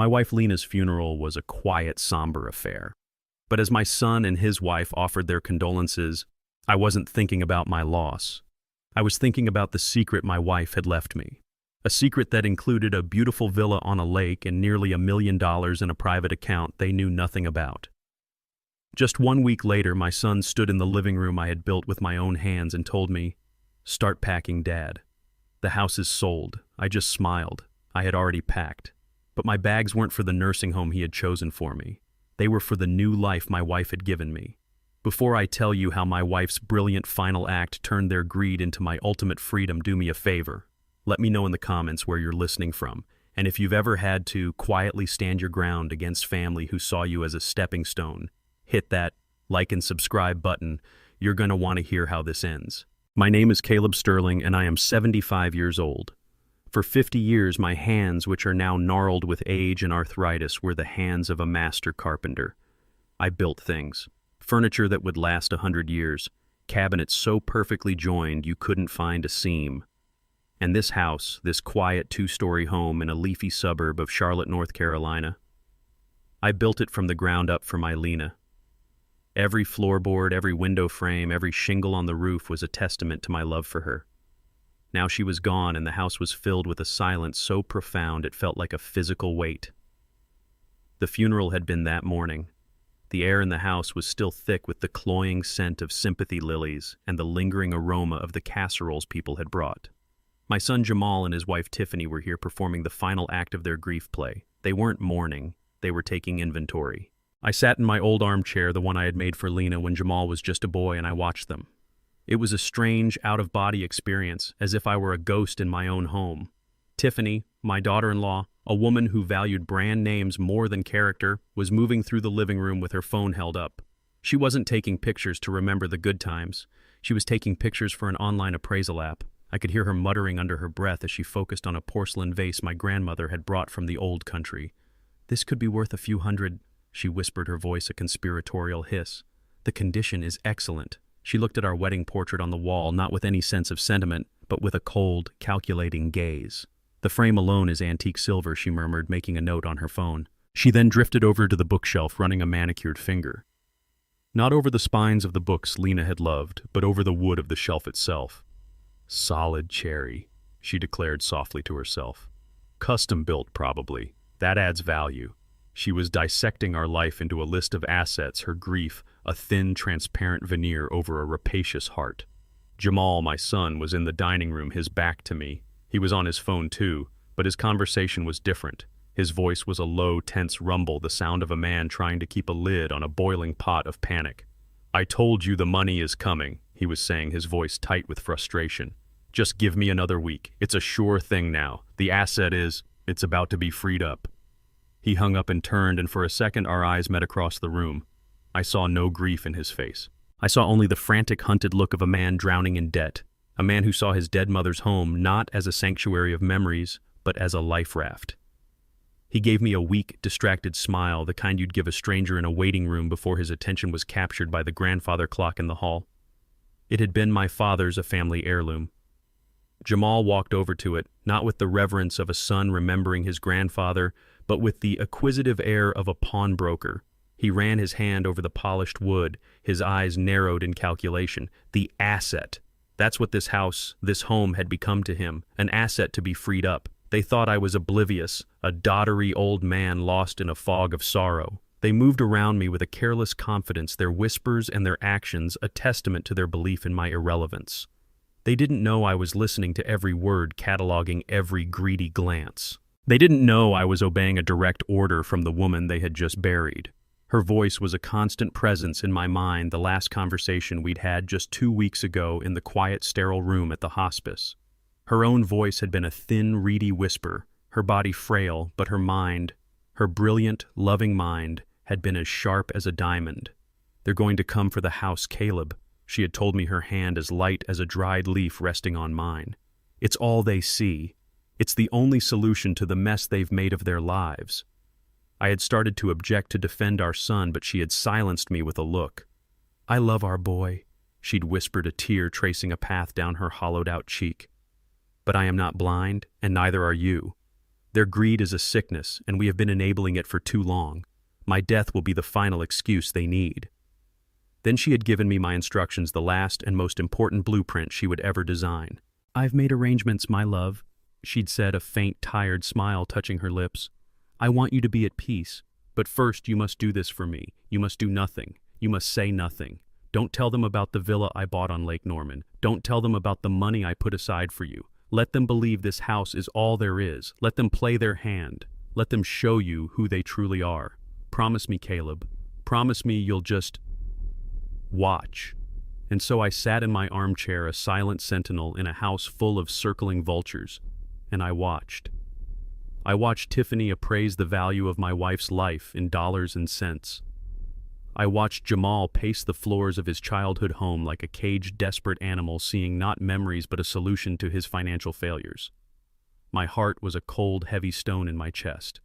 My wife Lena's funeral was a quiet, somber affair. But as my son and his wife offered their condolences, I wasn't thinking about my loss. I was thinking about the secret my wife had left me. A secret that included a beautiful villa on a lake and nearly $1 million in a private account they knew nothing about. Just 1 week later, my son stood in the living room I had built with my own hands and told me, "Start packing, Dad. The house is sold." I just smiled. I had already packed. But my bags weren't for the nursing home he had chosen for me. They were for the new life my wife had given me. Before I tell you how my wife's brilliant final act turned their greed into my ultimate freedom, do me a favor. Let me know in the comments where you're listening from, and if you've ever had to quietly stand your ground against family who saw you as a stepping stone. Hit that like and subscribe button. You're going to want to hear how this ends. My name is Caleb Sterling, and I am 75 years old. For 50 years, my hands, which are now gnarled with age and arthritis, were the hands of a master carpenter. I built things. Furniture that would last 100 years. Cabinets so perfectly joined you couldn't find a seam. And this house, this quiet 2-story home in a leafy suburb of Charlotte, North Carolina, I built it from the ground up for my Lena. Every floorboard, every window frame, every shingle on the roof was a testament to my love for her. Now she was gone, and the house was filled with a silence so profound it felt like a physical weight. The funeral had been that morning. The air in the house was still thick with the cloying scent of sympathy lilies and the lingering aroma of the casseroles people had brought. My son Jamal and his wife Tiffany were here performing the final act of their grief play. They weren't mourning, they were taking inventory. I sat in my old armchair, the one I had made for Lena when Jamal was just a boy, and I watched them. It was a strange, out-of-body experience, as if I were a ghost in my own home. Tiffany, my daughter-in-law, a woman who valued brand names more than character, was moving through the living room with her phone held up. She wasn't taking pictures to remember the good times. She was taking pictures for an online appraisal app. I could hear her muttering under her breath as she focused on a porcelain vase my grandmother had brought from the old country. "This could be worth a few hundred," she whispered, her voice a conspiratorial hiss. "The condition is excellent." She looked at our wedding portrait on the wall, not with any sense of sentiment, but with a cold, calculating gaze. "The frame alone is antique silver," she murmured, making a note on her phone. She then drifted over to the bookshelf, running a manicured finger. Not over the spines of the books Lena had loved, but over the wood of the shelf itself. "Solid cherry," she declared softly to herself. "Custom built, probably. That adds value." She was dissecting our life into a list of assets, her grief a thin, transparent veneer over a rapacious heart. Jamal, my son, was in the dining room, his back to me. He was on his phone too, but his conversation was different. His voice was a low, tense rumble, the sound of a man trying to keep a lid on a boiling pot of panic. "I told you the money is coming," he was saying, his voice tight with frustration. "Just give me another week. It's a sure thing now. The asset it's about to be freed up." He hung up and turned, and for a second our eyes met across the room. I saw no grief in his face. I saw only the frantic, hunted look of a man drowning in debt, a man who saw his dead mother's home not as a sanctuary of memories, but as a life raft. He gave me a weak, distracted smile, the kind you'd give a stranger in a waiting room before his attention was captured by the grandfather clock in the hall. It had been my father's, a family heirloom. Jamal walked over to it, not with the reverence of a son remembering his grandfather, but with the acquisitive air of a pawnbroker. He ran his hand over the polished wood, his eyes narrowed in calculation. The asset. That's what this house, this home had become to him, an asset to be freed up. They thought I was oblivious, a doddery old man lost in a fog of sorrow. They moved around me with a careless confidence, their whispers and their actions a testament to their belief in my irrelevance. They didn't know I was listening to every word, cataloging every greedy glance. They didn't know I was obeying a direct order from the woman they had just buried. Her voice was a constant presence in my mind, the last conversation we'd had just 2 weeks ago in the quiet, sterile room at the hospice. Her own voice had been a thin, reedy whisper, her body frail, but her mind, her brilliant, loving mind, had been as sharp as a diamond. "They're going to come for the house, Caleb," she had told me, her hand as light as a dried leaf resting on mine. "It's all they see. It's the only solution to the mess they've made of their lives." I had started to object to defend our son, but she had silenced me with a look. "I love our boy," she'd whispered, a tear tracing a path down her hollowed-out cheek. "But I am not blind, and neither are you. Their greed is a sickness, and we have been enabling it for too long. My death will be the final excuse they need." Then she had given me my instructions, the last and most important blueprint she would ever design. "I've made arrangements, my love," she'd said, a faint, tired smile touching her lips. "I want you to be at peace. But first you must do this for me. You must do nothing. You must say nothing. Don't tell them about the villa I bought on Lake Norman. Don't tell them about the money I put aside for you. Let them believe this house is all there is. Let them play their hand. Let them show you who they truly are. Promise me, Caleb. Promise me you'll just watch." And so I sat in my armchair, a silent sentinel in a house full of circling vultures, and I watched. I watched Tiffany appraise the value of my wife's life in dollars and cents. I watched Jamal pace the floors of his childhood home like a caged, desperate animal, seeing not memories but a solution to his financial failures. My heart was a cold, heavy stone in my chest.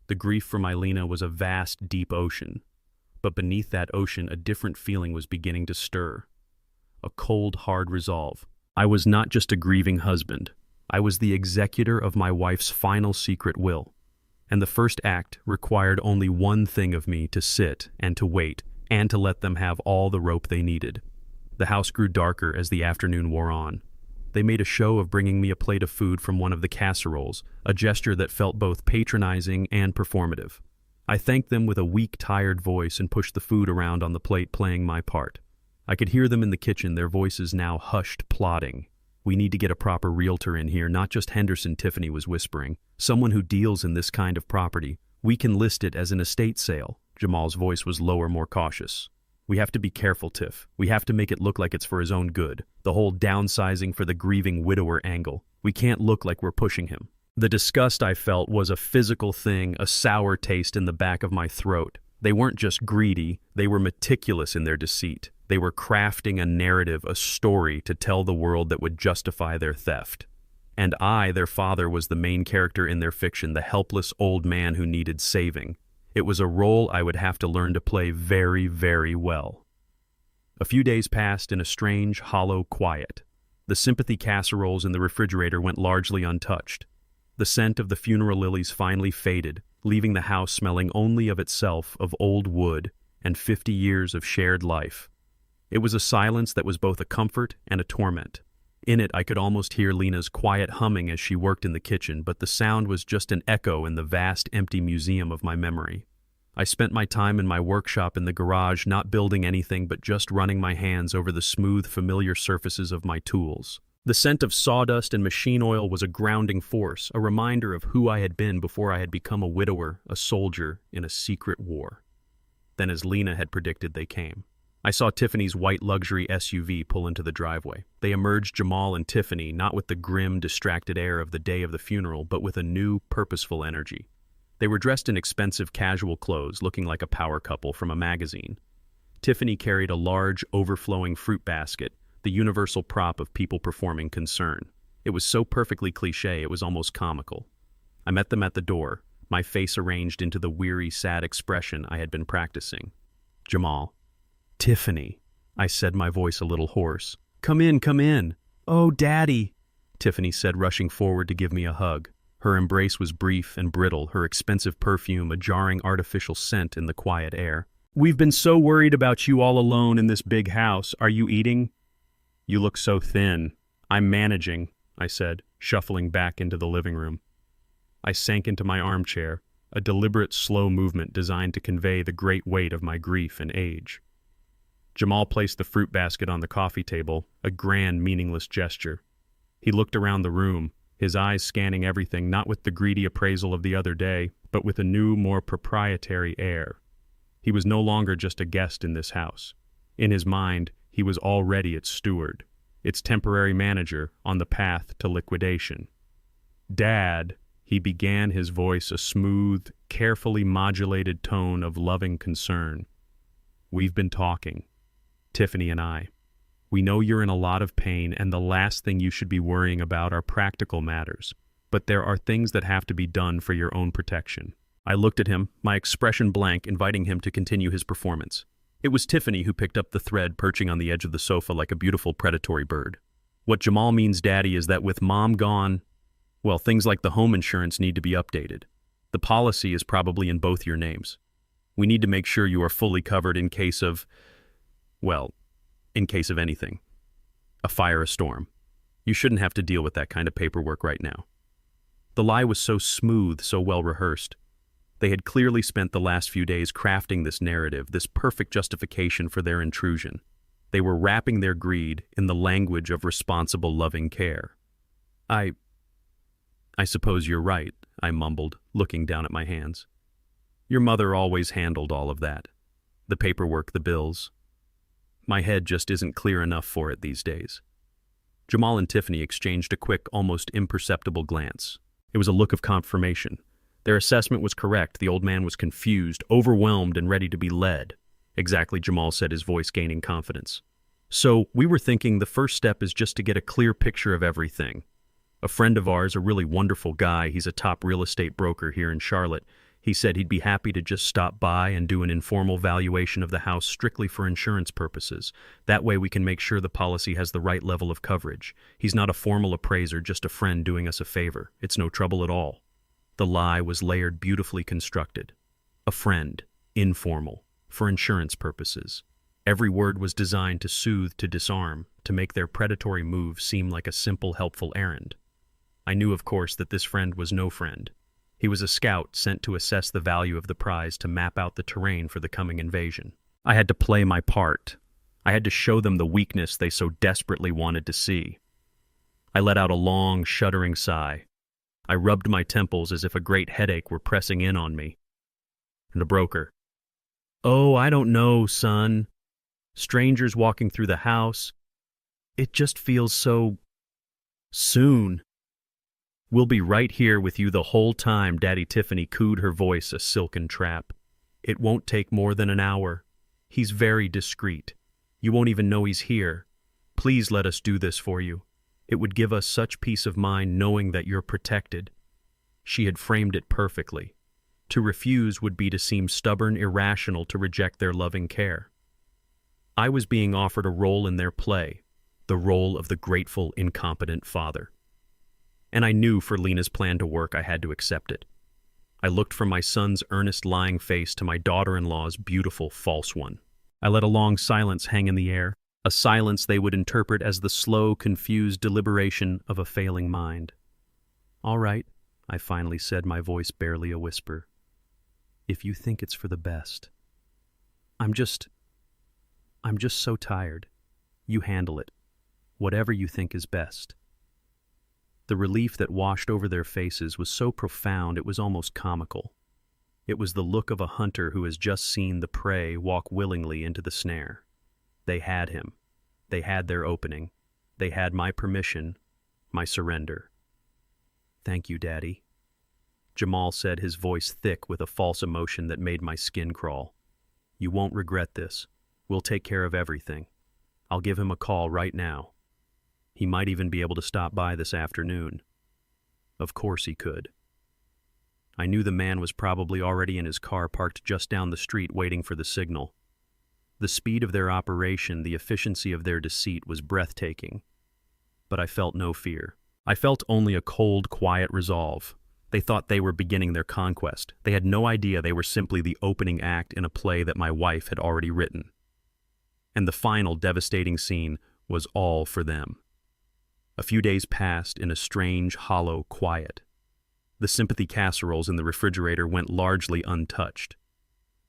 The grief for my Lena was a vast, deep ocean. But beneath that ocean, a different feeling was beginning to stir. A cold, hard resolve. I was not just a grieving husband. I was the executor of my wife's final secret will. And the first act required only one thing of me: to sit and to wait, and to let them have all the rope they needed. The house grew darker as the afternoon wore on. They made a show of bringing me a plate of food from one of the casseroles, a gesture that felt both patronizing and performative. I thanked them with a weak, tired voice and pushed the food around on the plate, playing my part. I could hear them in the kitchen, their voices now hushed, plotting. "We need to get a proper realtor in here, not just Henderson," Tiffany was whispering. "Someone who deals in this kind of property. We can list it as an estate sale." Jamal's voice was lower, more cautious. "We have to be careful, Tiff. We have to make it look like it's for his own good. The whole downsizing for the grieving widower angle. We can't look like we're pushing him." The disgust I felt was a physical thing, a sour taste in the back of my throat. They weren't just greedy, they were meticulous in their deceit. They were crafting a narrative, a story to tell the world that would justify their theft. And I, their father, was the main character in their fiction, the helpless old man who needed saving. It was a role I would have to learn to play very, very well. A few days passed in a strange, hollow quiet. The sympathy casseroles in the refrigerator went largely untouched. The scent of the funeral lilies finally faded, leaving the house smelling only of itself, of old wood, and 50 years of shared life. It was a silence that was both a comfort and a torment. In it, I could almost hear Lena's quiet humming as she worked in the kitchen, but the sound was just an echo in the vast, empty museum of my memory. I spent my time in my workshop in the garage, not building anything but just running my hands over the smooth, familiar surfaces of my tools. The scent of sawdust and machine oil was a grounding force, a reminder of who I had been before I had become a widower, a soldier in a secret war. Then, as Lena had predicted, they came. I saw Tiffany's white luxury SUV pull into the driveway. They emerged, Jamal and Tiffany, not with the grim, distracted air of the day of the funeral, but with a new, purposeful energy. They were dressed in expensive casual clothes, looking like a power couple from a magazine. Tiffany carried a large, overflowing fruit basket, the universal prop of people performing concern. It was so perfectly cliché, it was almost comical. I met them at the door, my face arranged into the weary, sad expression I had been practicing. "Jamal." "Tiffany," I said, my voice a little hoarse. Come in, come in." "Oh, Daddy," Tiffany said, rushing forward to give me a hug. Her embrace was brief and brittle, her expensive perfume a jarring artificial scent in the quiet air. "We've been so worried about you all alone in this big house. Are you eating?" "You look so thin." "I'm managing," I said, shuffling back into the living room. I sank into my armchair, a deliberate, slow movement designed to convey the great weight of my grief and age. Jamal placed the fruit basket on the coffee table, a grand, meaningless gesture. He looked around the room, his eyes scanning everything, not with the greedy appraisal of the other day, but with a new, more proprietary air. He was no longer just a guest in this house. In his mind, he was already its steward, its temporary manager on the path to liquidation. "Dad," he began, his voice a smooth, carefully modulated tone of loving concern. "We've been talking, Tiffany and I. We know you're in a lot of pain, and the last thing you should be worrying about are practical matters. But there are things that have to be done for your own protection." I looked at him, my expression blank, inviting him to continue his performance. It was Tiffany who picked up the thread, perching on the edge of the sofa like a beautiful predatory bird. "What Jamal means, Daddy, is that with Mom gone..." Well, things like the home insurance need to be updated. The policy is probably in both your names. We need to make sure you are fully covered in case of, well, in case of anything. A fire, a storm. You shouldn't have to deal with that kind of paperwork right now. The lie was so smooth, so well rehearsed. They had clearly spent the last few days crafting this narrative, this perfect justification for their intrusion. They were wrapping their greed in the language of responsible, loving care. I suppose you're right, I mumbled, looking down at my hands. Your mother always handled all of that. The paperwork, the bills. My head just isn't clear enough for it these days. Jamal and Tiffany exchanged a quick, almost imperceptible glance. It was a look of confirmation. Their assessment was correct. The old man was confused, overwhelmed, and ready to be led. Exactly, Jamal said, his voice gaining confidence. So, we were thinking the first step is just to get a clear picture of everything. A friend of ours, a really wonderful guy, he's a top real estate broker here in Charlotte. He said he'd be happy to just stop by and do an informal valuation of the house strictly for insurance purposes. That way we can make sure the policy has the right level of coverage. He's not a formal appraiser, just a friend doing us a favor. It's no trouble at all. The lie was layered, beautifully constructed. A friend, informal, for insurance purposes. Every word was designed to soothe, to disarm, to make their predatory move seem like a simple, helpful errand. I knew, of course, that this friend was no friend. He was a scout sent to assess the value of the prize, to map out the terrain for the coming invasion. I had to play my part. I had to show them the weakness they so desperately wanted to see. I let out a long, shuddering sigh. I rubbed my temples as if a great headache were pressing in on me. And a broker. "Oh, I don't know, son. Strangers walking through the house. It just feels so soon. We'll be right here with you the whole time," Daddy Tiffany cooed, her voice a silken trap. "It won't take more than an hour. He's very discreet. You won't even know he's here. Please let us do this for you. It would give us such peace of mind knowing that you're protected." She had framed it perfectly. To refuse would be to seem stubborn, irrational, to reject their loving care. I was being offered a role in their play, the role of the grateful, incompetent father. And I knew for Lena's plan to work, I had to accept it. I looked from my son's earnest, lying face to my daughter-in-law's beautiful, false one. I let a long silence hang in the air, a silence they would interpret as the slow, confused deliberation of a failing mind. "All right," I finally said, my voice barely a whisper. "If you think it's for the best. I'm just so tired. You handle it. Whatever you think is best." The relief that washed over their faces was so profound it was almost comical. It was the look of a hunter who has just seen the prey walk willingly into the snare. They had him. They had their opening. They had my permission, my surrender. "Thank you, Daddy," Jamal said, his voice thick with a false emotion that made my skin crawl. "You won't regret this. We'll take care of everything. I'll give him a call right now. He might even be able to stop by this afternoon." Of course he could. I knew the man was probably already in his car parked just down the street waiting for the signal. The speed of their operation, the efficiency of their deceit was breathtaking. But I felt no fear. I felt only a cold, quiet resolve. They thought they were beginning their conquest. They had no idea they were simply the opening act in a play that my wife had already written. And the final devastating scene was all for them. A few days passed in a strange, hollow quiet. The sympathy casseroles in the refrigerator went largely untouched.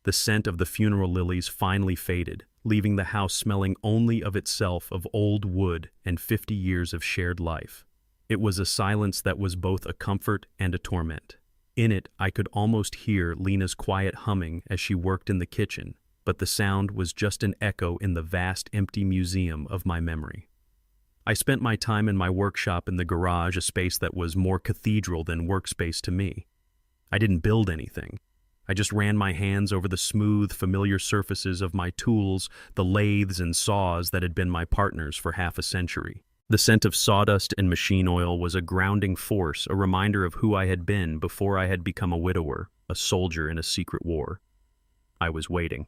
The scent of the funeral lilies finally faded, leaving the house smelling only of itself, of old wood and 50 years of shared life. It was a silence that was both a comfort and a torment. In it, I could almost hear Lena's quiet humming as she worked in the kitchen, but the sound was just an echo in the vast, empty museum of my memory. I spent my time in my workshop in the garage, a space that was more cathedral than workspace to me. I didn't build anything. I just ran my hands over the smooth, familiar surfaces of my tools, the lathes and saws that had been my partners for half a century. The scent of sawdust and machine oil was a grounding force, a reminder of who I had been before I had become a widower, a soldier in a secret war. I was waiting.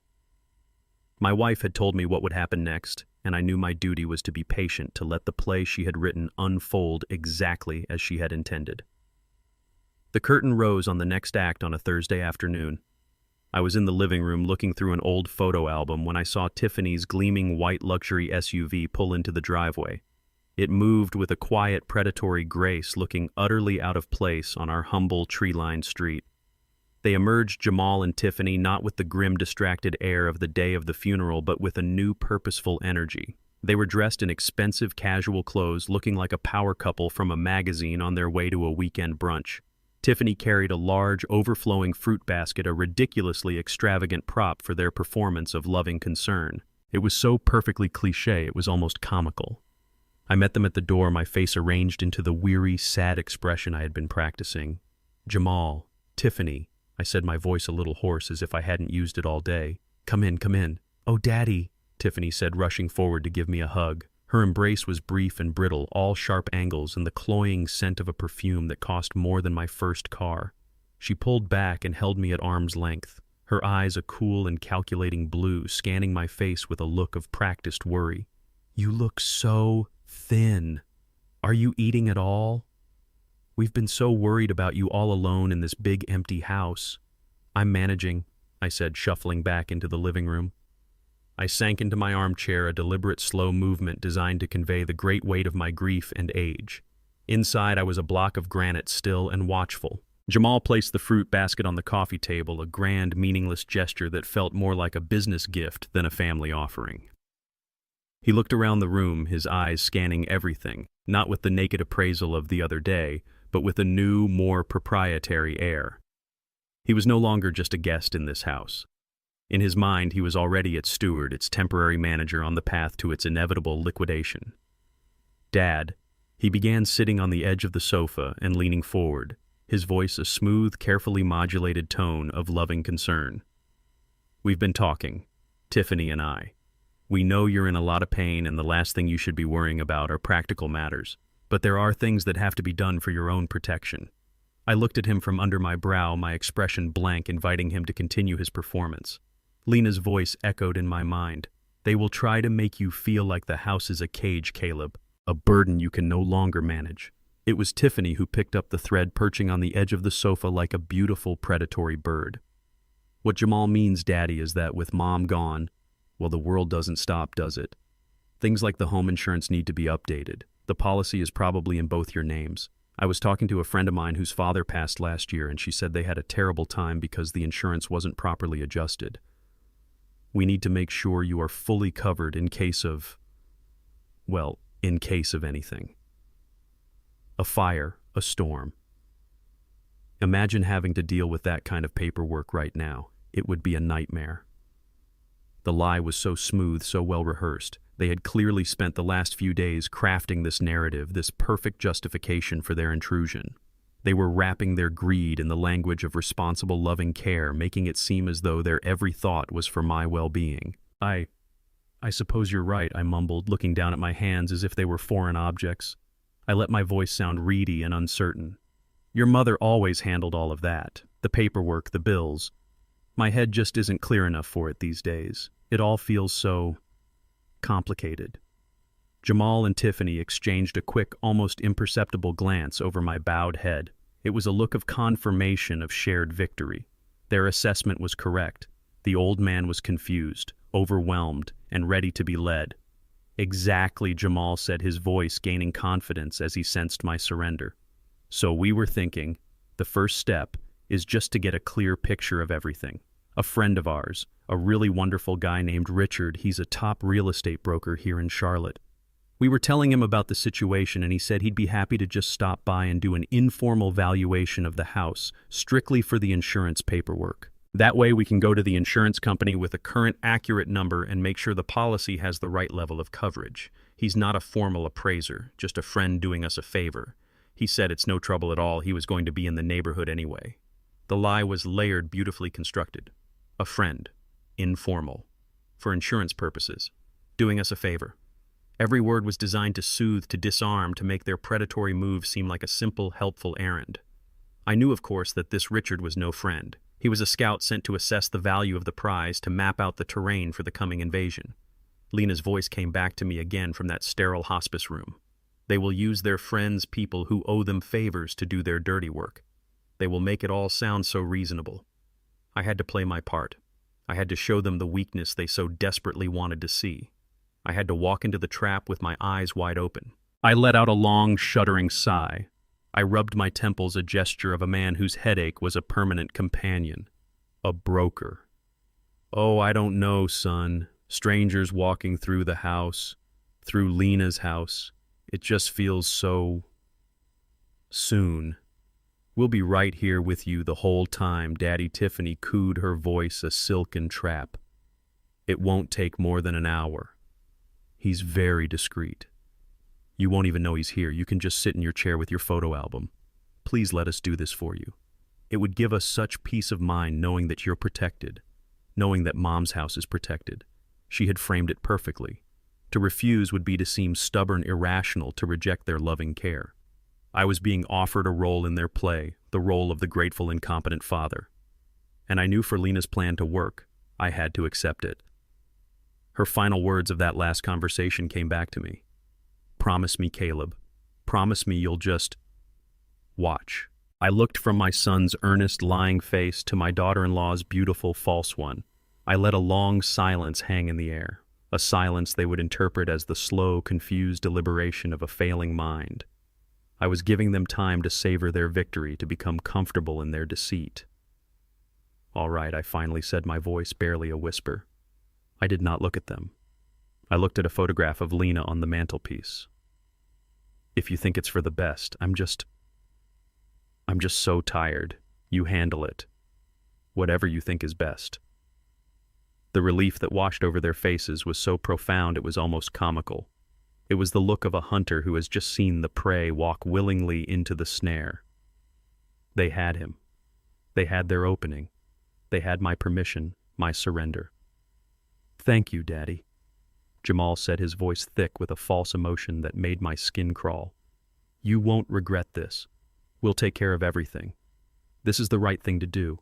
My wife had told me what would happen next, and I knew my duty was to be patient, to let the play she had written unfold exactly as she had intended. The curtain rose on the next act on a Thursday afternoon. I was in the living room looking through an old photo album when I saw Tiffany's gleaming white luxury SUV pull into the driveway. It moved with a quiet, predatory grace, looking utterly out of place on our humble, tree-lined street. They emerged, Jamal and Tiffany, not with the grim, distracted air of the day of the funeral, but with a new, purposeful energy. They were dressed in expensive, casual clothes, looking like a power couple from a magazine on their way to a weekend brunch. Tiffany carried a large, overflowing fruit basket, a ridiculously extravagant prop for their performance of loving concern. It was so perfectly cliché, it was almost comical. I met them at the door, my face arranged into the weary, sad expression I had been practicing. "Jamal, Tiffany," I said, my voice a little hoarse as if I hadn't used it all day. Come in, come in." "Oh, Daddy," Tiffany said, rushing forward to give me a hug. Her embrace was brief and brittle, all sharp angles and the cloying scent of a perfume that cost more than my first car. She pulled back and held me at arm's length, her eyes a cool and calculating blue, scanning my face with a look of practiced worry. "You look so thin. Are you eating at all? We've been so worried about you all alone in this big empty house." "I'm managing," I said, shuffling back into the living room. I sank into my armchair, a deliberate, slow movement designed to convey the great weight of my grief and age. Inside, I was a block of granite, still and watchful. Jamal placed the fruit basket on the coffee table, a grand, meaningless gesture that felt more like a business gift than a family offering. He looked around the room, his eyes scanning everything, not with the naked appraisal of the other day, but with a new, more proprietary air. He was no longer just a guest in this house. In his mind, he was already its steward, its temporary manager on the path to its inevitable liquidation. "Dad," he began, sitting on the edge of the sofa and leaning forward, his voice a smooth, carefully modulated tone of loving concern. "We've been talking, Tiffany and I. We know you're in a lot of pain and the last thing you should be worrying about are practical matters. But there are things that have to be done for your own protection." I looked at him from under my brow, my expression blank, inviting him to continue his performance. Lena's voice echoed in my mind. "They will try to make you feel like the house is a cage, Caleb, a burden you can no longer manage." It was Tiffany who picked up the thread, perching on the edge of the sofa like a beautiful, predatory bird. "What Jamal means, Daddy, is that with Mom gone, well, the world doesn't stop, does it? Things like the home insurance need to be updated. The policy is probably in both your names. I was talking to a friend of mine whose father passed last year, and she said they had a terrible time because the insurance wasn't properly adjusted. We need to make sure you are fully covered in case of, well, in case of anything. A fire, a storm. Imagine having to deal with that kind of paperwork right now. It would be a nightmare." The lie was so smooth, so well rehearsed. They had clearly spent the last few days crafting this narrative, this perfect justification for their intrusion. They were wrapping their greed in the language of responsible, loving care, making it seem as though their every thought was for my well-being. I suppose you're right," I mumbled, looking down at my hands as if they were foreign objects. I let my voice sound reedy and uncertain. "Your mother always handled all of that, the paperwork, the bills. My head just isn't clear enough for it these days. It all feels so complicated." Jamal and Tiffany exchanged a quick, almost imperceptible glance over my bowed head. It was a look of confirmation of shared victory. Their assessment was correct. The old man was confused, overwhelmed, and ready to be led. "Exactly," Jamal said, his voice gaining confidence as he sensed my surrender. "So we were thinking, the first step is just to get a clear picture of everything. A friend of ours, a really wonderful guy named Richard, he's a top real estate broker here in Charlotte. We were telling him about the situation and he said he'd be happy to just stop by and do an informal valuation of the house, strictly for the insurance paperwork. That way we can go to the insurance company with a current accurate number and make sure the policy has the right level of coverage. He's not a formal appraiser, just a friend doing us a favor. He said it's no trouble at all, he was going to be in the neighborhood anyway." The lie was layered, beautifully constructed. A friend. Informal. For insurance purposes. Doing us a favor. Every word was designed to soothe, to disarm, to make their predatory move seem like a simple, helpful errand. I knew, of course, that this Richard was no friend. He was a scout sent to assess the value of the prize, to map out the terrain for the coming invasion. Lena's voice came back to me again from that sterile hospice room. They will use their friends, people who owe them favors, to do their dirty work. They will make it all sound so reasonable. I had to play my part. I had to show them the weakness they so desperately wanted to see. I had to walk into the trap with my eyes wide open. I let out a long, shuddering sigh. I rubbed my temples, a gesture of a man whose headache was a permanent companion. A broker. Oh, I don't know, son. Strangers walking through the house, through Lena's house. It just feels so... soon. We'll be right here with you the whole time, Daddy. Tiffany cooed, her voice a silken trap. It won't take more than an hour. He's very discreet. You won't even know he's here. You can just sit in your chair with your photo album. Please let us do this for you. It would give us such peace of mind knowing that you're protected, knowing that Mom's house is protected. She had framed it perfectly. To refuse would be to seem stubborn, irrational, to reject their loving care. I was being offered a role in their play, the role of the grateful, incompetent father. And I knew for Lena's plan to work, I had to accept it. Her final words of that last conversation came back to me. Promise me, Caleb. Promise me you'll just... watch. I looked from my son's earnest, lying face to my daughter-in-law's beautiful, false one. I let a long silence hang in the air, a silence they would interpret as the slow, confused deliberation of a failing mind. I was giving them time to savor their victory, to become comfortable in their deceit. All right, I finally said, my voice barely a whisper. I did not look at them. I looked at a photograph of Lena on the mantelpiece. If you think it's for the best, I'm just so tired. You handle it. Whatever you think is best. The relief that washed over their faces was so profound it was almost comical. It was the look of a hunter who has just seen the prey walk willingly into the snare. They had him. They had their opening. They had my permission, my surrender. Thank you, Daddy. Jamal said, his voice thick with a false emotion that made my skin crawl. You won't regret this. We'll take care of everything. This is the right thing to do.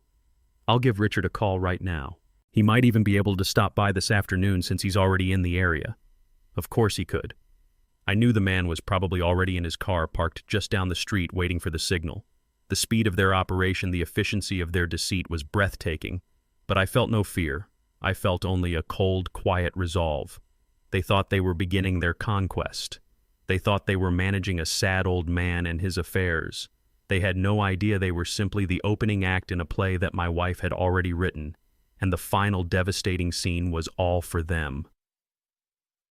I'll give Richard a call right now. He might even be able to stop by this afternoon since he's already in the area. Of course he could. I knew the man was probably already in his car parked just down the street waiting for the signal. The speed of their operation, the efficiency of their deceit was breathtaking, but I felt no fear. I felt only a cold, quiet resolve. They thought they were beginning their conquest. They thought they were managing a sad old man and his affairs. They had no idea they were simply the opening act in a play that my wife had already written, and the final devastating scene was all for them.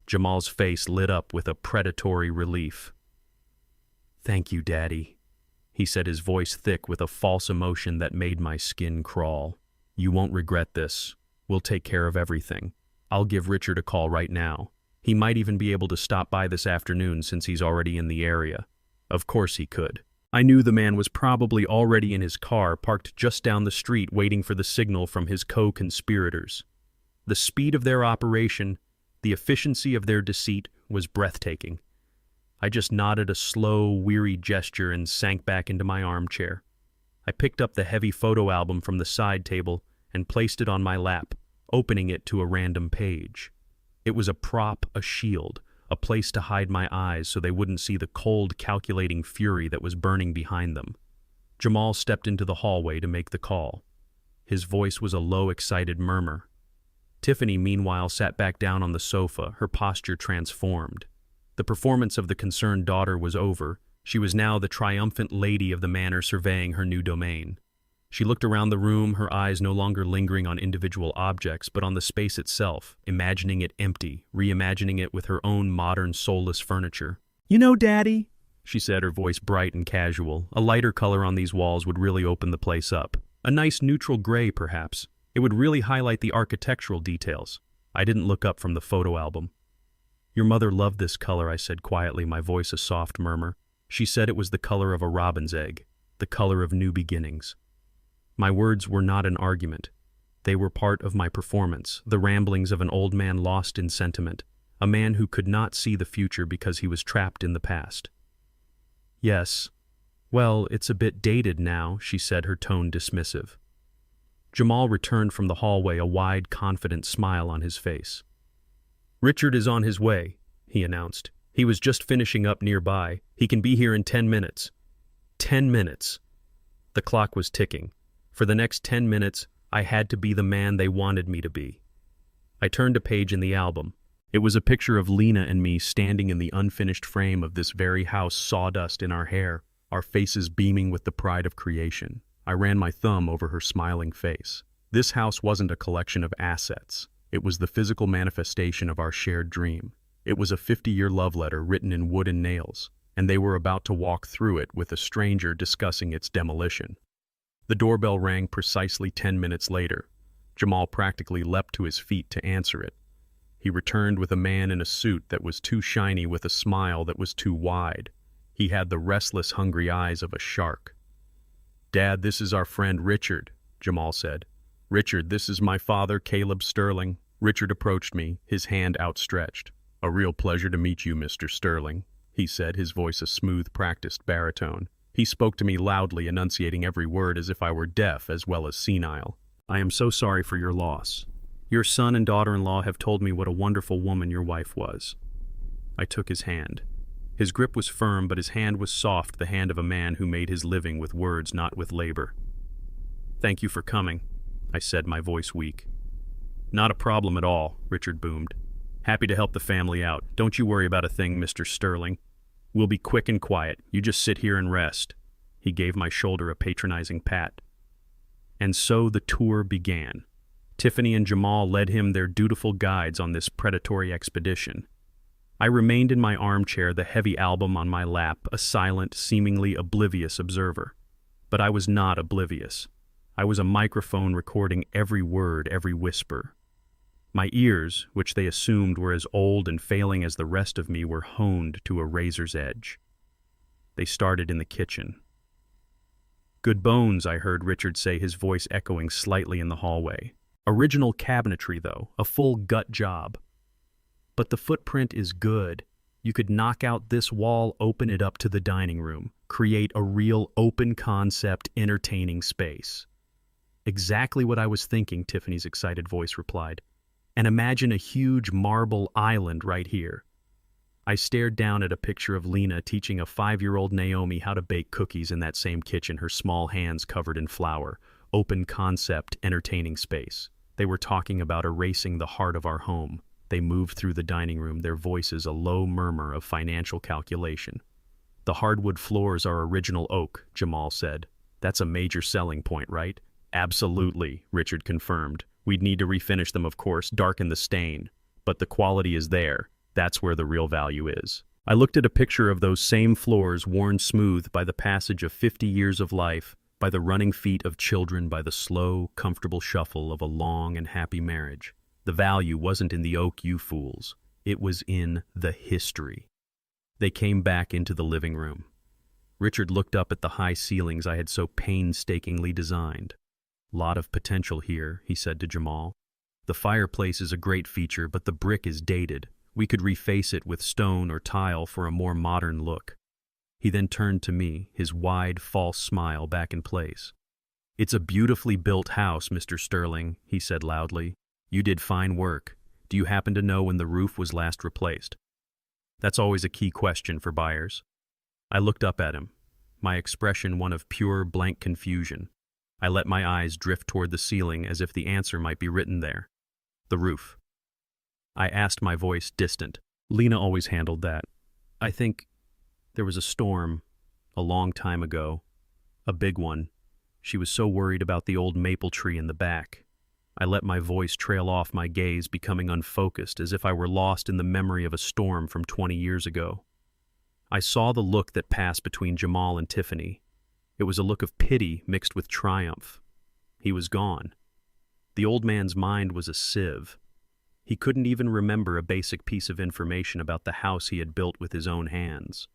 Jamal's face lit up with a predatory relief. Thank you, Daddy, he said, his voice thick with a false emotion that made my skin crawl. You won't regret this. We'll take care of everything. I'll give Richard a call right now. He might even be able to stop by this afternoon since he's already in the area. Of course he could. I knew the man was probably already in his car parked just down the street waiting for the signal from his co-conspirators. The speed of their operation, the efficiency of their deceit was breathtaking. I just nodded a slow, weary gesture and sank back into my armchair. I picked up the heavy photo album from the side table and placed it on my lap, opening it to a random page. It was a prop, a shield, a place to hide my eyes so they wouldn't see the cold, calculating fury that was burning behind them. Jamal stepped into the hallway to make the call. His voice was a low, excited murmur. Tiffany, meanwhile, sat back down on the sofa, her posture transformed. The performance of the concerned daughter was over. She was now the triumphant lady of the manor surveying her new domain. She looked around the room, her eyes no longer lingering on individual objects, but on the space itself, imagining it empty, reimagining it with her own modern, soulless furniture. You know, Daddy, she said, her voice bright and casual, a lighter color on these walls would really open the place up. A nice neutral gray, perhaps. It would really highlight the architectural details. I didn't look up from the photo album. Your mother loved this color, I said quietly, my voice a soft murmur. She said it was the color of a robin's egg, the color of new beginnings. My words were not an argument. They were part of my performance, the ramblings of an old man lost in sentiment, a man who could not see the future because he was trapped in the past. Yes. Well, it's a bit dated now, she said, her tone dismissive. Jamal returned from the hallway, a wide, confident smile on his face. Richard is on his way, he announced. He was just finishing up nearby. He can be here in 10 minutes. 10 minutes. The clock was ticking. For the next 10 minutes, I had to be the man they wanted me to be. I turned a page in the album. It was a picture of Lena and me standing in the unfinished frame of this very house, sawdust in our hair, our faces beaming with the pride of creation. I ran my thumb over her smiling face. This house wasn't a collection of assets. It was the physical manifestation of our shared dream. It was a 50-year love letter written in wood and nails, and they were about to walk through it with a stranger discussing its demolition. The doorbell rang precisely 10 minutes later. Jamal practically leapt to his feet to answer it. He returned with a man in a suit that was too shiny with a smile that was too wide. He had the restless, hungry eyes of a shark. "Dad, this is our friend Richard," Jamal said. "Richard, this is my father, Caleb Sterling." Richard approached me, his hand outstretched. "A real pleasure to meet you, Mr. Sterling," he said, his voice a smooth, practiced baritone. He spoke to me loudly, enunciating every word as if I were deaf as well as senile. "I am so sorry for your loss. Your son and daughter-in-law have told me what a wonderful woman your wife was." I took his hand. His grip was firm, but his hand was soft, the hand of a man who made his living with words, not with labor. "Thank you for coming," I said, my voice weak. "Not a problem at all," Richard boomed. "Happy to help the family out. Don't you worry about a thing, Mr. Sterling. We'll be quick and quiet. You just sit here and rest." He gave my shoulder a patronizing pat. And so the tour began. Tiffany and Jamal led him their dutiful guides on this predatory expedition. I remained in my armchair, the heavy album on my lap, a silent, seemingly oblivious observer. But I was not oblivious. I was a microphone recording every word, every whisper. My ears, which they assumed were as old and failing as the rest of me, were honed to a razor's edge. They started in the kitchen. "Good bones," I heard Richard say, his voice echoing slightly in the hallway. "Original cabinetry, though, a full gut job. But the footprint is good. You could knock out this wall, open it up to the dining room, create a real open-concept, entertaining space." "Exactly what I was thinking," Tiffany's excited voice replied. "And imagine a huge marble island right here." I stared down at a picture of Lena teaching a 5-year-old Naomi how to bake cookies in that same kitchen, her small hands covered in flour. Open concept, entertaining space. They were talking about erasing the heart of our home. They moved through the dining room, their voices a low murmur of financial calculation. "The hardwood floors are original oak," Jamal said. "That's a major selling point, right?" "Absolutely," Richard confirmed. "We'd need to refinish them, of course, darken the stain. But the quality is there. That's where the real value is." I looked at a picture of those same floors, worn smooth by the passage of 50 years of life, by the running feet of children, by the slow, comfortable shuffle of a long and happy marriage. The value wasn't in the oak, you fools. It was in the history. They came back into the living room. Richard looked up at the high ceilings I had so painstakingly designed. "Lot of potential here," he said to Jamal. "The fireplace is a great feature, but the brick is dated. We could reface it with stone or tile for a more modern look." He then turned to me, his wide, false smile back in place. "It's a beautifully built house, Mr. Sterling," he said loudly. "You did fine work. Do you happen to know when the roof was last replaced?" That's always a key question for buyers. I looked up at him, my expression one of pure, blank confusion. I let my eyes drift toward the ceiling as if the answer might be written there. "The roof." I asked, my voice distant. "Lena always handled that. I think there was a storm a long time ago, a big one. She was so worried about the old maple tree in the back." I let my voice trail off, my gaze becoming unfocused, as if I were lost in the memory of a storm from 20 years ago. I saw the look that passed between Jamal and Tiffany. It was a look of pity mixed with triumph. He was gone. The old man's mind was a sieve. He couldn't even remember a basic piece of information about the house he had built with his own hands.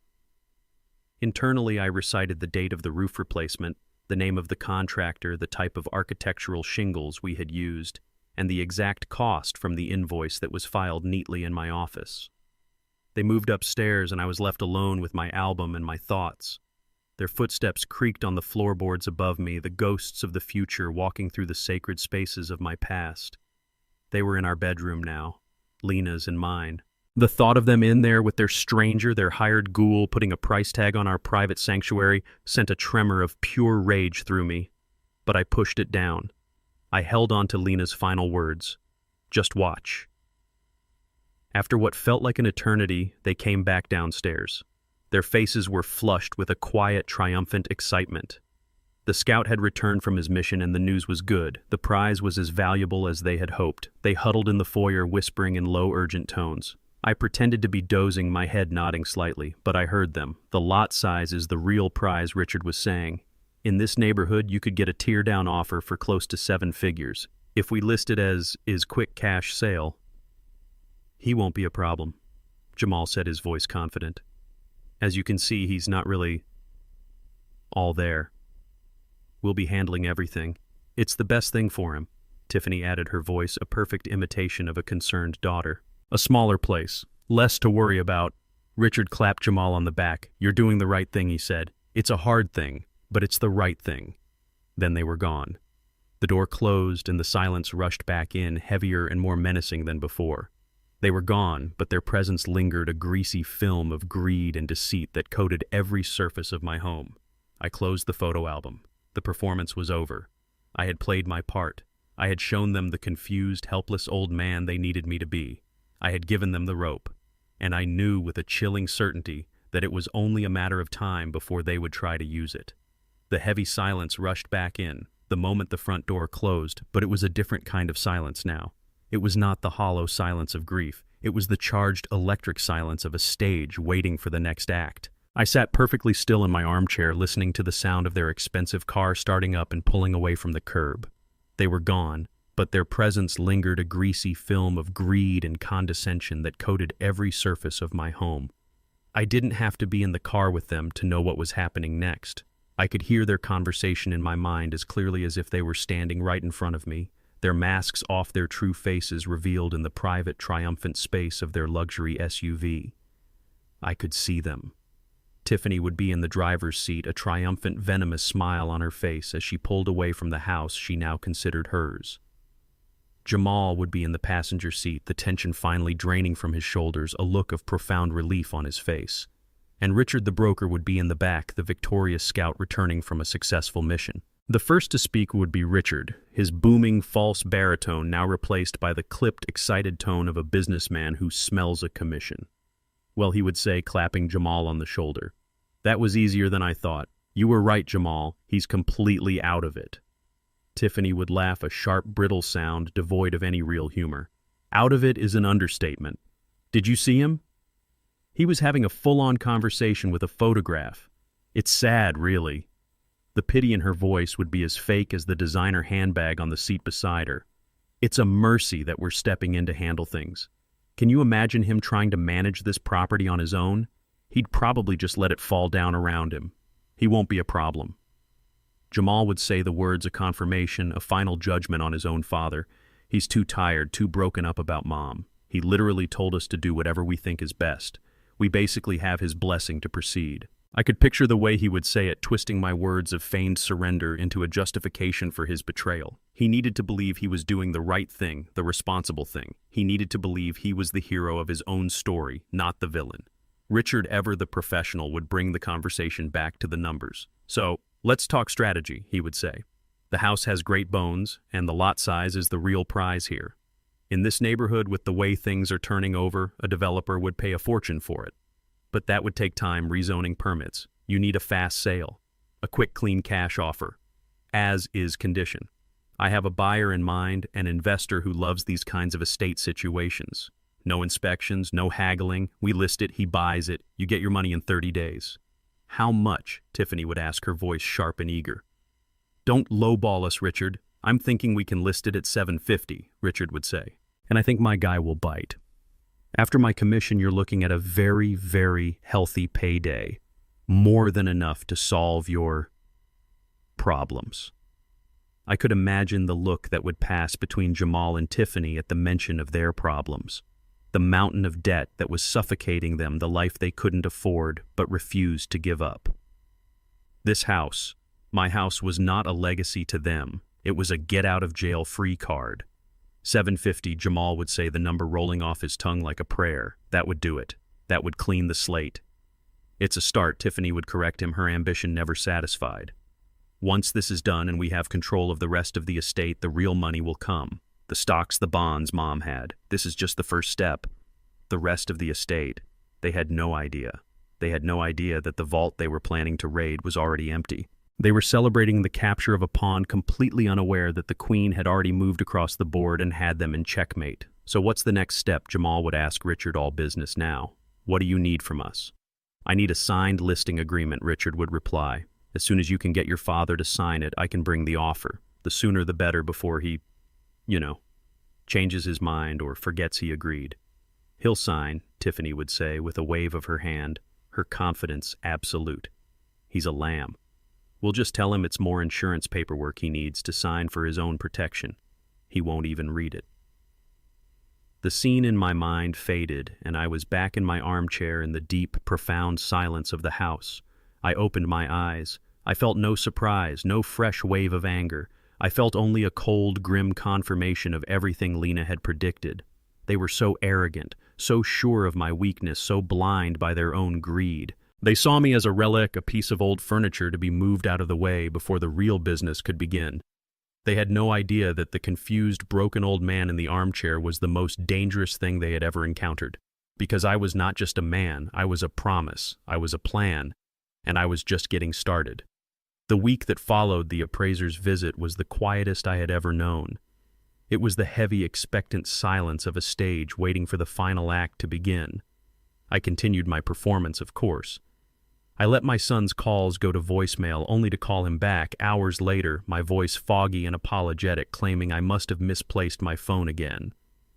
Internally, I recited the date of the roof replacement, the name of the contractor, the type of architectural shingles we had used, and the exact cost from the invoice that was filed neatly in my office. They moved upstairs, and I was left alone with my album and my thoughts. Their footsteps creaked on the floorboards above me, the ghosts of the future walking through the sacred spaces of my past. They were in our bedroom now, Lena's and mine. The thought of them in there with their stranger, their hired ghoul, putting a price tag on our private sanctuary sent a tremor of pure rage through me. But I pushed it down. I held on to Lena's final words. Just watch. After what felt like an eternity, they came back downstairs. Their faces were flushed with a quiet, triumphant excitement. The scout had returned from his mission and the news was good. The prize was as valuable as they had hoped. They huddled in the foyer, whispering in low, urgent tones. I pretended to be dozing, my head nodding slightly, but I heard them. The lot size is the real prize, Richard was saying. In this neighborhood, you could get a tear-down offer for close to 7 figures. If we list it as is quick cash sale, he won't be a problem, Jamal said, his voice confident. As you can see, he's not really all there. We'll be handling everything. It's the best thing for him, Tiffany added, her voice a perfect imitation of a concerned daughter. A smaller place, less to worry about. Richard clapped Jamal on the back. You're doing the right thing, he said. It's a hard thing, but it's the right thing. Then they were gone. The door closed and the silence rushed back in, heavier and more menacing than before. They were gone, but their presence lingered, a greasy film of greed and deceit that coated every surface of my home. I closed the photo album. The performance was over. I had played my part. I had shown them the confused, helpless old man they needed me to be. I had given them the rope, and I knew with a chilling certainty that it was only a matter of time before they would try to use it. The heavy silence rushed back in, the moment the front door closed, but it was a different kind of silence now. It was not the hollow silence of grief. It was the charged electric silence of a stage waiting for the next act. I sat perfectly still in my armchair, listening to the sound of their expensive car starting up and pulling away from the curb. They were gone, but their presence lingered, a greasy film of greed and condescension that coated every surface of my home. I didn't have to be in the car with them to know what was happening next. I could hear their conversation in my mind as clearly as if they were standing right in front of me, their masks off, their true faces revealed in the private, triumphant space of their luxury SUV. I could see them. Tiffany would be in the driver's seat, a triumphant, venomous smile on her face as she pulled away from the house she now considered hers. Jamal would be in the passenger seat, the tension finally draining from his shoulders, a look of profound relief on his face. And Richard the broker would be in the back, the victorious scout returning from a successful mission. The first to speak would be Richard, his booming, false baritone now replaced by the clipped, excited tone of a businessman who smells a commission. Well, he would say, clapping Jamal on the shoulder. That was easier than I thought. You were right, Jamal. He's completely out of it. Tiffany would laugh, a sharp, brittle sound devoid of any real humor. Out of it is an understatement. Did you see him? He was having a full-on conversation with a photograph. It's sad, really. The pity in her voice would be as fake as the designer handbag on the seat beside her. It's a mercy that we're stepping in to handle things. Can you imagine him trying to manage this property on his own? He'd probably just let it fall down around him. He won't be a problem. Jamal would say the words, a confirmation, a final judgment on his own father. He's too tired, too broken up about Mom. He literally told us to do whatever we think is best. We basically have his blessing to proceed. I could picture the way he would say it, twisting my words of feigned surrender into a justification for his betrayal. He needed to believe he was doing the right thing, the responsible thing. He needed to believe he was the hero of his own story, not the villain. Richard, ever the professional, would bring the conversation back to the numbers. So, let's talk strategy, he would say. The house has great bones, and the lot size is the real prize here. In this neighborhood, with the way things are turning over, a developer would pay a fortune for it. But that would take time, rezoning permits. You need a fast sale, a quick, clean cash offer, as is condition. I have a buyer in mind, an investor who loves these kinds of estate situations. No inspections, no haggling. We list it, he buys it. You get your money in 30 days. How much? Tiffany would ask, her voice sharp and eager. Don't lowball us, Richard. I'm thinking we can list it at $750, Richard would say. And I think my guy will bite. After my commission, you're looking at a very, very healthy payday. More than enough to solve your problems. I could imagine the look that would pass between Jamal and Tiffany at the mention of their problems. The mountain of debt that was suffocating them, the life they couldn't afford but refused to give up. This house, my house, was not a legacy to them. It was a get-out-of-jail-free card. 750, Jamal would say, the number rolling off his tongue like a prayer. That would do it. That would clean the slate. It's a start, Tiffany would correct him, her ambition never satisfied. Once this is done and we have control of the rest of the estate, the real money will come. The stocks, the bonds Mom had. This is just the first step. The rest of the estate. They had no idea. They had no idea that the vault they were planning to raid was already empty. They were celebrating the capture of a pawn, completely unaware that the queen had already moved across the board and had them in checkmate. So what's the next step? Jamal would ask Richard, all business now. What do you need from us? I need a signed listing agreement, Richard would reply. As soon as you can get your father to sign it, I can bring the offer. The sooner the better before he, changes his mind or forgets he agreed. He'll sign, Tiffany would say with a wave of her hand, her confidence absolute. He's a lamb. We'll just tell him it's more insurance paperwork he needs to sign for his own protection. He won't even read it. The scene in my mind faded, and I was back in my armchair in the deep, profound silence of the house. I opened my eyes. I felt no surprise, no fresh wave of anger. I felt only a cold, grim confirmation of everything Lena had predicted. They were so arrogant, so sure of my weakness, so blind by their own greed. They saw me as a relic, a piece of old furniture to be moved out of the way before the real business could begin. They had no idea that the confused, broken old man in the armchair was the most dangerous thing they had ever encountered. Because I was not just a man, I was a promise, I was a plan, and I was just getting started. The week that followed the appraiser's visit was the quietest I had ever known. It was the heavy, expectant silence of a stage waiting for the final act to begin. I continued my performance, of course. I let my son's calls go to voicemail only to call him back hours later, my voice foggy and apologetic, claiming I must have misplaced my phone again.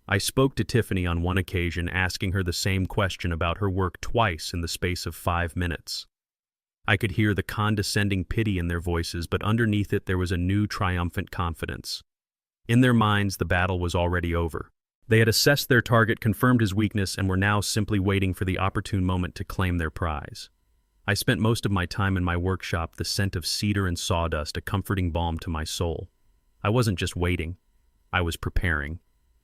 I spoke to Tiffany on one occasion, asking her the same question about her work twice in the space of 5 minutes. I could hear the condescending pity in their voices, but underneath it there was a new triumphant confidence. In their minds, the battle was already over. They had assessed their target, confirmed his weakness, and were now simply waiting for the opportune moment to claim their prize. I spent most of my time in my workshop, the scent of cedar and sawdust a comforting balm to my soul. I wasn't just waiting. I was preparing.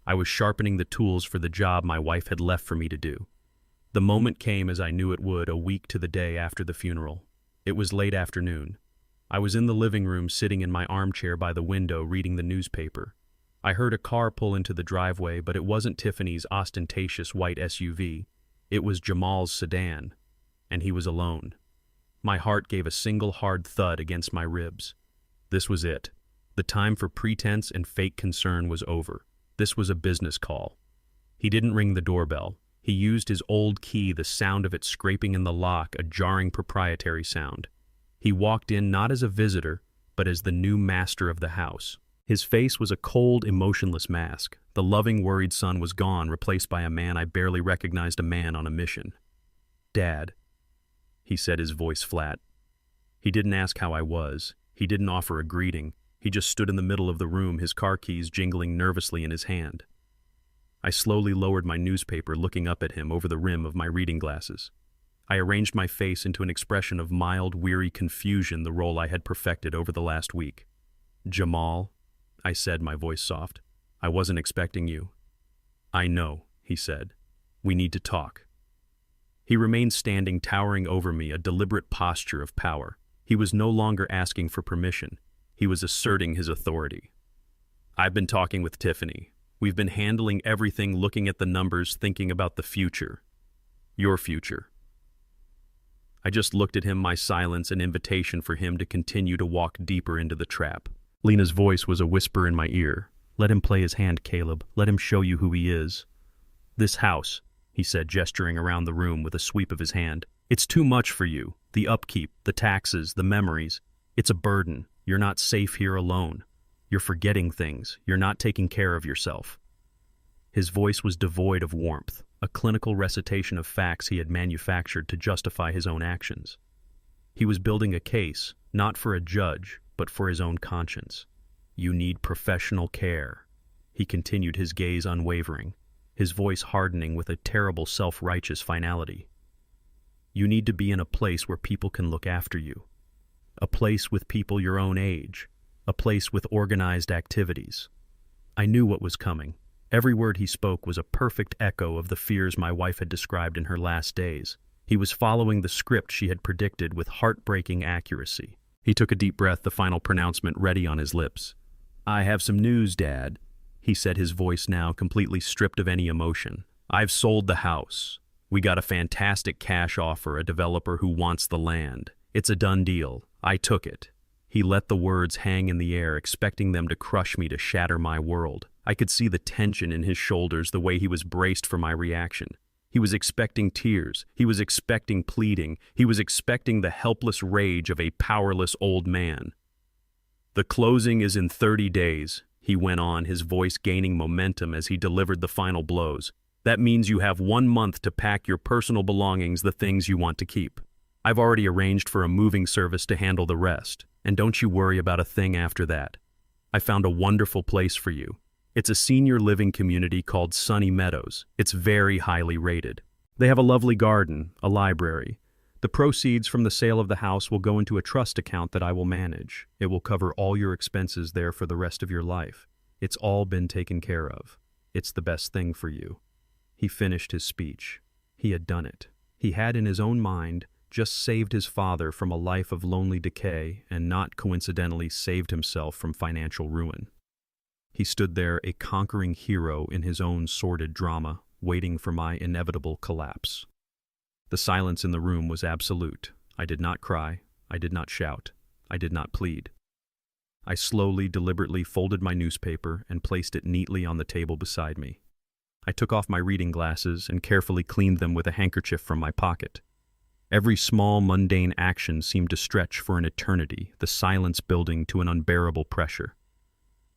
I was sharpening the tools for the job my wife had left for me to do. The moment came as I knew it would, a week to the day after the funeral. It was late afternoon. I was in the living room, sitting in my armchair by the window, reading the newspaper. I heard a car pull into the driveway, but it wasn't Tiffany's ostentatious white SUV. It was Jamal's sedan, and he was alone. My heart gave a single hard thud against my ribs. This was it. The time for pretense and fake concern was over. This was a business call. He didn't ring the doorbell. He used his old key, the sound of it scraping in the lock, a jarring proprietary sound. He walked in not as a visitor, but as the new master of the house. His face was a cold, emotionless mask. The loving, worried son was gone, replaced by a man I barely recognized, a man on a mission. "Dad," he said, his voice flat. He didn't ask how I was. He didn't offer a greeting. He just stood in the middle of the room, his car keys jingling nervously in his hand. I slowly lowered my newspaper, looking up at him over the rim of my reading glasses. I arranged my face into an expression of mild, weary confusion, the role I had perfected over the last week. "Jamal," I said, my voice soft. "I wasn't expecting you." "I know," he said. "We need to talk." He remained standing, towering over me, a deliberate posture of power. He was no longer asking for permission. He was asserting his authority. "I've been talking with Tiffany. We've been handling everything, looking at the numbers, thinking about the future. Your future." I just looked at him, my silence an invitation for him to continue to walk deeper into the trap. Lena's voice was a whisper in my ear. "Let him play his hand, Caleb. Let him show you who he is." "This house," he said, gesturing around the room with a sweep of his hand. "It's too much for you. The upkeep, the taxes, the memories. It's a burden. You're not safe here alone. You're forgetting things. You're not taking care of yourself." His voice was devoid of warmth, a clinical recitation of facts he had manufactured to justify his own actions. He was building a case, not for a judge, but for his own conscience. "You need professional care." He continued, his gaze unwavering, his voice hardening with a terrible self-righteous finality. "You need to be in a place where people can look after you. A place with people your own age. A place with organized activities. I knew what was coming. Every word he spoke was a perfect echo of the fears my wife had described in her last days. He was following the script she had predicted with heartbreaking accuracy. He took a deep breath, the final pronouncement ready on his lips. "I have some news, Dad," he said, his voice now completely stripped of any emotion. "I've sold the house. We got a fantastic cash offer, a developer who wants the land. It's a done deal. I took it." He let the words hang in the air, expecting them to crush me, to shatter my world. I could see the tension in his shoulders, the way he was braced for my reaction. He was expecting tears. He was expecting pleading. He was expecting the helpless rage of a powerless old man. "The closing is in 30 days, he went on, his voice gaining momentum as he delivered the final blows. "That means you have 1 month to pack your personal belongings, the things you want to keep. I've already arranged for a moving service to handle the rest, and don't you worry about a thing after that. I found a wonderful place for you. It's a senior living community called Sunny Meadows. It's very highly rated. They have a lovely garden, a library. The proceeds from the sale of the house will go into a trust account that I will manage. It will cover all your expenses there for the rest of your life. It's all been taken care of. It's the best thing for you." He finished his speech. He had done it. He had, in his own mind, just saved his father from a life of lonely decay and not coincidentally saved himself from financial ruin. He stood there, a conquering hero in his own sordid drama, waiting for my inevitable collapse. The silence in the room was absolute. I did not cry. I did not shout. I did not plead. I slowly, deliberately folded my newspaper and placed it neatly on the table beside me. I took off my reading glasses and carefully cleaned them with a handkerchief from my pocket. Every small, mundane action seemed to stretch for an eternity, the silence building to an unbearable pressure.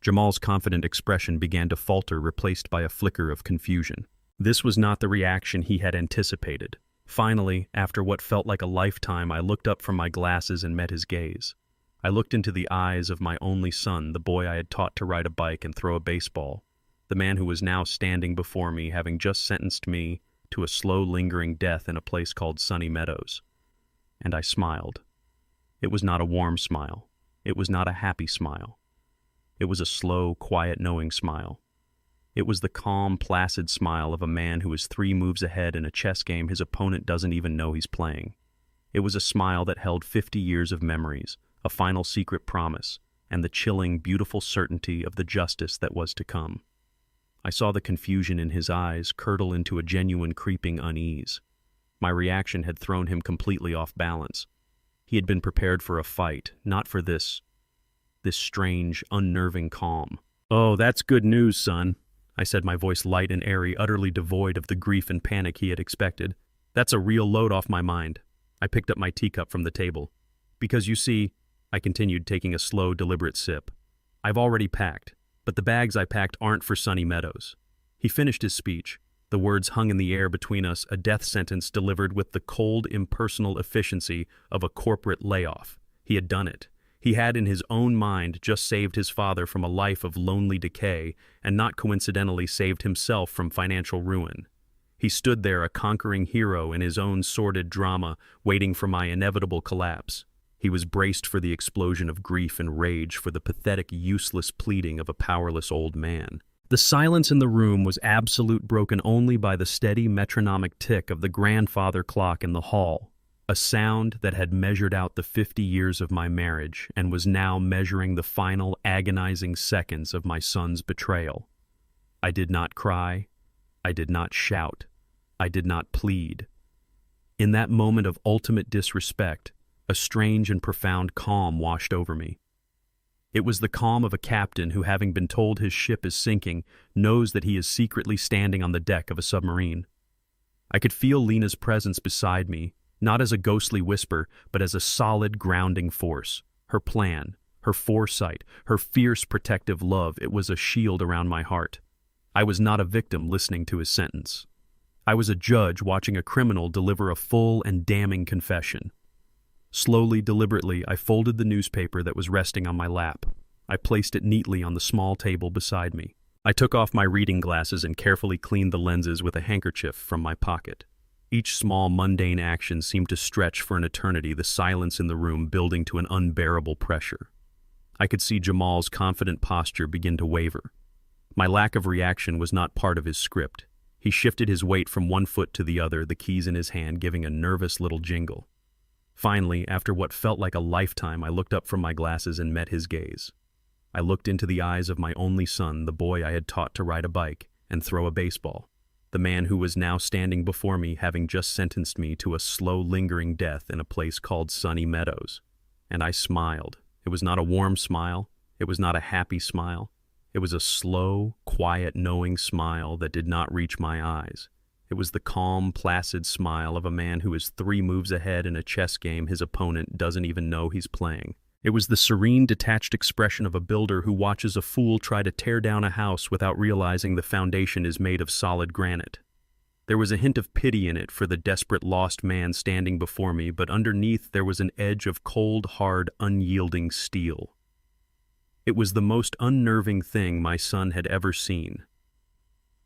Jamal's confident expression began to falter, replaced by a flicker of confusion. This was not the reaction he had anticipated. Finally, after what felt like a lifetime, I looked up from my glasses and met his gaze. I looked into the eyes of my only son, the boy I had taught to ride a bike and throw a baseball, the man who was now standing before me, having just sentenced me to a slow, lingering death in a place called Sunny Meadows. And I smiled. It was not a warm smile. It was not a happy smile. It was a slow, quiet, knowing smile. It was the calm, placid smile of a man who is 3 moves ahead in a chess game his opponent doesn't even know he's playing. It was a smile that held 50 years of memories, a final secret promise, and the chilling, beautiful certainty of the justice that was to come. I saw the confusion in his eyes curdle into a genuine creeping unease. My reaction had thrown him completely off balance. He had been prepared for a fight, not for this strange, unnerving calm. "Oh, that's good news, son," I said, my voice light and airy, utterly devoid of the grief and panic he had expected. "That's a real load off my mind." I picked up my teacup from the table. "Because you see," I continued, taking a slow, deliberate sip, "I've already packed, but the bags I packed aren't for Sunny Meadows." He finished his speech. The words hung in the air between us, a death sentence delivered with the cold, impersonal efficiency of a corporate layoff. He had done it. He had, in his own mind, just saved his father from a life of lonely decay, and not coincidentally saved himself from financial ruin. He stood there, a conquering hero in his own sordid drama, waiting for my inevitable collapse. He was braced for the explosion of grief and rage, for the pathetic, useless pleading of a powerless old man. The silence in the room was absolute, broken only by the steady metronomic tick of the grandfather clock in the hall, a sound that had measured out the 50 years of my marriage and was now measuring the final agonizing seconds of my son's betrayal. I did not cry. I did not shout. I did not plead. In that moment of ultimate disrespect, a strange and profound calm washed over me. It was the calm of a captain who, having been told his ship is sinking, knows that he is secretly standing on the deck of a submarine. I could feel Lena's presence beside me, not as a ghostly whisper, but as a solid grounding force. Her plan, her foresight, her fierce protective love, it was a shield around my heart. I was not a victim listening to his sentence. I was a judge watching a criminal deliver a full and damning confession. Slowly, deliberately, I folded the newspaper that was resting on my lap. I placed it neatly on the small table beside me. I took off my reading glasses and carefully cleaned the lenses with a handkerchief from my pocket. Each small, mundane action seemed to stretch for an eternity, the silence in the room building to an unbearable pressure. I could see Jamal's confident posture begin to waver. My lack of reaction was not part of his script. He shifted his weight from one foot to the other, the keys in his hand giving a nervous little jingle. Finally, after what felt like a lifetime, I looked up from my glasses and met his gaze. I looked into the eyes of my only son, the boy I had taught to ride a bike and throw a baseball, the man who was now standing before me, having just sentenced me to a slow, lingering death in a place called Sunny Meadows. And I smiled. It was not a warm smile. It was not a happy smile. It was a slow, quiet, knowing smile that did not reach my eyes. It was the calm, placid smile of a man who is 3 moves ahead in a chess game his opponent doesn't even know he's playing. It was the serene, detached expression of a builder who watches a fool try to tear down a house without realizing the foundation is made of solid granite. There was a hint of pity in it for the desperate, lost man standing before me, but underneath there was an edge of cold, hard, unyielding steel. It was the most unnerving thing my son had ever seen.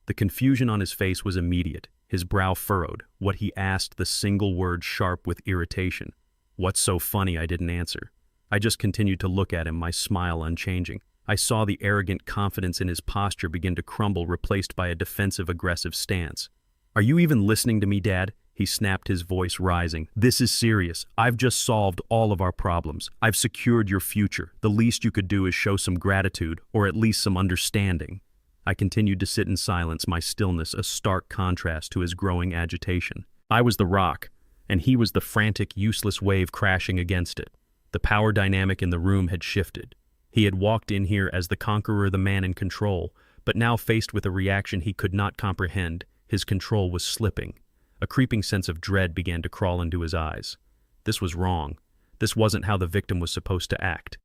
The confusion on his face was immediate, his brow furrowed, what he asked the single word sharp with irritation. "What's so funny?" I didn't answer. I just continued to look at him, my smile unchanging. I saw the arrogant confidence in his posture begin to crumble, replaced by a defensive, aggressive stance. "Are you even listening to me, Dad?" He snapped, his voice rising. "This is serious. I've just solved all of our problems. I've secured your future. The least you could do is show some gratitude, or at least some understanding." I continued to sit in silence, my stillness a stark contrast to his growing agitation. I was the rock, and he was the frantic, useless wave crashing against it. The power dynamic in the room had shifted. He had walked in here as the conqueror, the man in control, but now faced with a reaction he could not comprehend, his control was slipping. A creeping sense of dread began to crawl into his eyes. This was wrong. This wasn't how the victim was supposed to act.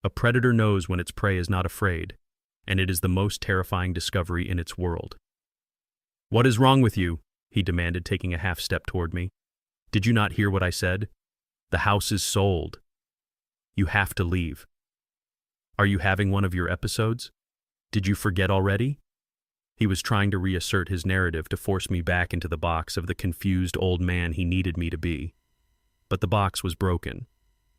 A predator knows when its prey is not afraid, and it is the most terrifying discovery in its world. "What is wrong with you?" he demanded, taking a half step toward me. "Did you not hear what I said? The house is sold. You have to leave. Are you having one of your episodes? Did you forget already?" He was trying to reassert his narrative to force me back into the box of the confused old man he needed me to be. But the box was broken.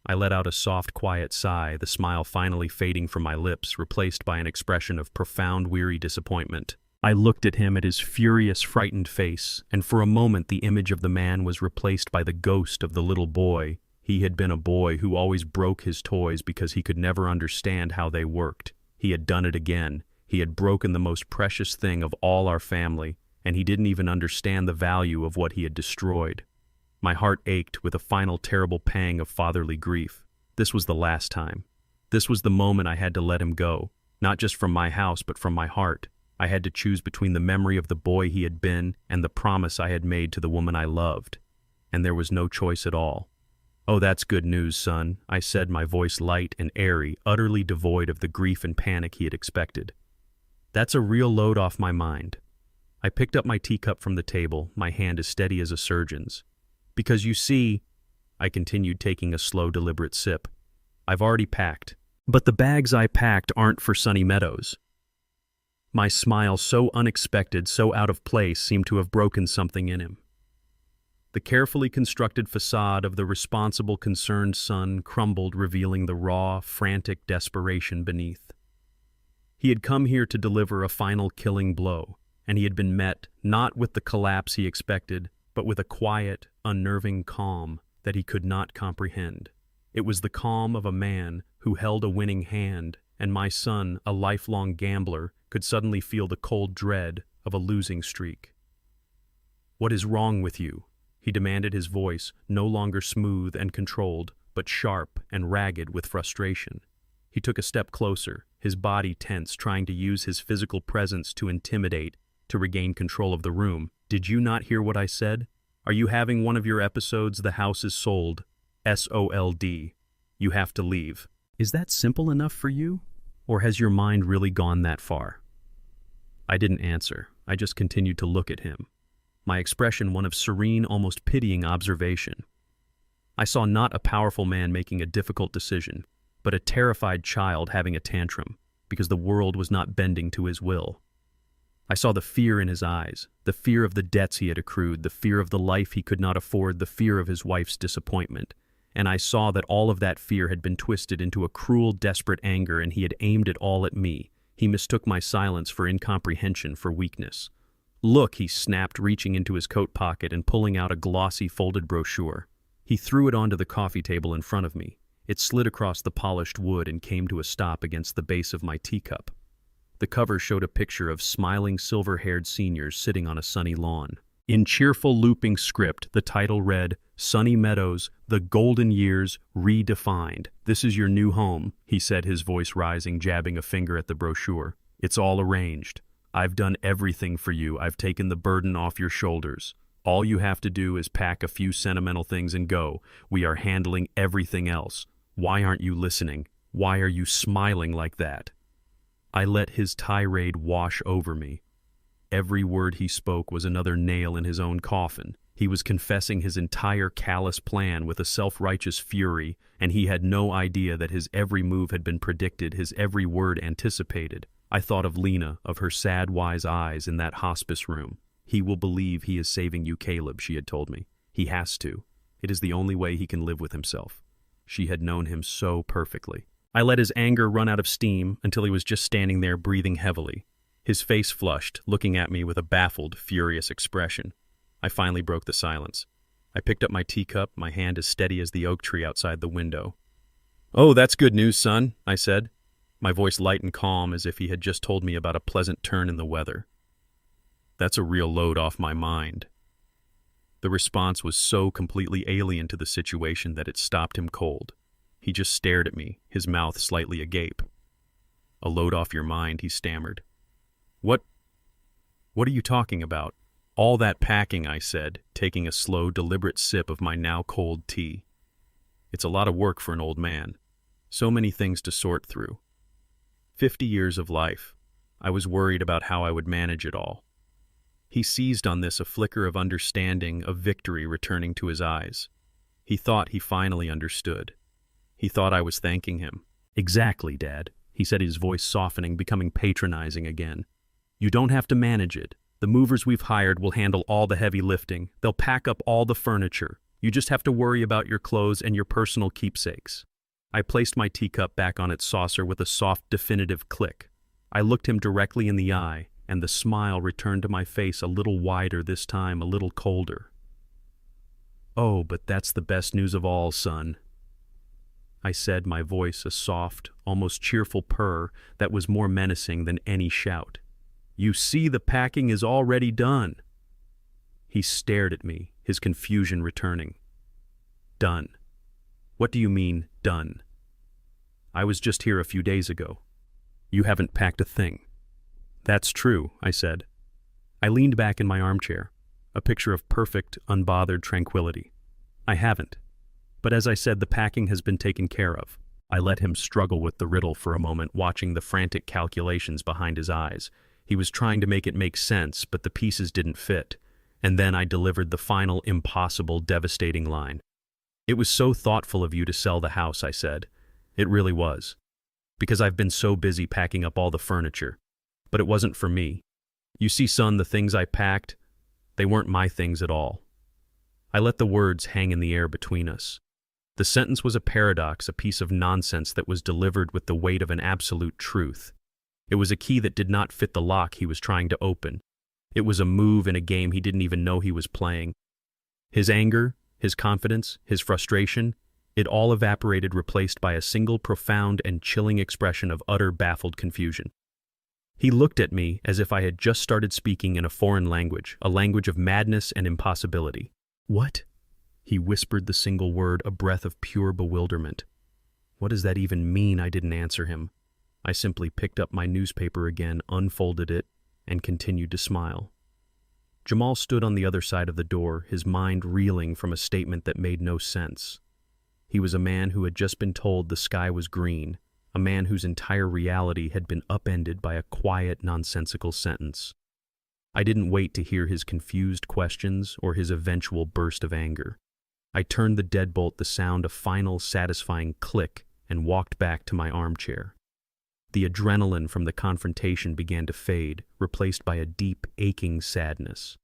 I let out a soft, quiet sigh, the smile finally fading from my lips, replaced by an expression of profound, weary disappointment. I looked at him, at his furious, frightened face, and for a moment the image of the man was replaced by the ghost of the little boy. He had been a boy who always broke his toys because he could never understand how they worked. He had done it again. He had broken the most precious thing of all our family, and he didn't even understand the value of what he had destroyed. My heart ached with a final terrible pang of fatherly grief. This was the last time. This was the moment I had to let him go, not just from my house but from my heart. I had to choose between the memory of the boy he had been and the promise I had made to the woman I loved. And there was no choice at all. "Oh, that's good news, son," I said, my voice light and airy, utterly devoid of the grief and panic he had expected. "That's a real load off my mind." I picked up my teacup from the table, my hand as steady as a surgeon's. "Because you see," I continued, taking a slow, deliberate sip, "I've already packed. But the bags I packed aren't for Sunny Meadows." My smile, so unexpected, so out of place, seemed to have broken something in him. The carefully constructed facade of the responsible, concerned son crumbled, revealing the raw, frantic desperation beneath. He had come here to deliver a final killing blow, and he had been met not with the collapse he expected, but with a quiet, unnerving calm that he could not comprehend. It was the calm of a man who held a winning hand, and my son, a lifelong gambler, could suddenly feel the cold dread of a losing streak. "What is wrong with you?" he demanded, his voice no longer smooth and controlled, but sharp and ragged with frustration. He took a step closer, his body tense, trying to use his physical presence to intimidate, to regain control of the room. "Did you not hear what I said? Are you having one of your episodes? The house is sold. SOLD. You have to leave." Is that simple enough for you? Or has your mind really gone that far? I didn't answer. I just continued to look at him, my expression one of serene, almost pitying observation. I saw not a powerful man making a difficult decision, but a terrified child having a tantrum because the world was not bending to his will. I saw the fear in his eyes, the fear of the debts he had accrued, the fear of the life he could not afford, the fear of his wife's disappointment. And I saw that all of that fear had been twisted into a cruel, desperate anger, and he had aimed it all at me. He mistook my silence for incomprehension, for weakness. "Look," he snapped, reaching into his coat pocket and pulling out a glossy folded brochure. He threw it onto the coffee table in front of me. It slid across the polished wood and came to a stop against the base of my teacup. The cover showed a picture of smiling silver-haired seniors sitting on a sunny lawn. In cheerful looping script, the title read, "Sunny Meadows, the Golden Years Redefined. This is your new home," he said, his voice rising, jabbing a finger at the brochure. "It's all arranged. I've done everything for you. I've taken the burden off your shoulders. All you have to do is pack a few sentimental things and go. We are handling everything else. Why aren't you listening? Why are you smiling like that?" I let his tirade wash over me. Every word he spoke was another nail in his own coffin. He was confessing his entire callous plan with a self-righteous fury, and he had no idea that his every move had been predicted, his every word anticipated. I thought of Lena, of her sad, wise eyes in that hospice room. "He will believe he is saving you, Caleb," she had told me. "He has to. It is the only way he can live with himself." She had known him so perfectly. I let his anger run out of steam until he was just standing there breathing heavily. His face flushed, looking at me with a baffled, furious expression. I finally broke the silence. I picked up my teacup, my hand as steady as the oak tree outside the window. "Oh, that's good news, son," I said, my voice light and calm as if he had just told me about a pleasant turn in the weather. "That's a real load off my mind." The response was so completely alien to the situation that it stopped him cold. He just stared at me, his mouth slightly agape. "A load off your mind," he stammered. What are you talking about?" "All that packing," I said, taking a slow, deliberate sip of my now cold tea. "It's a lot of work for an old man. So many things to sort through. 50 years of life. I was worried about how I would manage it all." He seized on this, a flicker of understanding, of victory returning to his eyes. He thought he finally understood. He thought I was thanking him. "Exactly, Dad," he said, his voice softening, becoming patronizing again. "You don't have to manage it. The movers we've hired will handle all the heavy lifting. They'll pack up all the furniture. You just have to worry about your clothes and your personal keepsakes." I placed my teacup back on its saucer with a soft, definitive click. I looked him directly in the eye, and the smile returned to my face, a little wider this time, a little colder. "Oh, but that's the best news of all, son," I said, my voice a soft, almost cheerful purr that was more menacing than any shout. "You see, the packing is already done." He stared at me, his confusion returning. "Done? What do you mean, done? I was just here a few days ago. You haven't packed a thing." "That's true," I said. I leaned back in my armchair, a picture of perfect, unbothered tranquility. "I haven't. But as I said, the packing has been taken care of." I let him struggle with the riddle for a moment, watching the frantic calculations behind his eyes. He was trying to make it make sense, but the pieces didn't fit. And then I delivered the final, impossible, devastating line. "It was so thoughtful of you to sell the house," I said. "It really was. Because I've been so busy packing up all the furniture. But it wasn't for me. You see, son, the things I packed, they weren't my things at all." I let the words hang in the air between us. The sentence was a paradox, a piece of nonsense that was delivered with the weight of an absolute truth. It was a key that did not fit the lock he was trying to open. It was a move in a game he didn't even know he was playing. His anger, his confidence, his frustration, it all evaporated, replaced by a single profound and chilling expression of utter baffled confusion. He looked at me as if I had just started speaking in a foreign language, a language of madness and impossibility. "What?" He whispered the single word, a breath of pure bewilderment. "What does that even mean?" I didn't answer him. I simply picked up my newspaper again, unfolded it, and continued to smile. Jamal stood on the other side of the door, his mind reeling from a statement that made no sense. He was a man who had just been told the sky was green, a man whose entire reality had been upended by a quiet, nonsensical sentence. I didn't wait to hear his confused questions or his eventual burst of anger. I turned the deadbolt, the sound a final, satisfying click, and walked back to my armchair. The adrenaline from the confrontation began to fade, replaced by a deep, aching sadness.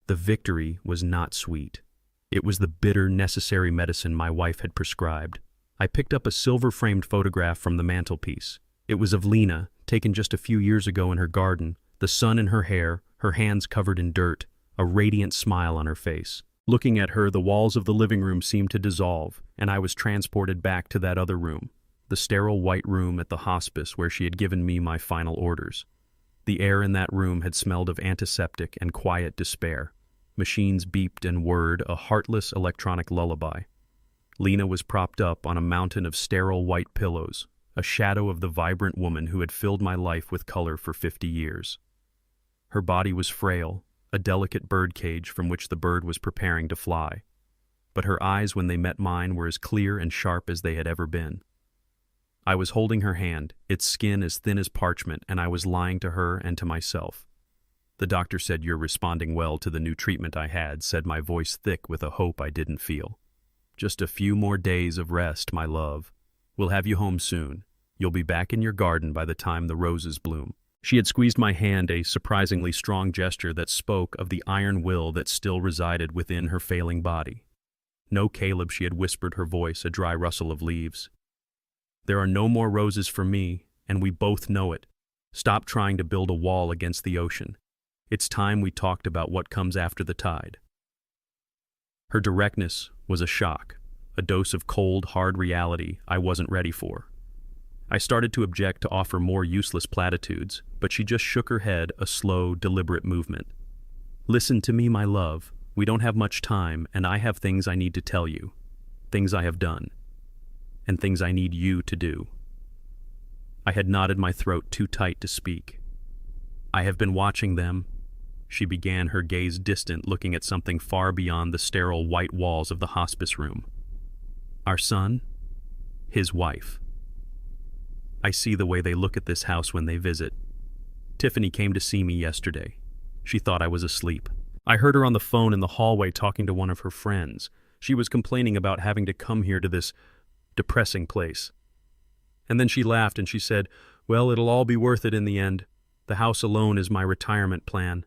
The victory was not sweet. It was the bitter, necessary medicine my wife had prescribed. I picked up a silver-framed photograph from the mantelpiece. It was of Lena, taken just a few years ago in her garden, the sun in her hair, her hands covered in dirt, a radiant smile on her face. Looking at her, the walls of the living room seemed to dissolve, and I was transported back to that other room, the sterile white room at the hospice where she had given me my final orders. The air in that room had smelled of antiseptic and quiet despair. Machines beeped and whirred, a heartless electronic lullaby. Lena was propped up on a mountain of sterile white pillows, a shadow of the vibrant woman who had filled my life with color for 50 years. Her body was frail, a delicate birdcage from which the bird was preparing to fly. But her eyes, when they met mine, were as clear and sharp as they had ever been. I was holding her hand, its skin as thin as parchment, and I was lying to her and to myself. The doctor said, "You're responding well to the new treatment I had," said my voice thick with a hope I didn't feel. "Just a few more days of rest, my love. We'll have you home soon. You'll be back in your garden by the time the roses bloom." She had squeezed my hand, a surprisingly strong gesture that spoke of the iron will that still resided within her failing body. "No, Caleb," she had whispered, her voice a dry rustle of leaves. "There are no more roses for me, and we both know it. Stop trying to build a wall against the ocean. It's time we talked about what comes after the tide." Her directness was a shock, a dose of cold, hard reality I wasn't ready for. I started to object, to offer more useless platitudes, but she just shook her head, a slow, deliberate movement. "Listen to me, my love. We don't have much time, and I have things I need to tell you. Things I have done. And things I need you to do." I had knotted my throat too tight to speak. "I have been watching them," she began, her gaze distant, looking at something far beyond the sterile white walls of the hospice room. "Our son, his wife. I see the way they look at this house when they visit. Tiffany came to see me yesterday. She thought I was asleep. I heard her on the phone in the hallway talking to one of her friends. She was complaining about having to come here to this depressing place. And then she laughed and she said, 'Well, it'll all be worth it in the end. The house alone is my retirement plan.'"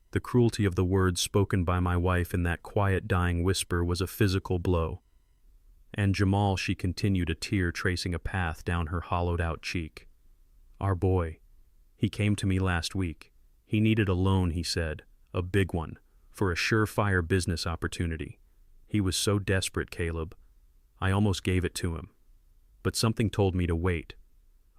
The cruelty of the words spoken by my wife in that quiet, dying whisper was a physical blow. "And Jamal," she continued, a tear tracing a path down her hollowed-out cheek. "Our boy. He came to me last week. He needed a loan," he said, "a big one, for a surefire business opportunity. He was so desperate, Caleb. I almost gave it to him. But something told me to wait.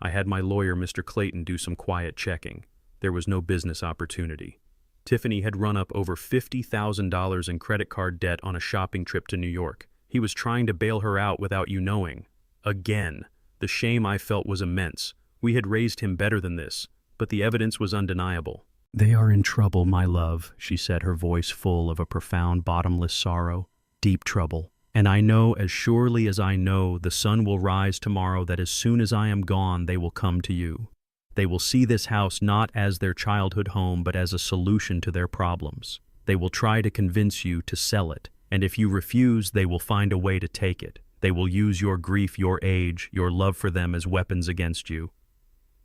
I had my lawyer, Mr. Clayton, do some quiet checking. There was no business opportunity. Tiffany had run up over $50,000 in credit card debt on a shopping trip to New York. He was trying to bail her out without you knowing. Again. The shame I felt was immense. We had raised him better than this, but the evidence was undeniable." "They are in trouble, my love," she said, her voice full of a profound, bottomless sorrow. "Deep trouble. And I know, as surely as I know the sun will rise tomorrow, that as soon as I am gone, they will come to you. They will see this house not as their childhood home, but as a solution to their problems. They will try to convince you to sell it, and if you refuse, they will find a way to take it. They will use your grief, your age, your love for them as weapons against you."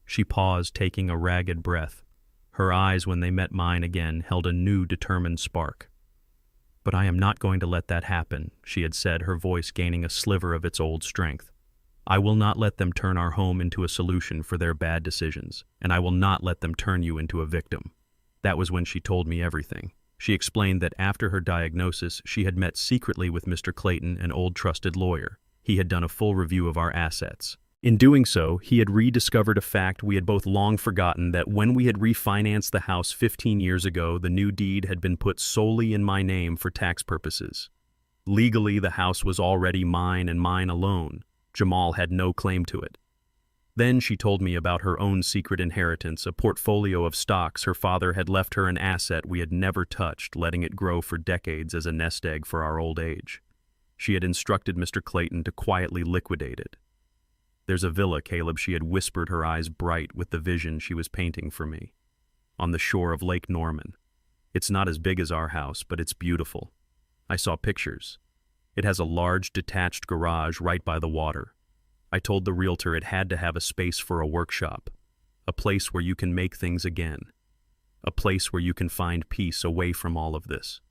She paused, taking a ragged breath. Her eyes, when they met mine again, held a new, determined spark. "But I am not going to let that happen," she had said, her voice gaining a sliver of its old strength. "I will not let them turn our home into a solution for their bad decisions, and I will not let them turn you into a victim." That was when she told me everything. She explained that after her diagnosis, she had met secretly with Mr. Clayton, an old trusted lawyer. He had done a full review of our assets. In doing so, he had rediscovered a fact we had both long forgotten, that when we had refinanced the house 15 years ago, the new deed had been put solely in my name for tax purposes. Legally, the house was already mine and mine alone. Jamal had no claim to it. Then she told me about her own secret inheritance, a portfolio of stocks. Her father had left her an asset we had never touched, letting it grow for decades as a nest egg for our old age. She had instructed Mr. Clayton to quietly liquidate it. "There's a villa, Caleb," she had whispered, her eyes bright with the vision she was painting for me, "on the shore of Lake Norman. It's not as big as our house, but it's beautiful. I saw pictures. It has a large detached garage right by the water. I told the realtor it had to have a space for a workshop, a place where you can make things again, a place where you can find peace away from all of this."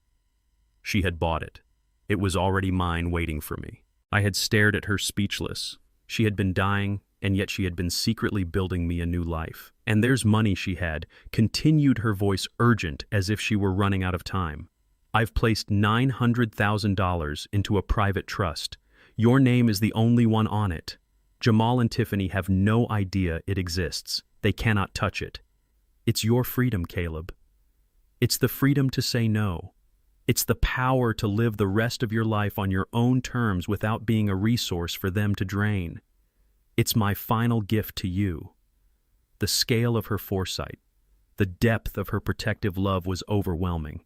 She had bought it. It was already mine, waiting for me. I had stared at her speechless. She had been dying, and yet she had been secretly building me a new life. And there's money she had, continued her voice urgent as if she were running out of time. I've placed $900,000 into a private trust. Your name is the only one on it. Jamal and Tiffany have no idea it exists. They cannot touch it. It's your freedom, Caleb. It's the freedom to say no. It's the power to live the rest of your life on your own terms without being a resource for them to drain. It's my final gift to you. The scale of her foresight, the depth of her protective love was overwhelming.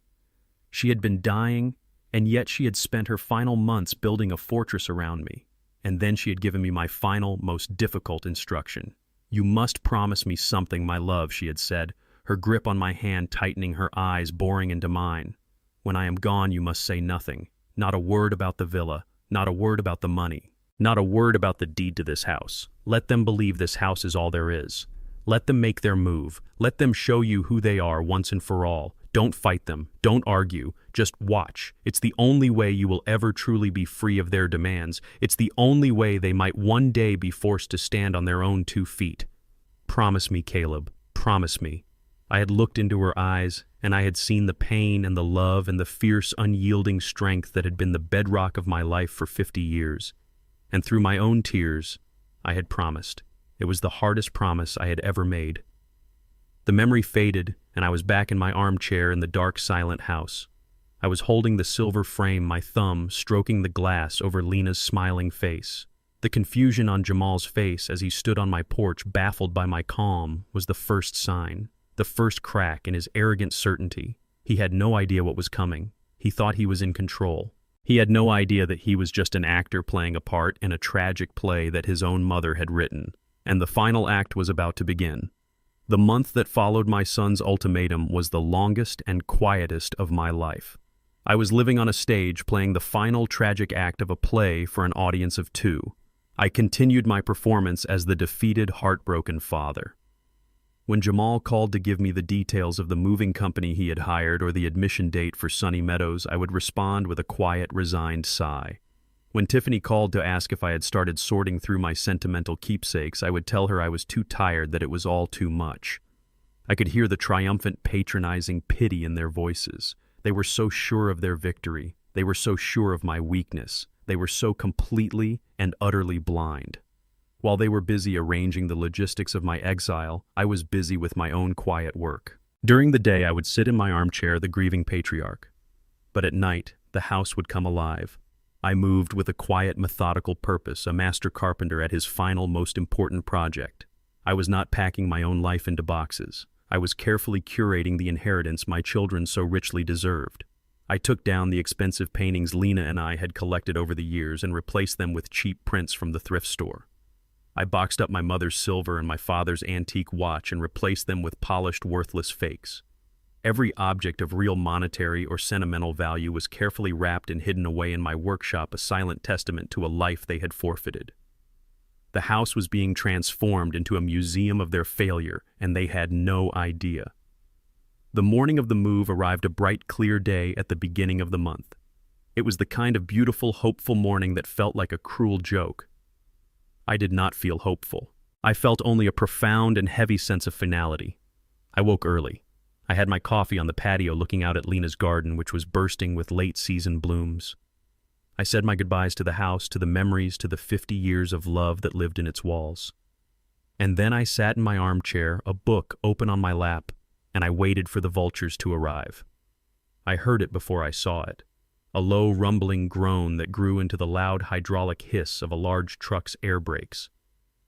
She had been dying, and yet she had spent her final months building a fortress around me. And then she had given me my final, most difficult instruction. You must promise me something, my love, she had said, her grip on my hand tightening, her eyes boring into mine. When I am gone, you must say nothing. Not a word about the villa, not a word about the money, not a word about the deed to this house. Let them believe this house is all there is. Let them make their move. Let them show you who they are once and for all. Don't fight them. Don't argue. Just watch. It's the only way you will ever truly be free of their demands. It's the only way they might one day be forced to stand on their own 2 feet. Promise me, Caleb. Promise me. I had looked into her eyes, and I had seen the pain and the love and the fierce, unyielding strength that had been the bedrock of my life for 50 years. And through my own tears, I had promised. It was the hardest promise I had ever made. The memory faded, and I was back in my armchair in the dark, silent house. I was holding the silver frame, my thumb stroking the glass over Lena's smiling face. The confusion on Jamal's face as he stood on my porch, baffled by my calm, was the first sign, the first crack in his arrogant certainty. He had no idea what was coming. He thought he was in control. He had no idea that he was just an actor playing a part in a tragic play that his own mother had written. And the final act was about to begin. The month that followed my son's ultimatum was the longest and quietest of my life. I was living on a stage playing the final tragic act of a play for an audience of 2. I continued my performance as the defeated, heartbroken father. When Jamal called to give me the details of the moving company he had hired or the admission date for Sunny Meadows, I would respond with a quiet, resigned sigh. When Tiffany called to ask if I had started sorting through my sentimental keepsakes, I would tell her I was too tired, that it was all too much. I could hear the triumphant, patronizing pity in their voices. They were so sure of their victory. They were so sure of my weakness. They were so completely and utterly blind. While they were busy arranging the logistics of my exile, I was busy with my own quiet work. During the day, I would sit in my armchair, the grieving patriarch. But at night, the house would come alive. I moved with a quiet, methodical purpose, a master carpenter at his final, most important project. I was not packing my own life into boxes. I was carefully curating the inheritance my children so richly deserved. I took down the expensive paintings Lena and I had collected over the years and replaced them with cheap prints from the thrift store. I boxed up my mother's silver and my father's antique watch and replaced them with polished, worthless fakes. Every object of real monetary or sentimental value was carefully wrapped and hidden away in my workshop, a silent testament to a life they had forfeited. The house was being transformed into a museum of their failure, and they had no idea. The morning of the move arrived, a bright, clear day at the beginning of the month. It was the kind of beautiful, hopeful morning that felt like a cruel joke. I did not feel hopeful. I felt only a profound and heavy sense of finality. I woke early. I had my coffee on the patio looking out at Lena's garden, which was bursting with late-season blooms. I said my goodbyes to the house, to the memories, to the 50 years of love that lived in its walls. And then I sat in my armchair, a book open on my lap, and I waited for the vultures to arrive. I heard it before I saw it, a low rumbling groan that grew into the loud hydraulic hiss of a large truck's air brakes.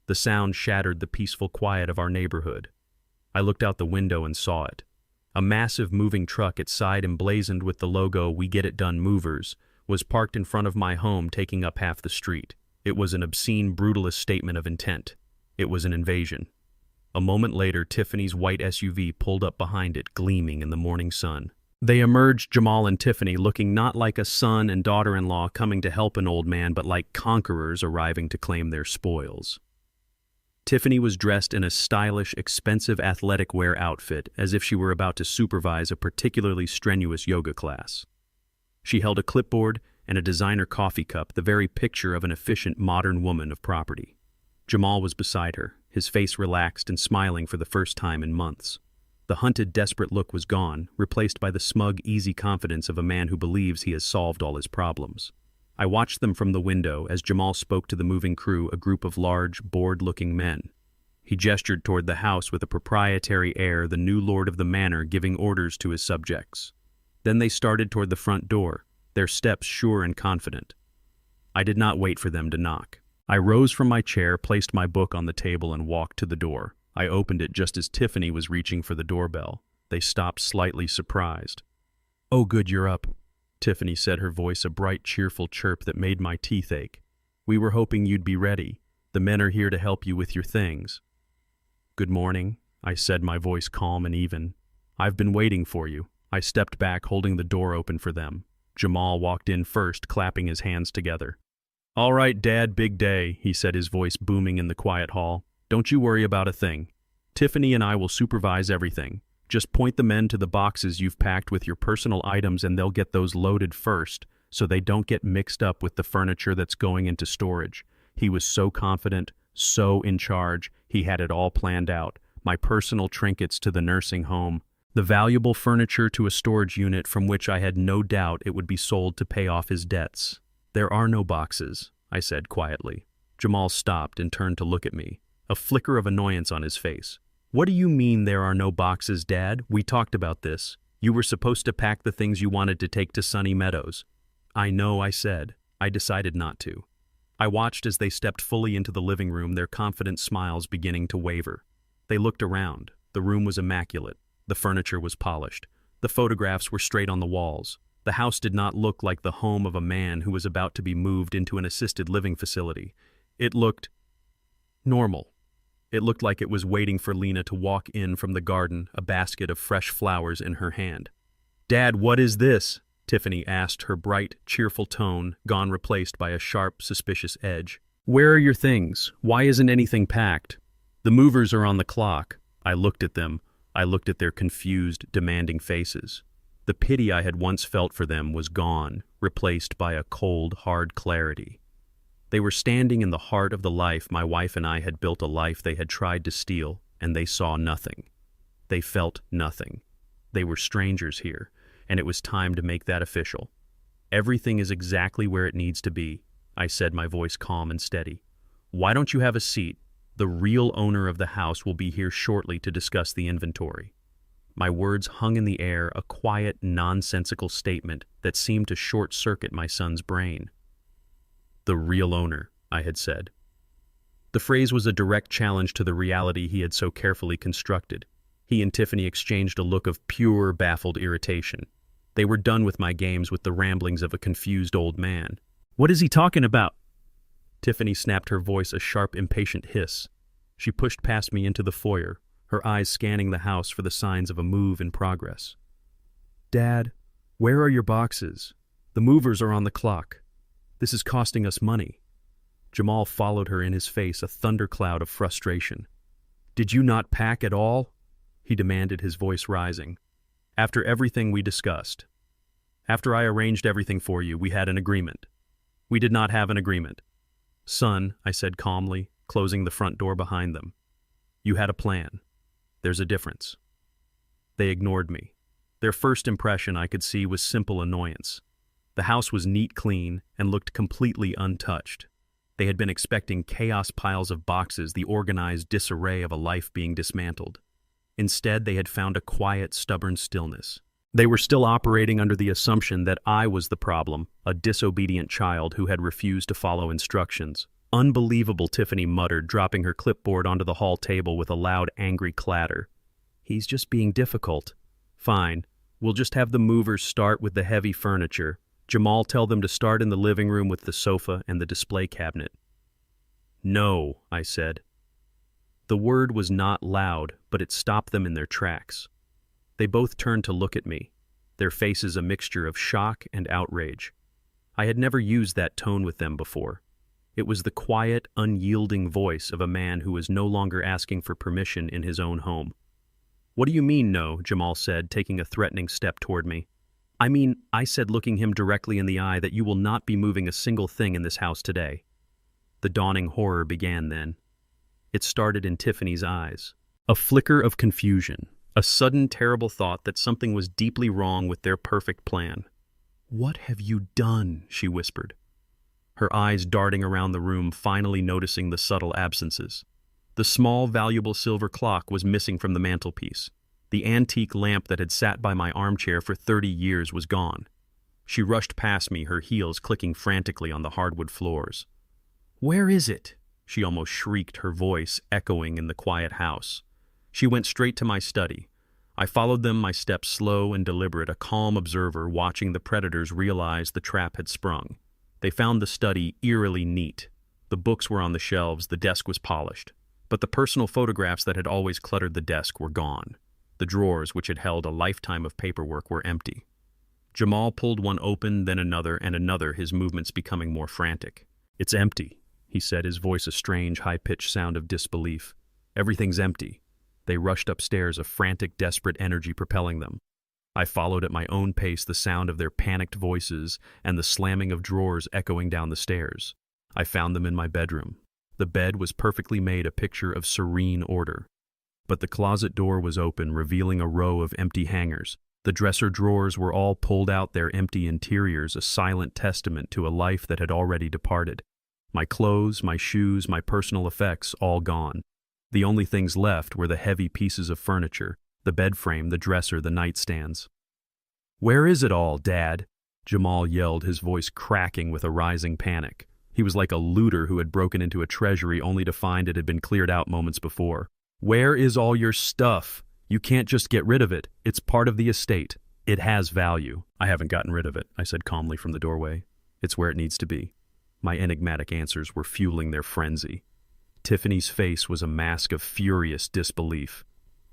The sound shattered the peaceful quiet of our neighborhood. I looked out the window and saw it. A massive moving truck, its side emblazoned with the logo "We Get It Done Movers," was parked in front of my home, taking up half the street. It was an obscene, brutalist statement of intent. It was an invasion. A moment later, Tiffany's white SUV pulled up behind it, gleaming in the morning sun. They emerged, Jamal and Tiffany, looking not like a son and daughter-in-law coming to help an old man, but like conquerors arriving to claim their spoils. Tiffany was dressed in a stylish, expensive athletic wear outfit, as if she were about to supervise a particularly strenuous yoga class. She held a clipboard and a designer coffee cup, the very picture of an efficient modern woman of property. Jamal was beside her, his face relaxed and smiling for the first time in months. The hunted, desperate look was gone, replaced by the smug, easy confidence of a man who believes he has solved all his problems. I watched them from the window as Jamal spoke to the moving crew, a group of large, bored-looking men. He gestured toward the house with a proprietary air, the new lord of the manor giving orders to his subjects. Then they started toward the front door, their steps sure and confident. I did not wait for them to knock. I rose from my chair, placed my book on the table, and walked to the door. I opened it just as Tiffany was reaching for the doorbell. They stopped, slightly surprised. "Oh, good, you're up," Tiffany said, her voice a bright, cheerful chirp that made my teeth ache. "We were hoping you'd be ready. The men are here to help you with your things." "Good morning," I said, my voice calm and even. "I've been waiting for you." I stepped back, holding the door open for them. Jamal walked in first, clapping his hands together. "All right, Dad, big day," he said, his voice booming in the quiet hall. "Don't you worry about a thing. Tiffany and I will supervise everything. Just point the men to the boxes you've packed with your personal items and they'll get those loaded first, so they don't get mixed up with the furniture that's going into storage." He was so confident, so in charge, he had it all planned out. My personal trinkets to the nursing home, the valuable furniture to a storage unit from which I had no doubt it would be sold to pay off his debts. "There are no boxes," I said quietly. Jamal stopped and turned to look at me, a flicker of annoyance on his face. "What do you mean there are no boxes, Dad? We talked about this. You were supposed to pack the things you wanted to take to Sunny Meadows." "I know," I said. I decided not to. I watched as they stepped fully into the living room, their confident smiles beginning to waver. They looked around. The room was immaculate. The furniture was polished. The photographs were straight on the walls. The house did not look like the home of a man who was about to be moved into an assisted living facility. It looked normal. It looked like it was waiting for Lena to walk in from the garden, a basket of fresh flowers in her hand. "Dad, what is this?" Tiffany asked, her bright, cheerful tone gone, replaced by a sharp, suspicious edge. "Where are your things? Why isn't anything packed?" "The movers are on the clock." I looked at them. I looked at their confused, demanding faces. The pity I had once felt for them was gone, replaced by a cold, hard clarity. They were standing in the heart of the life my wife and I had built, a life they had tried to steal, and they saw nothing. They felt nothing. They were strangers here, and it was time to make that official. "Everything is exactly where it needs to be," I said, my voice calm and steady. "Why don't you have a seat? The real owner of the house will be here shortly to discuss the inventory." My words hung in the air, a quiet, nonsensical statement that seemed to short-circuit my son's brain. "The real owner," I had said. The phrase was a direct challenge to the reality he had so carefully constructed. He and Tiffany exchanged a look of pure, baffled irritation. They were done with my games, with the ramblings of a confused old man. "What is he talking about?" Tiffany snapped, her voice a sharp, impatient hiss. She pushed past me into the foyer, her eyes scanning the house for the signs of a move in progress. "Dad, where are your boxes? The movers are on the clock. This is costing us money." Jamal followed her, in his face a thundercloud of frustration. "Did you not pack at all?" he demanded, his voice rising. "After everything we discussed. After I arranged everything for you, we had an agreement." "We did not have an agreement." "Son," I said calmly, closing the front door behind them. "You had a plan. There's a difference." They ignored me. Their first impression, I could see, was simple annoyance. The house was neat, clean, and looked completely untouched. They had been expecting chaos, piles of boxes, the organized disarray of a life being dismantled. Instead, they had found a quiet, stubborn stillness. They were still operating under the assumption that I was the problem, a disobedient child who had refused to follow instructions. "Unbelievable," Tiffany muttered, dropping her clipboard onto the hall table with a loud, angry clatter. "He's just being difficult." "Fine. We'll just have the movers start with the heavy furniture. Jamal, tell them to start in the living room with the sofa and the display cabinet." "No," I said. The word was not loud, but it stopped them in their tracks. They both turned to look at me, their faces a mixture of shock and outrage. I had never used that tone with them before. It was the quiet, unyielding voice of a man who was no longer asking for permission in his own home. "What do you mean, no?" Jamal said, taking a threatening step toward me. "I mean," I said, looking him directly in the eye, "that you will not be moving a single thing in this house today." The dawning horror began then. It started in Tiffany's eyes. A flicker of confusion, a sudden terrible thought that something was deeply wrong with their perfect plan. "What have you done?" she whispered, her eyes darting around the room, finally noticing the subtle absences. The small, valuable silver clock was missing from the mantelpiece. The antique lamp that had sat by my armchair for 30 years was gone. She rushed past me, her heels clicking frantically on the hardwood floors. "Where is it?" she almost shrieked, her voice echoing in the quiet house. She went straight to my study. I followed them, my steps slow and deliberate, a calm observer watching the predators realize the trap had sprung. They found the study eerily neat. The books were on the shelves, the desk was polished. But the personal photographs that had always cluttered the desk were gone. The drawers, which had held a lifetime of paperwork, were empty. Jamal pulled one open, then another and another, his movements becoming more frantic. "It's empty," he said, his voice a strange, high-pitched sound of disbelief. "Everything's empty." They rushed upstairs, a frantic, desperate energy propelling them. I followed at my own pace, the sound of their panicked voices and the slamming of drawers echoing down the stairs. I found them in my bedroom. The bed was perfectly made, a picture of serene order. But the closet door was open, revealing a row of empty hangers. The dresser drawers were all pulled out, their empty interiors a silent testament to a life that had already departed. My clothes, my shoes, my personal effects, all gone. The only things left were the heavy pieces of furniture, the bed frame, the dresser, the nightstands. "Where is it all, Dad?" Jamal yelled, his voice cracking with a rising panic. He was like a looter who had broken into a treasury only to find it had been cleared out moments before. "Where is all your stuff? You can't just get rid of it. It's part of the estate. It has value." "I haven't gotten rid of it," I said calmly from the doorway. "It's where it needs to be." My enigmatic answers were fueling their frenzy. Tiffany's face was a mask of furious disbelief.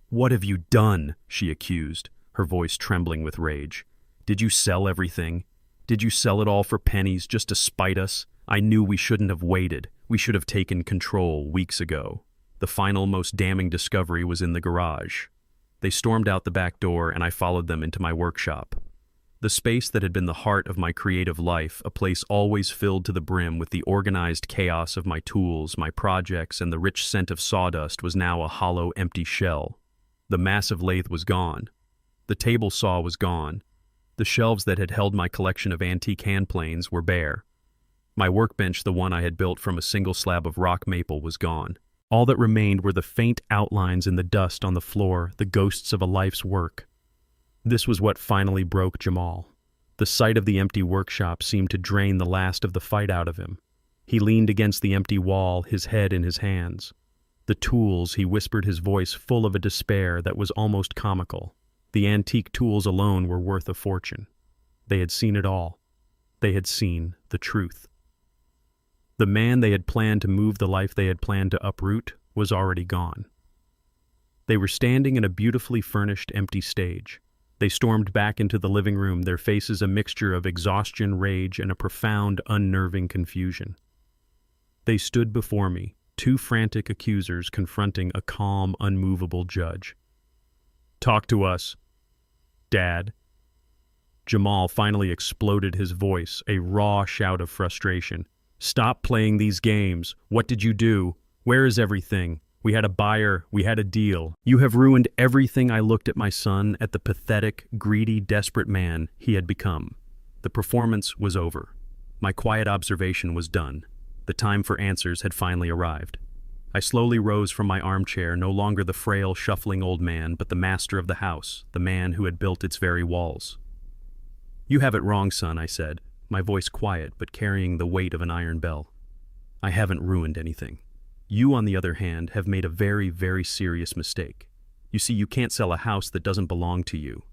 "What have you done?" she accused, her voice trembling with rage. "Did you sell everything? Did you sell it all for pennies just to spite us? I knew we shouldn't have waited. We should have taken control weeks ago." The final, most damning discovery was in the garage. They stormed out the back door, and I followed them into my workshop. The space that had been the heart of my creative life, a place always filled to the brim with the organized chaos of my tools, my projects, and the rich scent of sawdust, was now a hollow, empty shell. The massive lathe was gone. The table saw was gone. The shelves that had held my collection of antique hand planes were bare. My workbench, the one I had built from a single slab of rock maple, was gone. All that remained were the faint outlines in the dust on the floor, the ghosts of a life's work. This was what finally broke Jamal. The sight of the empty workshop seemed to drain the last of the fight out of him. He leaned against the empty wall, his head in his hands. "The tools," he whispered, his voice full of a despair that was almost comical. The antique tools alone were worth a fortune. They had seen it all. They had seen the truth. The man they had planned to move, the life they had planned to uproot, was already gone. They were standing in a beautifully furnished, empty stage. They stormed back into the living room, their faces a mixture of exhaustion, rage, and a profound, unnerving confusion. They stood before me, two frantic accusers confronting a calm, unmovable judge. "Talk to us, Dad." Jamal finally exploded, his voice a raw shout of frustration. "Stop playing these games. What did you do? Where is everything? We had a buyer. We had a deal. You have ruined everything." I looked at my son, at the pathetic, greedy, desperate man he had become. The performance was over. My quiet observation was done. The time for answers had finally arrived. I slowly rose from my armchair, no longer the frail, shuffling old man, but the master of the house, the man who had built its very walls. "You have it wrong, son," I said, my voice quiet but carrying the weight of an iron bell. "I haven't ruined anything. You, on the other hand, have made a very, very serious mistake. You see, you can't sell a house that doesn't belong to you."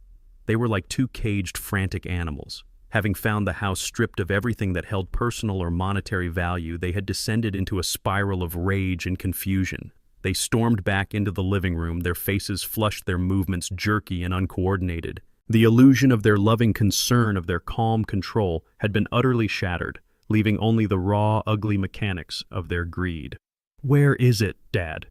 They were like two caged, frantic animals. Having found the house stripped of everything that held personal or monetary value, they had descended into a spiral of rage and confusion. They stormed back into the living room, their faces flushed, their movements jerky and uncoordinated. The illusion of their loving concern, of their calm control, had been utterly shattered, leaving only the raw, ugly mechanics of their greed. "Where is it, Dad?"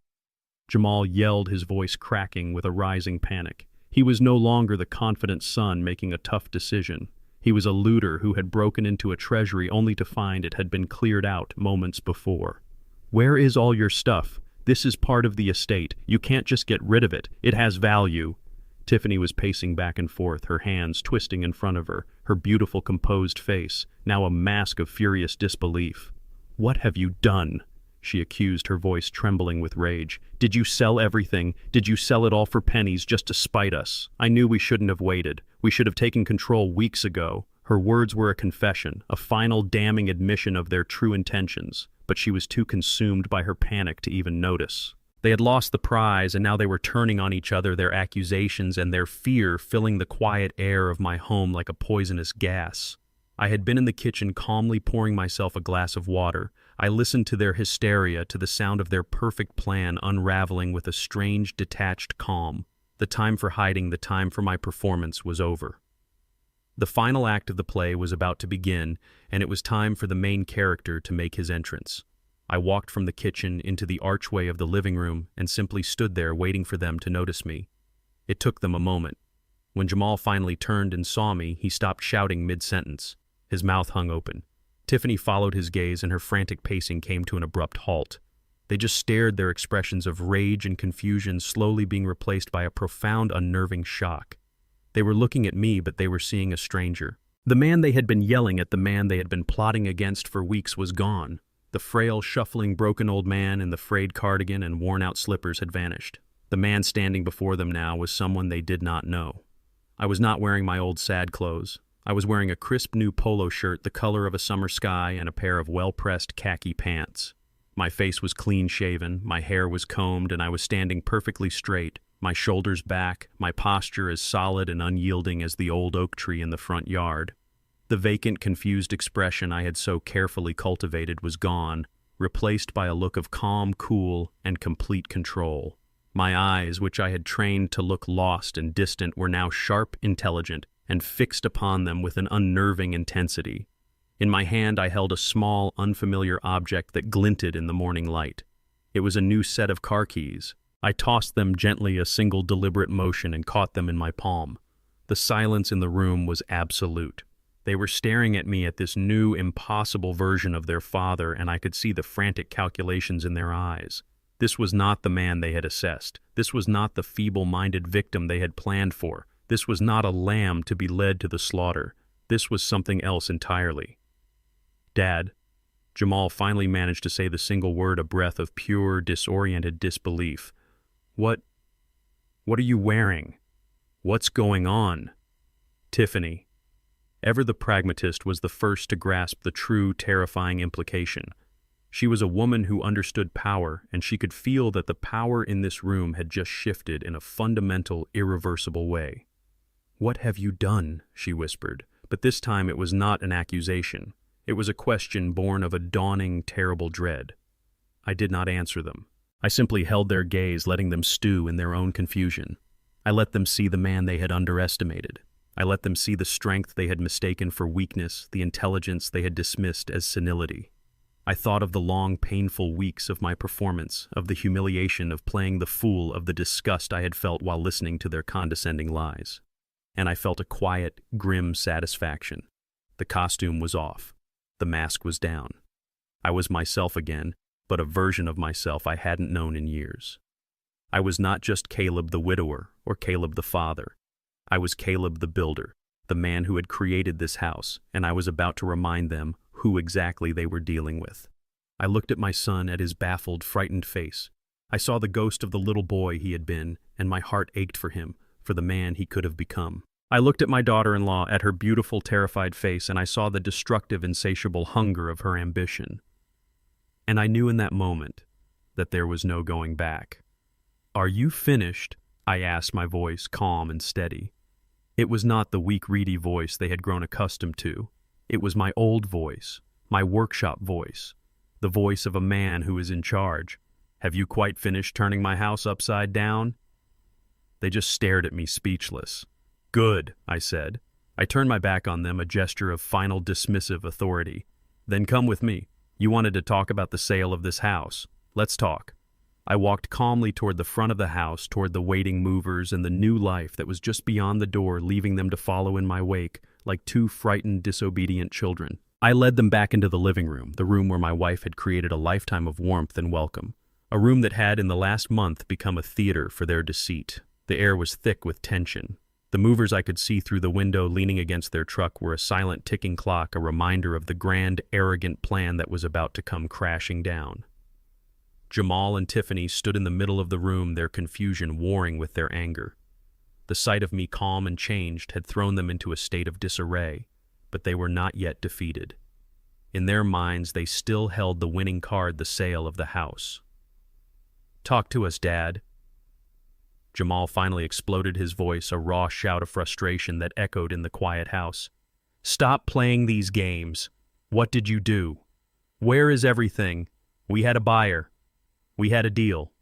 Jamal yelled, his voice cracking with a rising panic. He was no longer the confident son making a tough decision. He was a looter who had broken into a treasury only to find it had been cleared out moments before. "Where is all your stuff? This is part of the estate. You can't just get rid of it. It has value." Tiffany was pacing back and forth, her hands twisting in front of her, her beautiful composed face, now a mask of furious disbelief. "What have you done?" she accused, her voice trembling with rage. "Did you sell everything? Did you sell it all for pennies just to spite us? I knew we shouldn't have waited. We should have taken control weeks ago." Her words were a confession, a final damning admission of their true intentions, but she was too consumed by her panic to even notice. They had lost the prize, and now they were turning on each other, their accusations and their fear filling the quiet air of my home like a poisonous gas. I had been in the kitchen calmly pouring myself a glass of water. I listened to their hysteria, to the sound of their perfect plan unraveling with a strange, detached calm. The time for hiding, the time for my performance was over. The final act of the play was about to begin, and it was time for the main character to make his entrance. I walked from the kitchen into the archway of the living room and simply stood there waiting for them to notice me. It took them a moment. When Jamal finally turned and saw me, he stopped shouting mid-sentence. His mouth hung open. Tiffany followed his gaze, and her frantic pacing came to an abrupt halt. They just stared, their expressions of rage and confusion slowly being replaced by a profound, unnerving shock. They were looking at me, but they were seeing a stranger. The man they had been yelling at, the man they had been plotting against for weeks, was gone. The frail, shuffling, broken old man in the frayed cardigan and worn-out slippers had vanished. The man standing before them now was someone they did not know. I was not wearing my old sad clothes. I was wearing a crisp new polo shirt, the color of a summer sky, and a pair of well-pressed khaki pants. My face was clean-shaven, my hair was combed, and I was standing perfectly straight, my shoulders back, my posture as solid and unyielding as the old oak tree in the front yard. The vacant, confused expression I had so carefully cultivated was gone, replaced by a look of calm, cool, and complete control. My eyes, which I had trained to look lost and distant, were now sharp, intelligent, and fixed upon them with an unnerving intensity. In my hand I held a small, unfamiliar object that glinted in the morning light. It was a new set of car keys. I tossed them gently, a single deliberate motion, and caught them in my palm. The silence in the room was absolute. They were staring at me, at this new, impossible version of their father, and I could see the frantic calculations in their eyes. This was not the man they had assessed. This was not the feeble-minded victim they had planned for. This was not a lamb to be led to the slaughter. This was something else entirely. "Dad," Jamal finally managed to say the single word, a breath of pure, disoriented disbelief. What are you wearing? What's going on?" Tiffany, ever the pragmatist, was the first to grasp the true, terrifying implication. She was a woman who understood power, and she could feel that the power in this room had just shifted in a fundamental, irreversible way. "What have you done?" she whispered, but this time it was not an accusation. It was a question born of a dawning, terrible dread. I did not answer them. I simply held their gaze, letting them stew in their own confusion. I let them see the man they had underestimated. I let them see the strength they had mistaken for weakness, the intelligence they had dismissed as senility. I thought of the long, painful weeks of my performance, of the humiliation of playing the fool, of the disgust I had felt while listening to their condescending lies. And I felt a quiet, grim satisfaction. The costume was off. The mask was down. I was myself again, but a version of myself I hadn't known in years. I was not just Caleb the widower or Caleb the father. I was Caleb the builder, the man who had created this house, and I was about to remind them who exactly they were dealing with. I looked at my son, at his baffled, frightened face. I saw the ghost of the little boy he had been, and my heart ached for him, for the man he could have become. I looked at my daughter-in-law, at her beautiful, terrified face, and I saw the destructive, insatiable hunger of her ambition. And I knew in that moment that there was no going back. "Are you finished?" I asked, my voice calm and steady. It was not the weak, reedy voice they had grown accustomed to. It was my old voice, my workshop voice, the voice of a man who is in charge. "Have you quite finished turning my house upside down?" They just stared at me, speechless. "Good," I said. I turned my back on them, a gesture of final dismissive authority. "Then come with me. You wanted to talk about the sale of this house. Let's talk." I walked calmly toward the front of the house, toward the waiting movers and the new life that was just beyond the door, leaving them to follow in my wake like two frightened, disobedient children. I led them back into the living room, the room where my wife had created a lifetime of warmth and welcome, A room that had in the last month become a theater for their deceit. The air was thick with tension. The movers I could see through the window leaning against their truck were a silent ticking clock, a reminder of the grand, arrogant plan that was about to come crashing down. Jamal and Tiffany stood in the middle of the room, their confusion warring with their anger. The sight of me calm and changed had thrown them into a state of disarray, but they were not yet defeated. In their minds, they still held the winning card, the sale of the house. "Talk to us, Dad." Jamal finally exploded his voice, a raw shout of frustration that echoed in the quiet house. "Stop playing these games. What did you do? Where is everything? We had a buyer. We had a deal.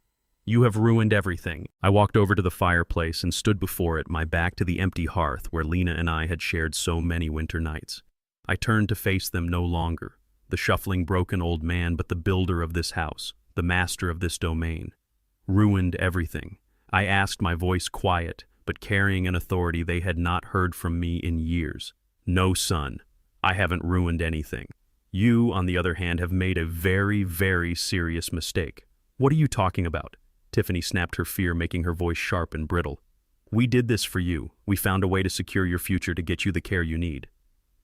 You have ruined everything." I walked over to the fireplace and stood before it, my back to the empty hearth where Lena and I had shared so many winter nights. I turned to face them no longer, the shuffling, broken old man, but the builder of this house, the master of this domain. Ruined everything. I asked, my voice quiet, but carrying an authority they had not heard from me in years. "No, son, I haven't ruined anything. You, on the other hand, have made a very, very serious mistake." "What are you talking about?" Tiffany snapped, her fear making her voice sharp and brittle. "We did this for you. We found a way to secure your future, to get you the care you need."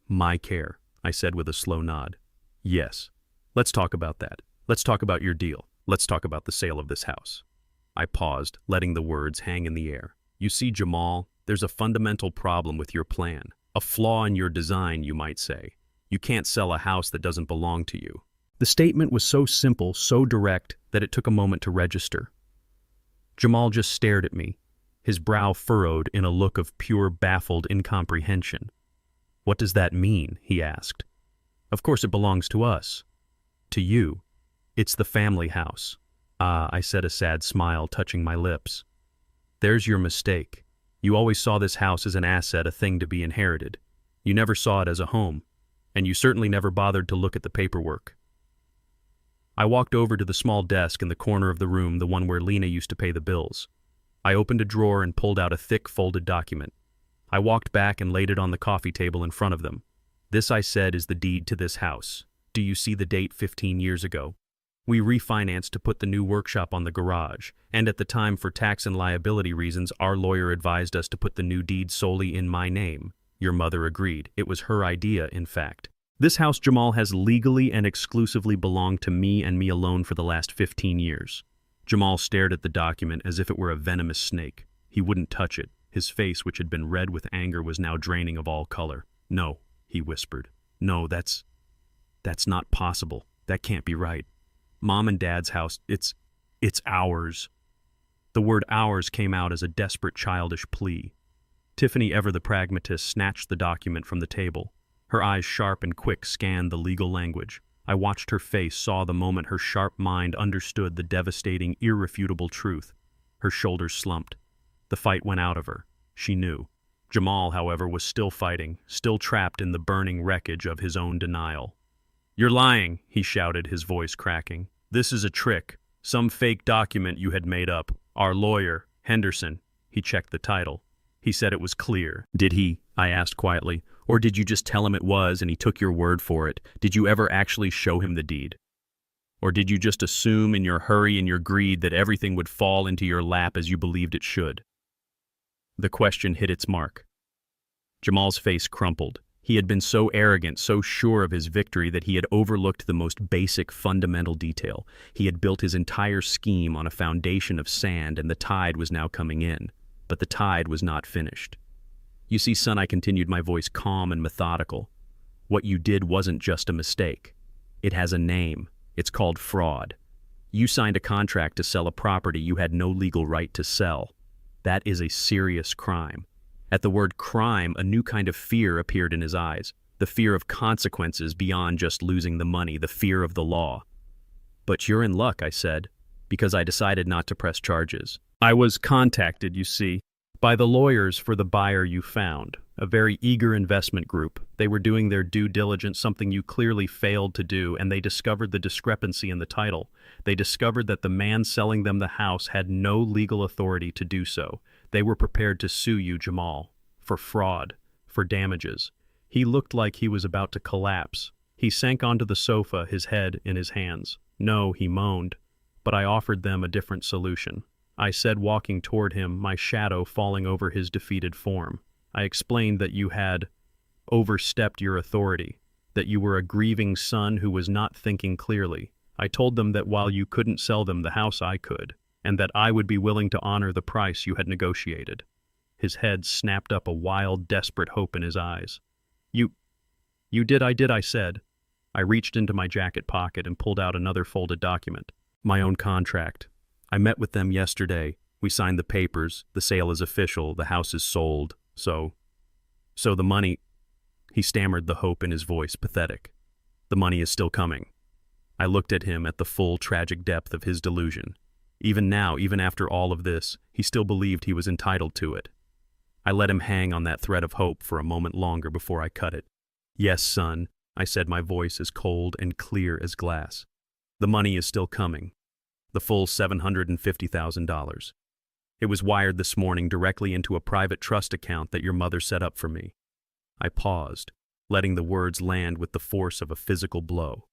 "My care," I said with a slow nod. "Yes. Let's talk about that. Let's talk about your deal. Let's talk about the sale of this house." I paused, letting the words hang in the air. "You see, Jamal, there's a fundamental problem with your plan. A flaw in your design, you might say. You can't sell a house that doesn't belong to you." The statement was so simple, so direct, that it took a moment to register. Jamal just stared at me, his brow furrowed in a look of pure, baffled incomprehension. "What does that mean?" he asked. "Of course it belongs to us. To you. It's the family house." "Ah," I said, a sad smile touching my lips. "There's your mistake. You always saw this house as an asset, a thing to be inherited. You never saw it as a home, and you certainly never bothered to look at the paperwork." I walked over to the small desk in the corner of the room, the one where Lena used to pay the bills. I opened a drawer and pulled out a thick, folded document. I walked back and laid it on the coffee table in front of them. "This," I said, "is the deed to this house. Do you see the date 15 years ago? We refinanced to put the new workshop on the garage, and at the time, for tax and liability reasons, our lawyer advised us to put the new deed solely in my name. Your mother agreed. It was her idea, in fact. This house, Jamal, has legally and exclusively belonged to me and me alone for the last 15 years. Jamal stared at the document as if it were a venomous snake. He wouldn't touch it. His face, which had been red with anger, was now draining of all color. "No," he whispered. "No, that's not possible. That can't be right. Mom and Dad's house, it's ours." The word "ours" came out as a desperate, childish plea. Tiffany, ever the pragmatist, snatched the document from the table. Her eyes, sharp and quick, scanned the legal language. I watched her face, saw the moment her sharp mind understood the devastating, irrefutable truth. Her shoulders slumped. The fight went out of her. She knew. Jamal, however, was still fighting, still trapped in the burning wreckage of his own denial. "You're lying," he shouted, his voice cracking. "This is a trick. Some fake document you had made up. Our lawyer, Henderson." He checked the title. "He said it was clear." "Did he?" I asked quietly. "Or did you just tell him it was and he took your word for it? Did you ever actually show him the deed? Or did you just assume in your hurry and your greed that everything would fall into your lap as you believed it should?" The question hit its mark. Jamal's face crumpled. He had been so arrogant, so sure of his victory, that he had overlooked the most basic, fundamental detail. He had built his entire scheme on a foundation of sand, and the tide was now coming in. But the tide was not finished. "You see, son," I continued, my voice calm and methodical, "what you did wasn't just a mistake. It has a name. It's called fraud. You signed a contract to sell a property you had no legal right to sell. That is a serious crime." At the word crime, a new kind of fear appeared in his eyes, the fear of consequences beyond just losing the money, the fear of the law. "But you're in luck," I said, "because I decided not to press charges. I was contacted, you see, by the lawyers for the buyer you found, a very eager investment group. They were doing their due diligence, something you clearly failed to do, and they discovered the discrepancy in the title. They discovered that the man selling them the house had no legal authority to do so. They were prepared to sue you, Jamal, for fraud, for damages." He looked like he was about to collapse. He sank onto the sofa, his head in his hands. "No," he moaned, but I offered them a different solution. I said, walking toward him, my shadow falling over his defeated form. I explained that you had overstepped your authority, that you were a grieving son who was not thinking clearly. I told them that while you couldn't sell them the house, I could, and that I would be willing to honor the price you had negotiated. His head snapped up, a wild, desperate hope in his eyes. You did, I said. I reached into my jacket pocket and pulled out another folded document. My own contract. I met with them yesterday. We signed the papers. The sale is official. The house is sold. So the money... He stammered, the hope in his voice pathetic. The money is still coming. I looked at him at the full tragic depth of his delusion. Even now, even after all of this, he still believed he was entitled to it. I let him hang on that thread of hope for a moment longer before I cut it. Yes, son, I said, my voice as cold and clear as glass. The money is still coming. The full $750,000. It was wired this morning directly into a private trust account that your mother set up for me. I paused, letting the words land with the force of a physical blow.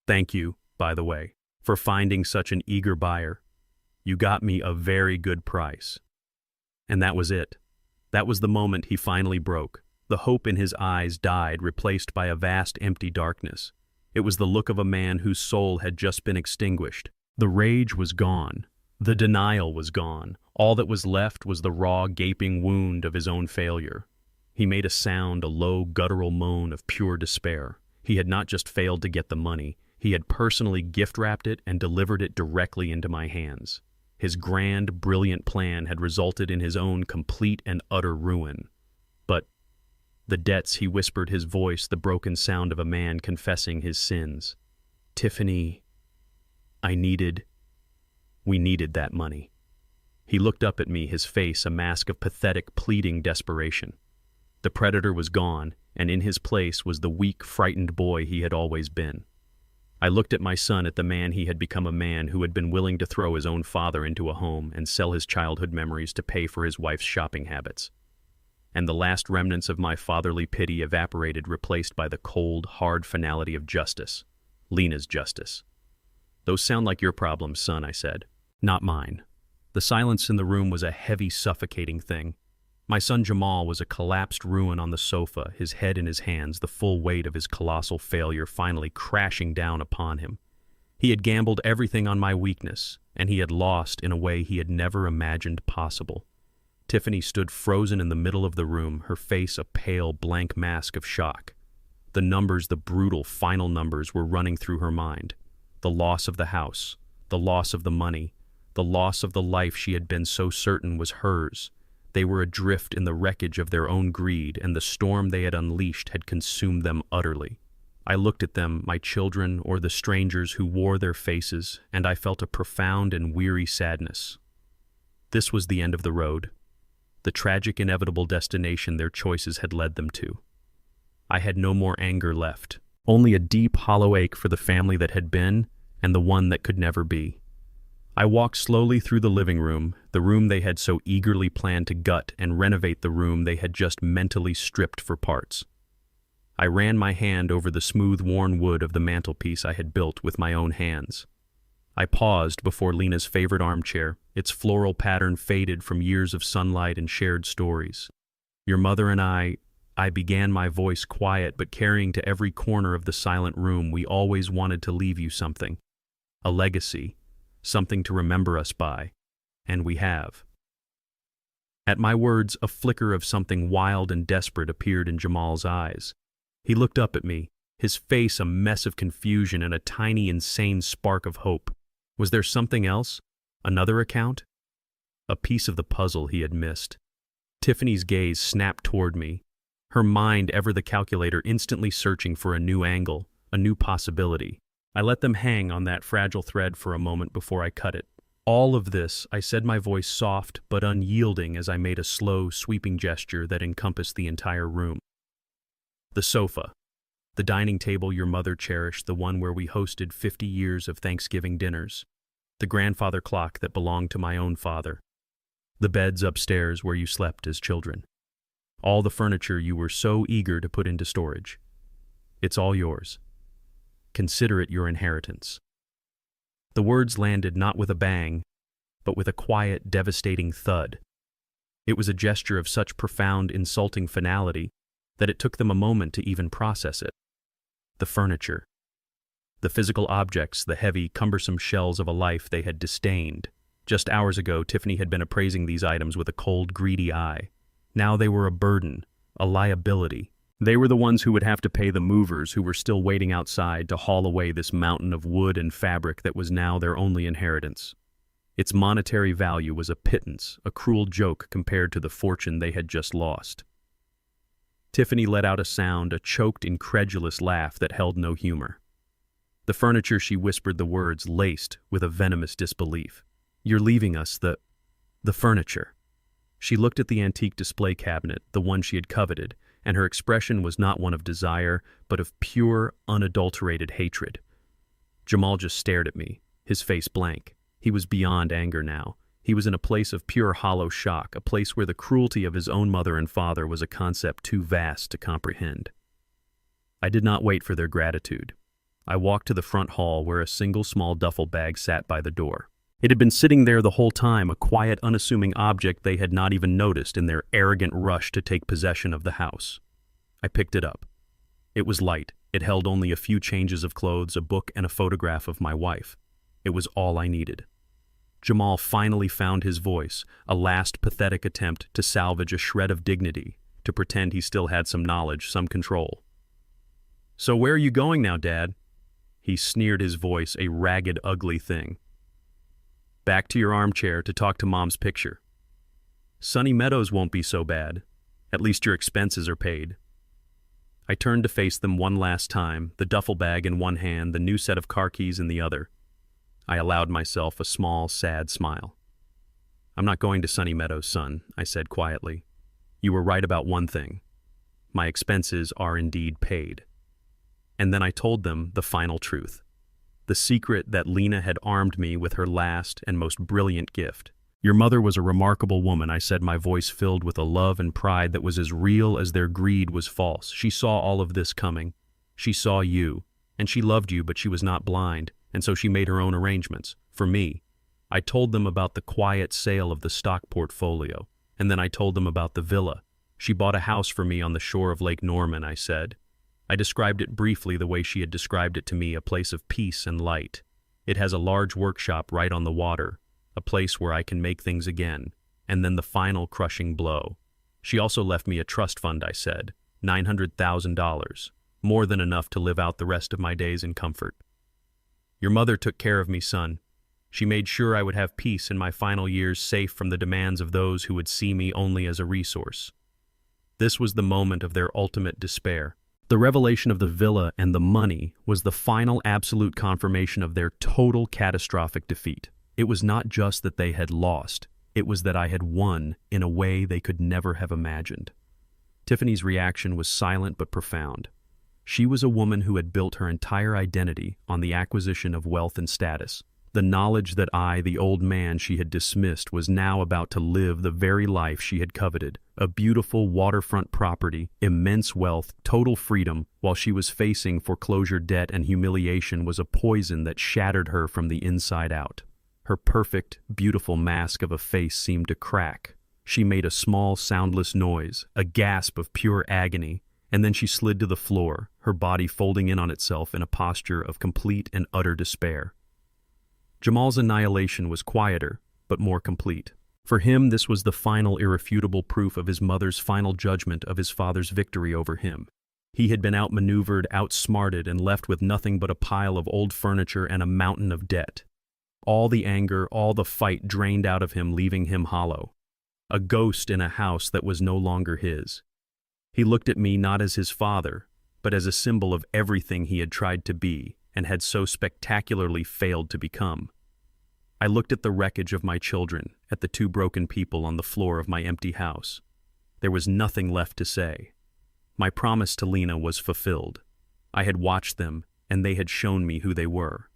Thank you, by the way, for finding such an eager buyer. You got me a very good price. And that was it. That was the moment he finally broke. The hope in his eyes died, replaced by a vast empty darkness. It was the look of a man whose soul had just been extinguished. The rage was gone. The denial was gone. All that was left was the raw, gaping wound of his own failure. He made a sound, a low, guttural moan of pure despair. He had not just failed to get the money, he had personally gift-wrapped it and delivered it directly into my hands. His grand, brilliant plan had resulted in his own complete and utter ruin. But the debts, he whispered, his voice the broken sound of a man confessing his sins. Tiffany, we needed that money. He looked up at me, his face a mask of pathetic, pleading desperation. The predator was gone, and in his place was the weak, frightened boy he had always been. I looked at my son, at the man he had become, a man who had been willing to throw his own father into a home and sell his childhood memories to pay for his wife's shopping habits. And the last remnants of my fatherly pity evaporated, replaced by the cold, hard finality of justice. Lena's justice. Those sound like your problems, son, I said. Not mine. The silence in the room was a heavy, suffocating thing. My son Jamal was a collapsed ruin on the sofa, his head in his hands, the full weight of his colossal failure finally crashing down upon him. He had gambled everything on my weakness, and he had lost in a way he had never imagined possible. Tiffany stood frozen in the middle of the room, her face a pale, blank mask of shock. The numbers, the brutal, final numbers, were running through her mind. The loss of the house, the loss of the money, the loss of the life she had been so certain was hers. They were adrift in the wreckage of their own greed, and the storm they had unleashed had consumed them utterly. I looked at them, my children, or the strangers who wore their faces, and I felt a profound and weary sadness. This was the end of the road, the tragic, inevitable destination their choices had led them to. I had no more anger left, only a deep, hollow ache for the family that had been and the one that could never be. I walked slowly through the living room, the room they had so eagerly planned to gut, and renovate the room they had just mentally stripped for parts. I ran my hand over the smooth, worn wood of the mantelpiece I had built with my own hands. I paused before Lena's favorite armchair, its floral pattern faded from years of sunlight and shared stories. Your mother and I began, my voice quiet but carrying to every corner of the silent room. We always wanted to leave you something, a legacy, something to remember us by, and we have. At my words, a flicker of something wild and desperate appeared in Jamal's eyes. He looked up at me, his face a mess of confusion and a tiny, insane spark of hope. Was there something else? Another account? A piece of the puzzle he had missed. Tiffany's gaze snapped toward me, her mind, ever the calculator, instantly searching for a new angle, a new possibility. I let them hang on that fragile thread for a moment before I cut it. All of this, I said, my voice soft but unyielding as I made a slow, sweeping gesture that encompassed the entire room. The sofa, the dining table your mother cherished, the one where we hosted 50 years of Thanksgiving dinners, the grandfather clock that belonged to my own father, the beds upstairs where you slept as children, all the furniture you were so eager to put into storage. It's all yours. Consider it your inheritance. The words landed not with a bang, but with a quiet, devastating thud. It was a gesture of such profound, insulting finality that it took them a moment to even process it. The furniture. The physical objects, the heavy, cumbersome shells of a life they had disdained. Just hours ago, Tiffany had been appraising these items with a cold, greedy eye. Now they were a burden, a liability. They were the ones who would have to pay the movers who were still waiting outside to haul away this mountain of wood and fabric that was now their only inheritance. Its monetary value was a pittance, a cruel joke compared to the fortune they had just lost. Tiffany let out a sound, a choked, incredulous laugh that held no humor. The furniture, she whispered the words, laced with a venomous disbelief. "You're leaving us the furniture." She looked at the antique display cabinet, the one she had coveted, and her expression was not one of desire, but of pure, unadulterated hatred. Jamal just stared at me, his face blank. He was beyond anger now. He was in a place of pure hollow shock, a place where the cruelty of his own mother and father was a concept too vast to comprehend. I did not wait for their gratitude. I walked to the front hall where a single small duffel bag sat by the door. It had been sitting there the whole time, a quiet, unassuming object they had not even noticed in their arrogant rush to take possession of the house. I picked it up. It was light. It held only a few changes of clothes, a book, and a photograph of my wife. It was all I needed. Jamal finally found his voice, a last pathetic attempt to salvage a shred of dignity, to pretend he still had some knowledge, some control. "So where are you going now, Dad?" He sneered, his voice a ragged, ugly thing. "Back to your armchair to talk to Mom's picture. Sunny Meadows won't be so bad. At least your expenses are paid." I turned to face them one last time, the duffel bag in one hand, the new set of car keys in the other. I allowed myself a small, sad smile. "I'm not going to Sunny Meadows, son," I said quietly. "You were right about one thing. My expenses are indeed paid." And then I told them the final truth. The secret that Lena had armed me with her last and most brilliant gift. "Your mother was a remarkable woman," I said, my voice filled with a love and pride that was as real as their greed was false. "She saw all of this coming. She saw you, and she loved you, but she was not blind, and so she made her own arrangements. For me, I told them about the quiet sale of the stock portfolio, and then I told them about the villa. She bought a house for me on the shore of Lake Norman," I said. I described it briefly the way she had described it to me, a place of peace and light. It has a large workshop right on the water, a place where I can make things again, and then the final crushing blow. "She also left me a trust fund," I said, $900,000, more than enough to live out the rest of my days in comfort. "Your mother took care of me, son. She made sure I would have peace in my final years, safe from the demands of those who would see me only as a resource." This was the moment of their ultimate despair. The revelation of the villa and the money was the final absolute confirmation of their total catastrophic defeat. It was not just that they had lost, it was that I had won in a way they could never have imagined. Tiffany's reaction was silent but profound. She was a woman who had built her entire identity on the acquisition of wealth and status. The knowledge that I, the old man she had dismissed, was now about to live the very life she had coveted, a beautiful waterfront property, immense wealth, total freedom, while she was facing foreclosure debt and humiliation, was a poison that shattered her from the inside out. Her perfect, beautiful mask of a face seemed to crack. She made a small, soundless noise, a gasp of pure agony, and then she slid to the floor, her body folding in on itself in a posture of complete and utter despair. Jamal's annihilation was quieter, but more complete. For him, this was the final irrefutable proof of his mother's final judgment of his father's victory over him. He had been outmaneuvered, outsmarted, and left with nothing but a pile of old furniture and a mountain of debt. All the anger, all the fight drained out of him, leaving him hollow. A ghost in a house that was no longer his. He looked at me not as his father, but as a symbol of everything he had tried to be, and had so spectacularly failed to become. I looked at the wreckage of my children, at the two broken people on the floor of my empty house. There was nothing left to say. My promise to Lena was fulfilled. I had watched them, and they had shown me who they were.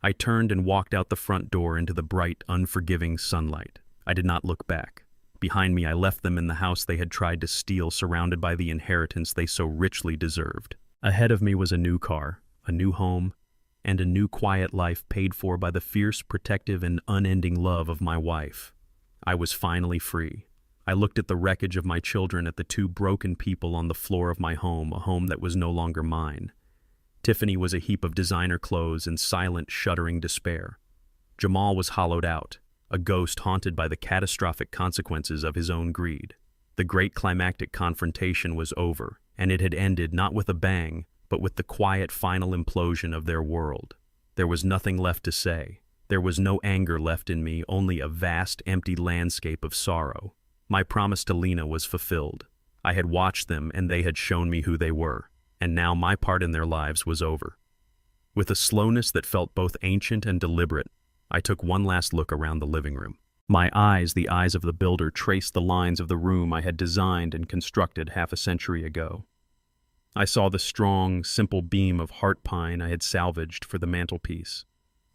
I turned and walked out the front door into the bright, unforgiving sunlight. I did not look back. Behind me, I left them in the house they had tried to steal, surrounded by the inheritance they so richly deserved. Ahead of me was a new car, a new home, and a new quiet life paid for by the fierce, protective, and unending love of my wife. I was finally free. I looked at the wreckage of my children, at the two broken people on the floor of my home, a home that was no longer mine. Tiffany was a heap of designer clothes and silent, shuddering despair. Jamal was hollowed out, a ghost haunted by the catastrophic consequences of his own greed. The great climactic confrontation was over, and it had ended not with a bang, but with the quiet final implosion of their world. There was nothing left to say. There was no anger left in me, only a vast, empty landscape of sorrow. My promise to Lena was fulfilled. I had watched them, and they had shown me who they were, and now my part in their lives was over. With a slowness that felt both ancient and deliberate, I took one last look around the living room. My eyes, the eyes of the builder, traced the lines of the room I had designed and constructed half a century ago. I saw the strong, simple beam of heart pine I had salvaged for the mantelpiece.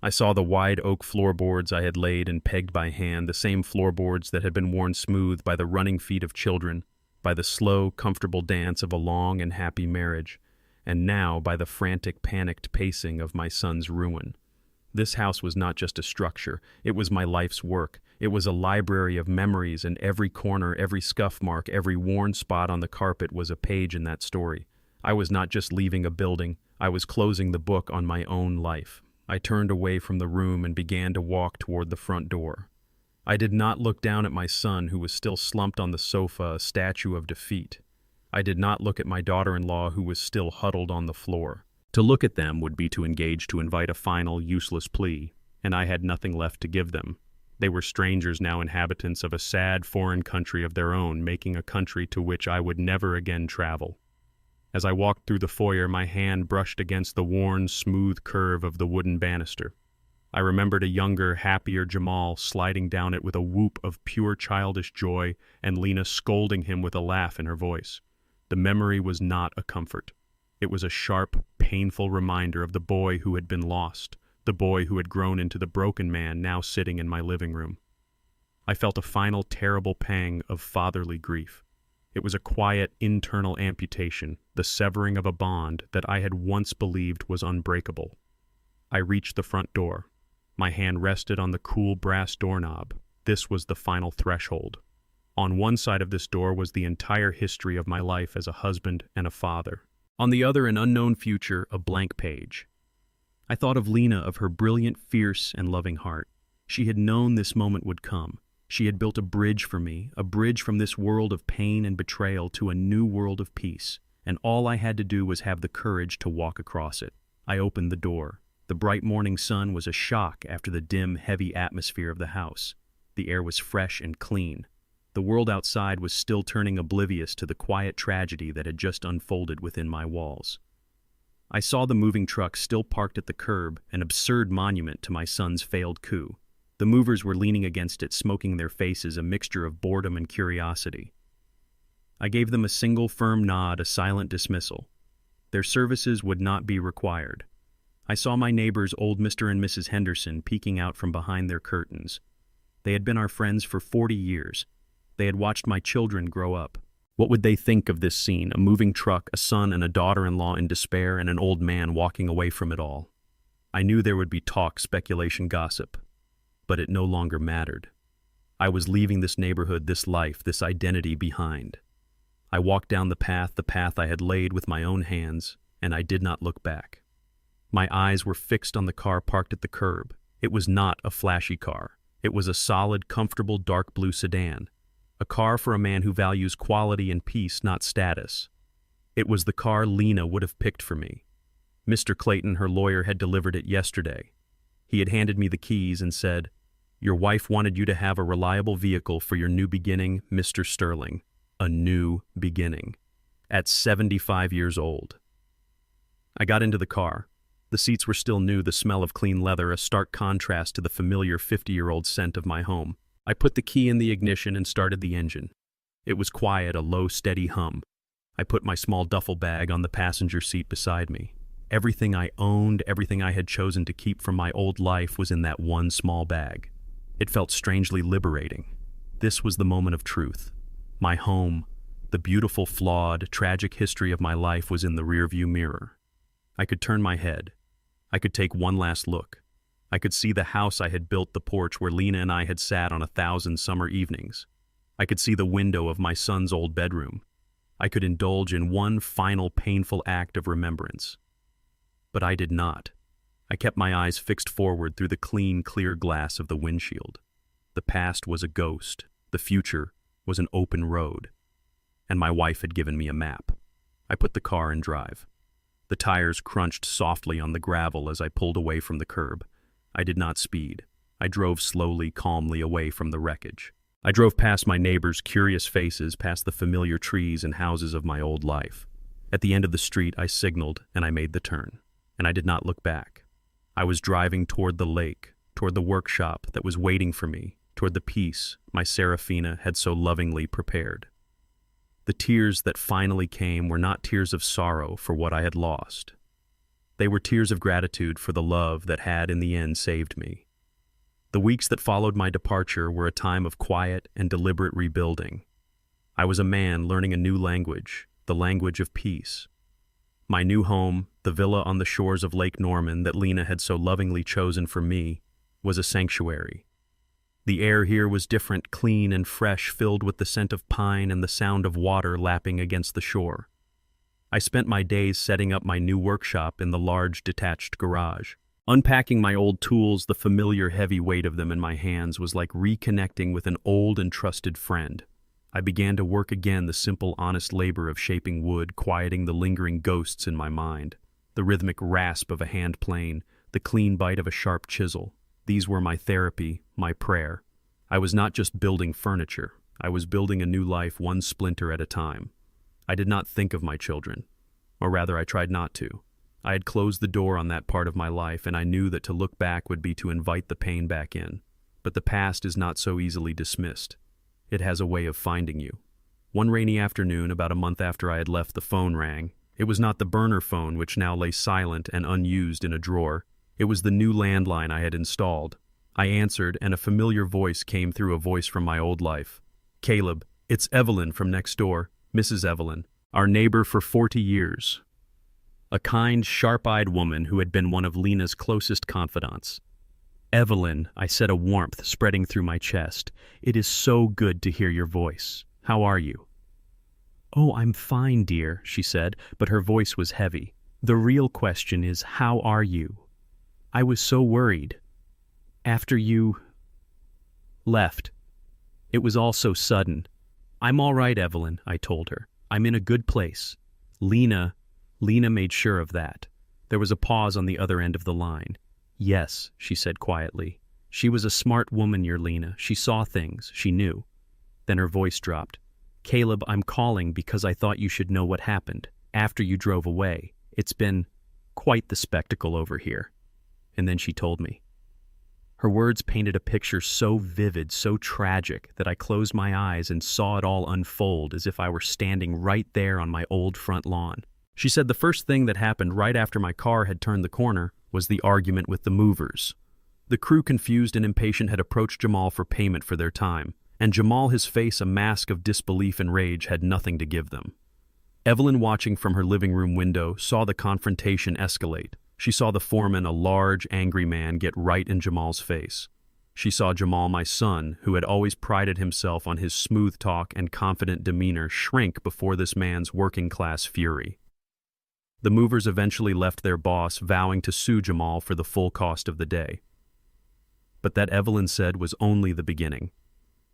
I saw the wide oak floorboards I had laid and pegged by hand, the same floorboards that had been worn smooth by the running feet of children, by the slow, comfortable dance of a long and happy marriage, and now by the frantic, panicked pacing of my son's ruin. This house was not just a structure, it was my life's work. It was a library of memories, and every corner, every scuff mark, every worn spot on the carpet was a page in that story. I was not just leaving a building, I was closing the book on my own life. I turned away from the room and began to walk toward the front door. I did not look down at my son, who was still slumped on the sofa, a statue of defeat. I did not look at my daughter-in-law, who was still huddled on the floor. To look at them would be to engage to invite a final, useless plea, and I had nothing left to give them. They were strangers now, inhabitants of a sad foreign country of their own, making a country to which I would never again travel. As I walked through the foyer, my hand brushed against the worn, smooth curve of the wooden banister. I remembered a younger, happier Jamal sliding down it with a whoop of pure childish joy, and Lena scolding him with a laugh in her voice. The memory was not a comfort. It was a sharp, painful reminder of the boy who had been lost, the boy who had grown into the broken man now sitting in my living room. I felt a final terrible pang of fatherly grief. It was a quiet, internal amputation, the severing of a bond that I had once believed was unbreakable. I reached the front door. My hand rested on the cool brass doorknob. This was the final threshold. On one side of this door was the entire history of my life as a husband and a father. On the other, an unknown future, a blank page. I thought of Lena, of her brilliant, fierce, and loving heart. She had known this moment would come. She had built a bridge for me, a bridge from this world of pain and betrayal to a new world of peace, and all I had to do was have the courage to walk across it. I opened the door. The bright morning sun was a shock after the dim, heavy atmosphere of the house. The air was fresh and clean. The world outside was still turning oblivious to the quiet tragedy that had just unfolded within my walls. I saw the moving truck still parked at the curb, an absurd monument to my son's failed coup. The movers were leaning against it, smoking their faces, a mixture of boredom and curiosity. I gave them a single firm nod, a silent dismissal. Their services would not be required. I saw my neighbors, old Mr. and Mrs. Henderson, peeking out from behind their curtains. They had been our friends for 40 years. They had watched my children grow up. What would they think of this scene? A moving truck, a son and a daughter-in-law in despair, and an old man walking away from it all. I knew there would be talk, speculation, gossip. But it no longer mattered. I was leaving this neighborhood, this life, this identity behind. I walked down the path I had laid with my own hands, and I did not look back. My eyes were fixed on the car parked at the curb. It was not a flashy car. It was a solid, comfortable, dark blue sedan. A car for a man who values quality and peace, not status. It was the car Lena would have picked for me. Mr. Clayton, her lawyer, had delivered it yesterday. He had handed me the keys and said, "Your wife wanted you to have a reliable vehicle for your new beginning, Mr. Sterling." A new beginning. At 75 years old. I got into the car. The seats were still new, the smell of clean leather, a stark contrast to the familiar 50-year-old scent of my home. I put the key in the ignition and started the engine. It was quiet, a low, steady hum. I put my small duffel bag on the passenger seat beside me. Everything I owned, everything I had chosen to keep from my old life was in that one small bag. It felt strangely liberating. This was the moment of truth. My home, the beautiful, flawed, tragic history of my life was in the rearview mirror. I could turn my head. I could take one last look. I could see the house I had built, the porch where Lena and I had sat on 1,000 summer evenings. I could see the window of my son's old bedroom. I could indulge in one final painful act of remembrance. But I did not. I kept my eyes fixed forward through the clean, clear glass of the windshield. The past was a ghost. The future was an open road. And my wife had given me a map. I put the car in drive. The tires crunched softly on the gravel as I pulled away from the curb. I did not speed. I drove slowly, calmly away from the wreckage. I drove past my neighbors' curious faces, past the familiar trees and houses of my old life. At the end of the street, I signaled and I made the turn. And I did not look back. I was driving toward the lake, toward the workshop that was waiting for me, toward the peace my Serafina had so lovingly prepared. The tears that finally came were not tears of sorrow for what I had lost. They were tears of gratitude for the love that had in the end saved me. The weeks that followed my departure were a time of quiet and deliberate rebuilding. I was a man learning a new language, the language of peace. My new home, the villa on the shores of Lake Norman that Lena had so lovingly chosen for me, was a sanctuary. The air here was different, clean and fresh, filled with the scent of pine and the sound of water lapping against the shore. I spent my days setting up my new workshop in the large detached garage. Unpacking my old tools, the familiar heavy weight of them in my hands was like reconnecting with an old and trusted friend. I began to work again, the simple, honest labor of shaping wood, quieting the lingering ghosts in my mind. The rhythmic rasp of a hand plane, the clean bite of a sharp chisel. These were my therapy, my prayer. I was not just building furniture. I was building a new life, one splinter at a time. I did not think of my children. Or rather, I tried not to. I had closed the door on that part of my life, and I knew that to look back would be to invite the pain back in. But the past is not so easily dismissed. It has a way of finding you. One rainy afternoon, about a month after I had left, the phone rang. It was not the burner phone, which now lay silent and unused in a drawer. It was the new landline I had installed. I answered, and a familiar voice came through, a voice from my old life. "Caleb, it's Evelyn from next door, Mrs. Evelyn, our neighbor for 40 years. A kind, sharp-eyed woman who had been one of Lena's closest confidants. "Evelyn," I said, a warmth spreading through my chest. "It is so good to hear your voice. How are you?" "Oh, I'm fine, dear," she said, but her voice was heavy. "The real question is, how are you? I was so worried. After you left. It was all so sudden." "I'm all right, Evelyn," I told her. "I'm in a good place. Lena made sure of that." There was a pause on the other end of the line. "Yes," she said quietly. "She was a smart woman, your Lena. She saw things. She knew." Then her voice dropped. "Caleb, I'm calling because I thought you should know what happened after you drove away. It's been quite the spectacle over here." And then she told me. Her words painted a picture so vivid, so tragic, that I closed my eyes and saw it all unfold as if I were standing right there on my old front lawn. She said the first thing that happened right after my car had turned the corner was the argument with the movers. The crew, confused and impatient, had approached Jamal for payment for their time, and Jamal, his face a mask of disbelief and rage, had nothing to give them. Evelyn, watching from her living room window, saw the confrontation escalate. She saw the foreman, a large, angry man, get right in Jamal's face. She saw Jamal, my son, who had always prided himself on his smooth talk and confident demeanor, shrink before this man's working-class fury. The movers eventually left their boss, vowing to sue Jamal for the full cost of the day. But that, Evelyn said, was only the beginning.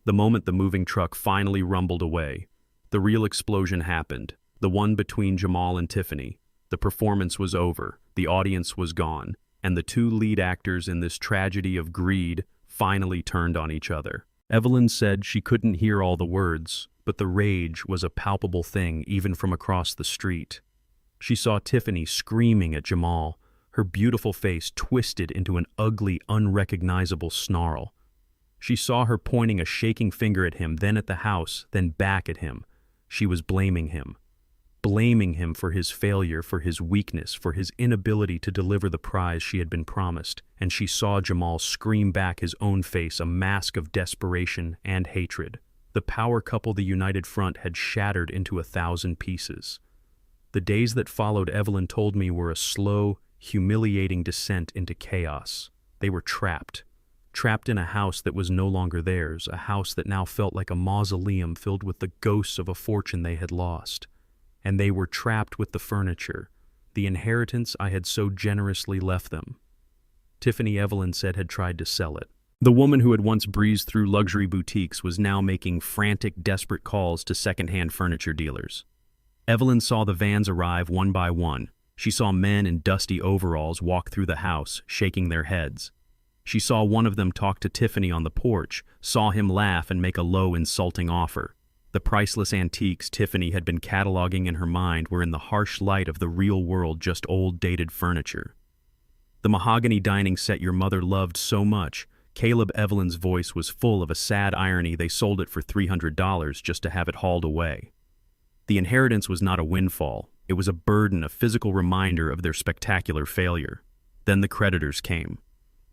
The moment the moving truck finally rumbled away, the real explosion happened, the one between Jamal and Tiffany. The performance was over, the audience was gone, and the two lead actors in this tragedy of greed finally turned on each other. Evelyn said she couldn't hear all the words, but the rage was a palpable thing even from across the street. She saw Tiffany screaming at Jamal, her beautiful face twisted into an ugly, unrecognizable snarl. She saw her pointing a shaking finger at him, then at the house, then back at him. She was blaming him for his failure, for his weakness, for his inability to deliver the prize she had been promised, and she saw Jamal scream back, his own face a mask of desperation and hatred. The power couple, the united front, had shattered into 1,000 pieces. The days that followed, Evelyn told me, were a slow humiliating descent into chaos. They were trapped in a house that was no longer theirs, a house that now felt like a mausoleum filled with the ghosts of a fortune they had lost. And they were trapped with the furniture, the inheritance I had so generously left them. Tiffany, Evelyn said, had tried to sell it. The woman who had once breezed through luxury boutiques was now making frantic, desperate calls to second-hand furniture dealers. Evelyn saw the vans arrive one by one. She saw men in dusty overalls walk through the house, shaking their heads. She saw one of them talk to Tiffany on the porch, saw him laugh and make a low, insulting offer. The priceless antiques Tiffany had been cataloging in her mind were in the harsh light of the real world, just old, dated furniture. The mahogany dining set your mother loved so much. Caleb, Evelyn's voice was full of a sad irony. They sold it for $300 just to have it hauled away. The inheritance was not a windfall. It was a burden, a physical reminder of their spectacular failure. Then the creditors came.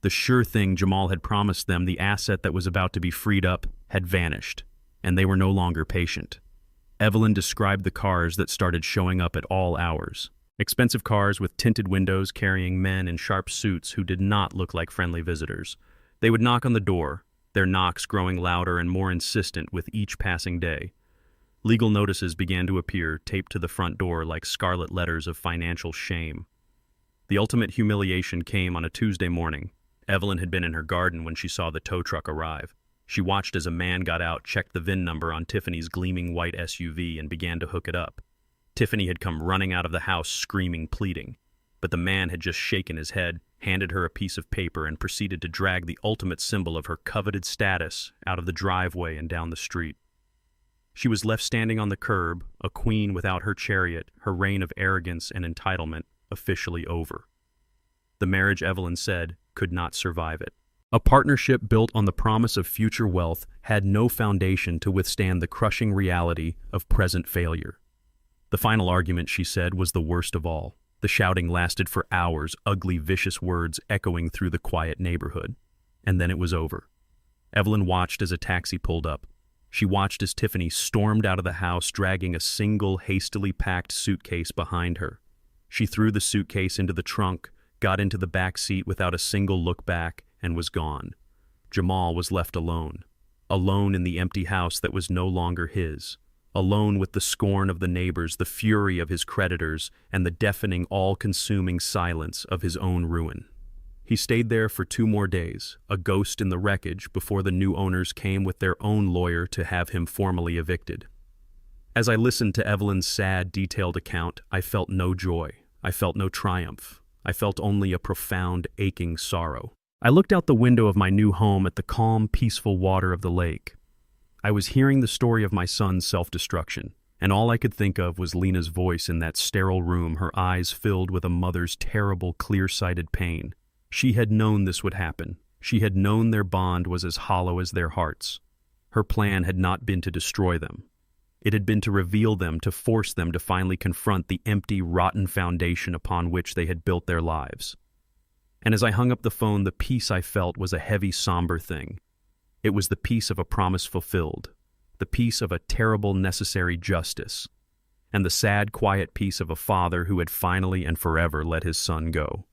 The sure thing Jamal had promised them, the asset that was about to be freed up, had vanished, and they were no longer patient. Evelyn described the cars that started showing up at all hours. Expensive cars with tinted windows carrying men in sharp suits who did not look like friendly visitors. They would knock on the door, their knocks growing louder and more insistent with each passing day. Legal notices began to appear, taped to the front door like scarlet letters of financial shame. The ultimate humiliation came on a Tuesday morning. Evelyn had been in her garden when she saw the tow truck arrive. She watched as a man got out, checked the VIN number on Tiffany's gleaming white SUV, and began to hook it up. Tiffany had come running out of the house, screaming, pleading. But the man had just shaken his head, handed her a piece of paper, and proceeded to drag the ultimate symbol of her coveted status out of the driveway and down the street. She was left standing on the curb, a queen without her chariot, her reign of arrogance and entitlement officially over. The marriage, Evelyn said, could not survive it. A partnership built on the promise of future wealth had no foundation to withstand the crushing reality of present failure. The final argument, she said, was the worst of all. The shouting lasted for hours, ugly, vicious words echoing through the quiet neighborhood. And then it was over. Evelyn watched as a taxi pulled up. She watched as Tiffany stormed out of the house, dragging a single, hastily packed suitcase behind her. She threw the suitcase into the trunk, got into the back seat without a single look back, and was gone. Jamal was left alone. Alone in the empty house that was no longer his. Alone with the scorn of the neighbors, the fury of his creditors, and the deafening, all-consuming silence of his own ruin. He stayed there for 2 more days, a ghost in the wreckage, before the new owners came with their own lawyer to have him formally evicted. As I listened to Evelyn's sad, detailed account, I felt no joy. I felt no triumph. I felt only a profound, aching sorrow. I looked out the window of my new home at the calm, peaceful water of the lake. I was hearing the story of my son's self-destruction, and all I could think of was Lena's voice in that sterile room, her eyes filled with a mother's terrible, clear-sighted pain. She had known this would happen. She had known their bond was as hollow as their hearts. Her plan had not been to destroy them. It had been to reveal them, to force them to finally confront the empty, rotten foundation upon which they had built their lives. And as I hung up the phone, the peace I felt was a heavy, somber thing. It was the peace of a promise fulfilled, the peace of a terrible, necessary justice, and the sad, quiet peace of a father who had finally and forever let his son go.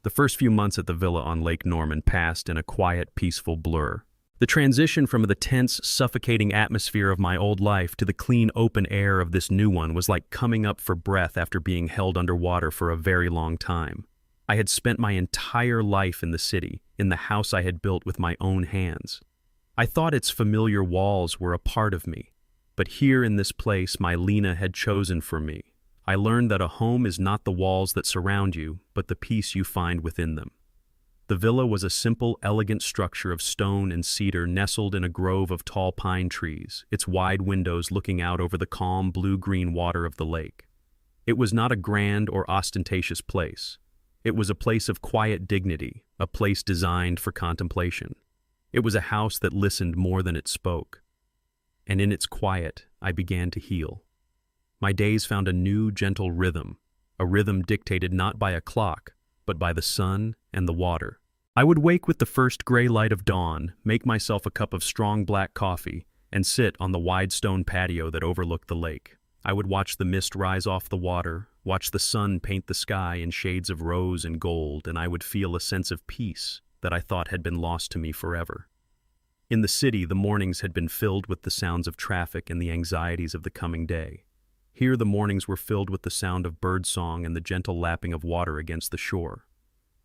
The first few months at the villa on Lake Norman passed in a quiet, peaceful blur. The transition from the tense, suffocating atmosphere of my old life to the clean, open air of this new one was like coming up for breath after being held underwater for a very long time. I had spent my entire life in the city, in the house I had built with my own hands. I thought its familiar walls were a part of me, but here in this place my Lena had chosen for me. I learned that a home is not the walls that surround you, but the peace you find within them. The villa was a simple, elegant structure of stone and cedar nestled in a grove of tall pine trees, its wide windows looking out over the calm, blue-green water of the lake. It was not a grand or ostentatious place. It was a place of quiet dignity, a place designed for contemplation. It was a house that listened more than it spoke. And in its quiet, I began to heal. My days found a new, gentle rhythm, a rhythm dictated not by a clock, but by the sun and the water. I would wake with the first gray light of dawn, make myself a cup of strong black coffee, and sit on the wide stone patio that overlooked the lake. I would watch the mist rise off the water, watch the sun paint the sky in shades of rose and gold, and I would feel a sense of peace that I thought had been lost to me forever. In the city, the mornings had been filled with the sounds of traffic and the anxieties of the coming day. Here the mornings were filled with the sound of birdsong and the gentle lapping of water against the shore.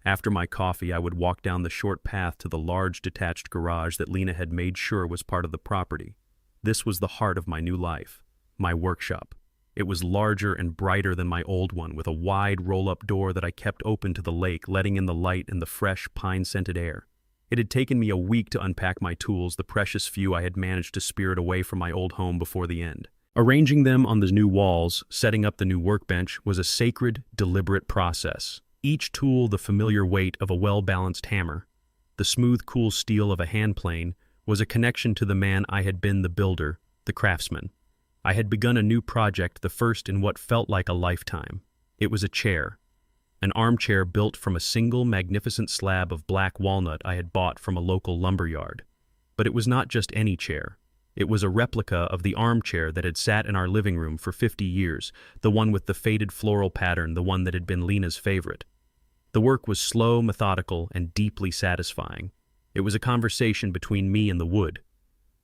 After my coffee, I would walk down the short path to the large detached garage that Lena had made sure was part of the property. This was the heart of my new life, my workshop. It was larger and brighter than my old one, with a wide roll-up door that I kept open to the lake, letting in the light and the fresh, pine-scented air. It had taken me a week to unpack my tools, the precious few I had managed to spirit away from my old home before the end. Arranging them on the new walls, setting up the new workbench, was a sacred, deliberate process. Each tool the familiar weight of a well-balanced hammer. The smooth, cool steel of a hand plane was a connection to the man I had been, the builder, the craftsman. I had begun a new project, the first in what felt like a lifetime. It was a chair. An armchair built from a single magnificent slab of black walnut I had bought from a local lumberyard. But it was not just any chair. It was a replica of the armchair that had sat in our living room for 50 years, the one with the faded floral pattern, the one that had been Lena's favorite. The work was slow, methodical, and deeply satisfying. It was a conversation between me and the wood.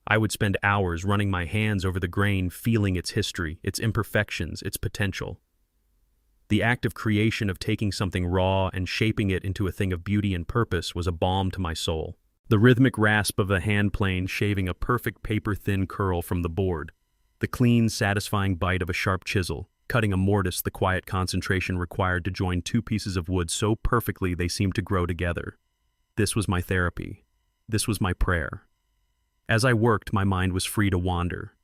I would spend hours running my hands over the grain, feeling its history, its imperfections, its potential. The act of creation, of taking something raw and shaping it into a thing of beauty and purpose, was a balm to my soul. The rhythmic rasp of the hand plane shaving a perfect paper-thin curl from the board. The clean, satisfying bite of a sharp chisel, cutting a mortise, the quiet concentration required to join two pieces of wood so perfectly they seemed to grow together. This was my therapy. This was my prayer. As I worked, my mind was free to wander.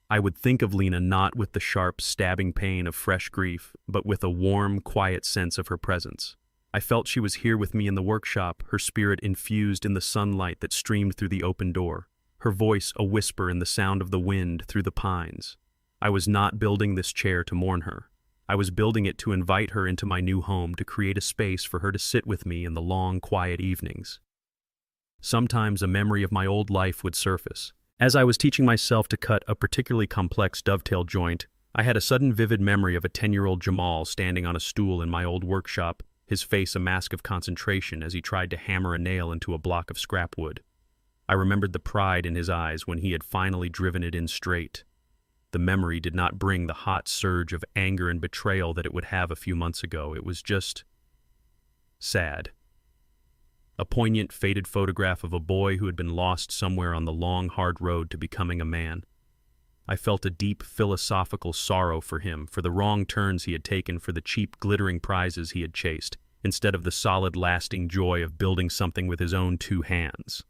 I would think of Lena not with the sharp, stabbing pain of fresh grief, but with a warm, quiet sense of her presence. I felt she was here with me in the workshop, her spirit infused in the sunlight that streamed through the open door, her voice a whisper in the sound of the wind through the pines. I was not building this chair to mourn her. I was building it to invite her into my new home, to create a space for her to sit with me in the long, quiet evenings. Sometimes a memory of my old life would surface. As I was teaching myself to cut a particularly complex dovetail joint, I had a sudden vivid memory of a 10-year-old Jamal standing on a stool in my old workshop, his face a mask of concentration as he tried to hammer a nail into a block of scrap wood. I remembered the pride in his eyes when he had finally driven it in straight. The memory did not bring the hot surge of anger and betrayal that it would have a few months ago. It was just sad. A poignant, faded photograph of a boy who had been lost somewhere on the long, hard road to becoming a man. I felt a deep, philosophical sorrow for him, for the wrong turns he had taken, for the cheap, glittering prizes he had chased, instead of the solid, lasting joy of building something with his own two hands.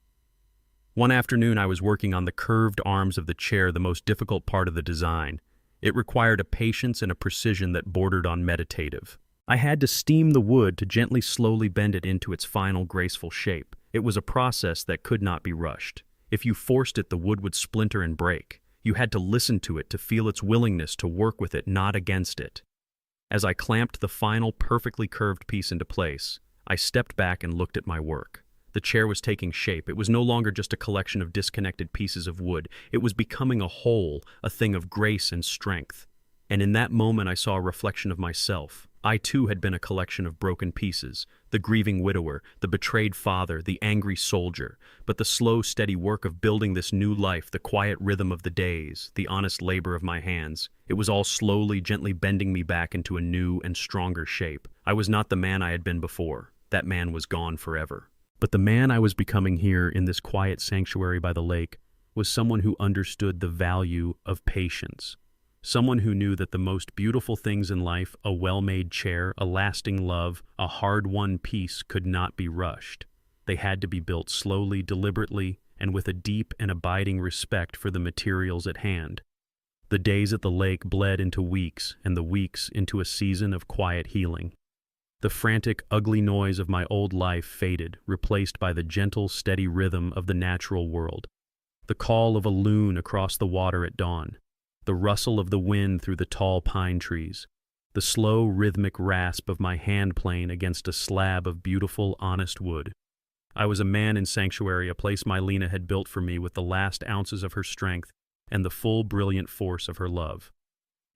One afternoon I was working on the curved arms of the chair, the most difficult part of the design. It required a patience and a precision that bordered on meditative. I had to steam the wood to gently, slowly bend it into its final, graceful shape. It was a process that could not be rushed. If you forced it, the wood would splinter and break. You had to listen to it, to feel its willingness to work with it, not against it. As I clamped the final, perfectly curved piece into place, I stepped back and looked at my work. The chair was taking shape. It was no longer just a collection of disconnected pieces of wood. It was becoming a whole, a thing of grace and strength. And in that moment I saw a reflection of myself. I too had been a collection of broken pieces, the grieving widower, the betrayed father, the angry soldier. But the slow, steady work of building this new life, the quiet rhythm of the days, the honest labor of my hands, it was all slowly, gently bending me back into a new and stronger shape. I was not the man I had been before. That man was gone forever. But the man I was becoming here in this quiet sanctuary by the lake was someone who understood the value of patience. Someone who knew that the most beautiful things in life, a well-made chair, a lasting love, a hard-won peace, could not be rushed. They had to be built slowly, deliberately, and with a deep and abiding respect for the materials at hand. The days at the lake bled into weeks, and the weeks into a season of quiet healing. The frantic, ugly noise of my old life faded, replaced by the gentle, steady rhythm of the natural world. The call of a loon across the water at dawn. The rustle of the wind through the tall pine trees, the slow, rhythmic rasp of my hand plane against a slab of beautiful, honest wood. I was a man in sanctuary, a place my Lena had built for me with the last ounces of her strength and the full, brilliant force of her love.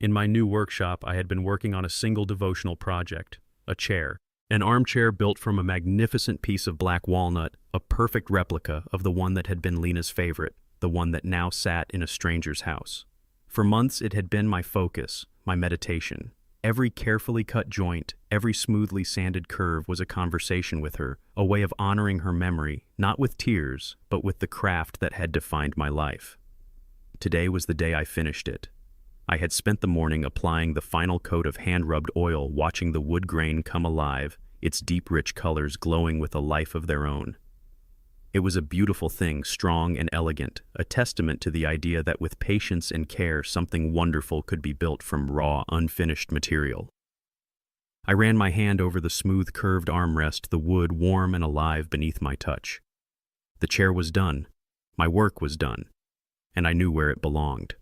In my new workshop, I had been working on a single devotional project, a chair. An armchair built from a magnificent piece of black walnut, a perfect replica of the one that had been Lena's favorite, the one that now sat in a stranger's house. For months it had been my focus, my meditation. Every carefully cut joint, every smoothly sanded curve was a conversation with her, a way of honoring her memory, not with tears, but with the craft that had defined my life. Today was the day I finished it. I had spent the morning applying the final coat of hand-rubbed oil, watching the wood grain come alive, its deep, rich colors glowing with a life of their own. It was a beautiful thing, strong and elegant, a testament to the idea that with patience and care something wonderful could be built from raw, unfinished material. I ran my hand over the smooth, curved armrest, the wood warm and alive beneath my touch. The chair was done, my work was done, and I knew where it belonged.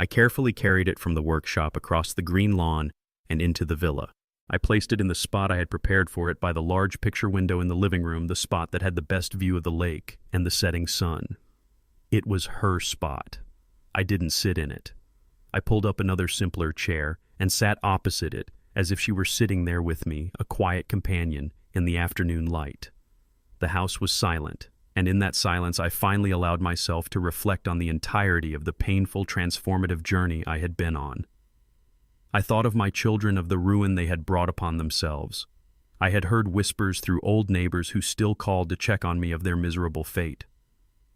I carefully carried it from the workshop across the green lawn and into the villa. I placed it in the spot I had prepared for it by the large picture window in the living room, the spot that had the best view of the lake and the setting sun. It was her spot. I didn't sit in it. I pulled up another simpler chair and sat opposite it, as if she were sitting there with me, a quiet companion, in the afternoon light. The house was silent, and in that silence I finally allowed myself to reflect on the entirety of the painful, transformative journey I had been on. I thought of my children, of the ruin they had brought upon themselves. I had heard whispers through old neighbors who still called to check on me of their miserable fate.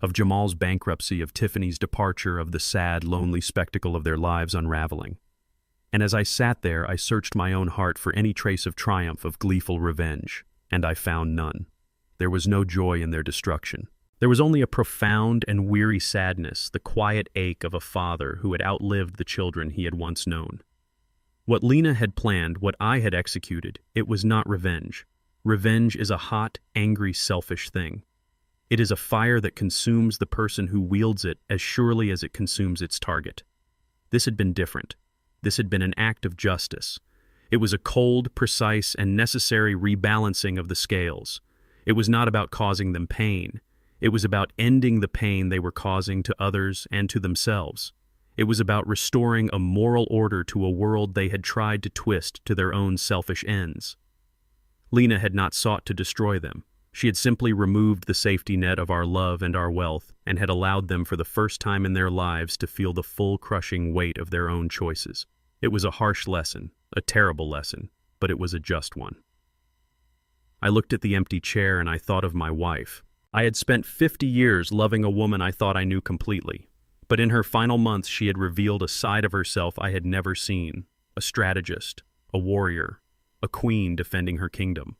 Of Jamal's bankruptcy, of Tiffany's departure, of the sad, lonely spectacle of their lives unraveling. And as I sat there, I searched my own heart for any trace of triumph, of gleeful revenge, and I found none. There was no joy in their destruction. There was only a profound and weary sadness, the quiet ache of a father who had outlived the children he had once known. What Lena had planned, what I had executed, it was not revenge. Revenge is a hot, angry, selfish thing. It is a fire that consumes the person who wields it as surely as it consumes its target. This had been different. This had been an act of justice. It was a cold, precise, and necessary rebalancing of the scales. It was not about causing them pain. It was about ending the pain they were causing to others and to themselves. It was about restoring a moral order to a world they had tried to twist to their own selfish ends. Lena had not sought to destroy them. She had simply removed the safety net of our love and our wealth, and had allowed them for the first time in their lives to feel the full crushing weight of their own choices. It was a harsh lesson, a terrible lesson, but it was a just one. I looked at the empty chair and I thought of my wife. I had spent 50 years loving a woman I thought I knew completely. But in her final months she had revealed a side of herself I had never seen, a strategist, a warrior, a queen defending her kingdom.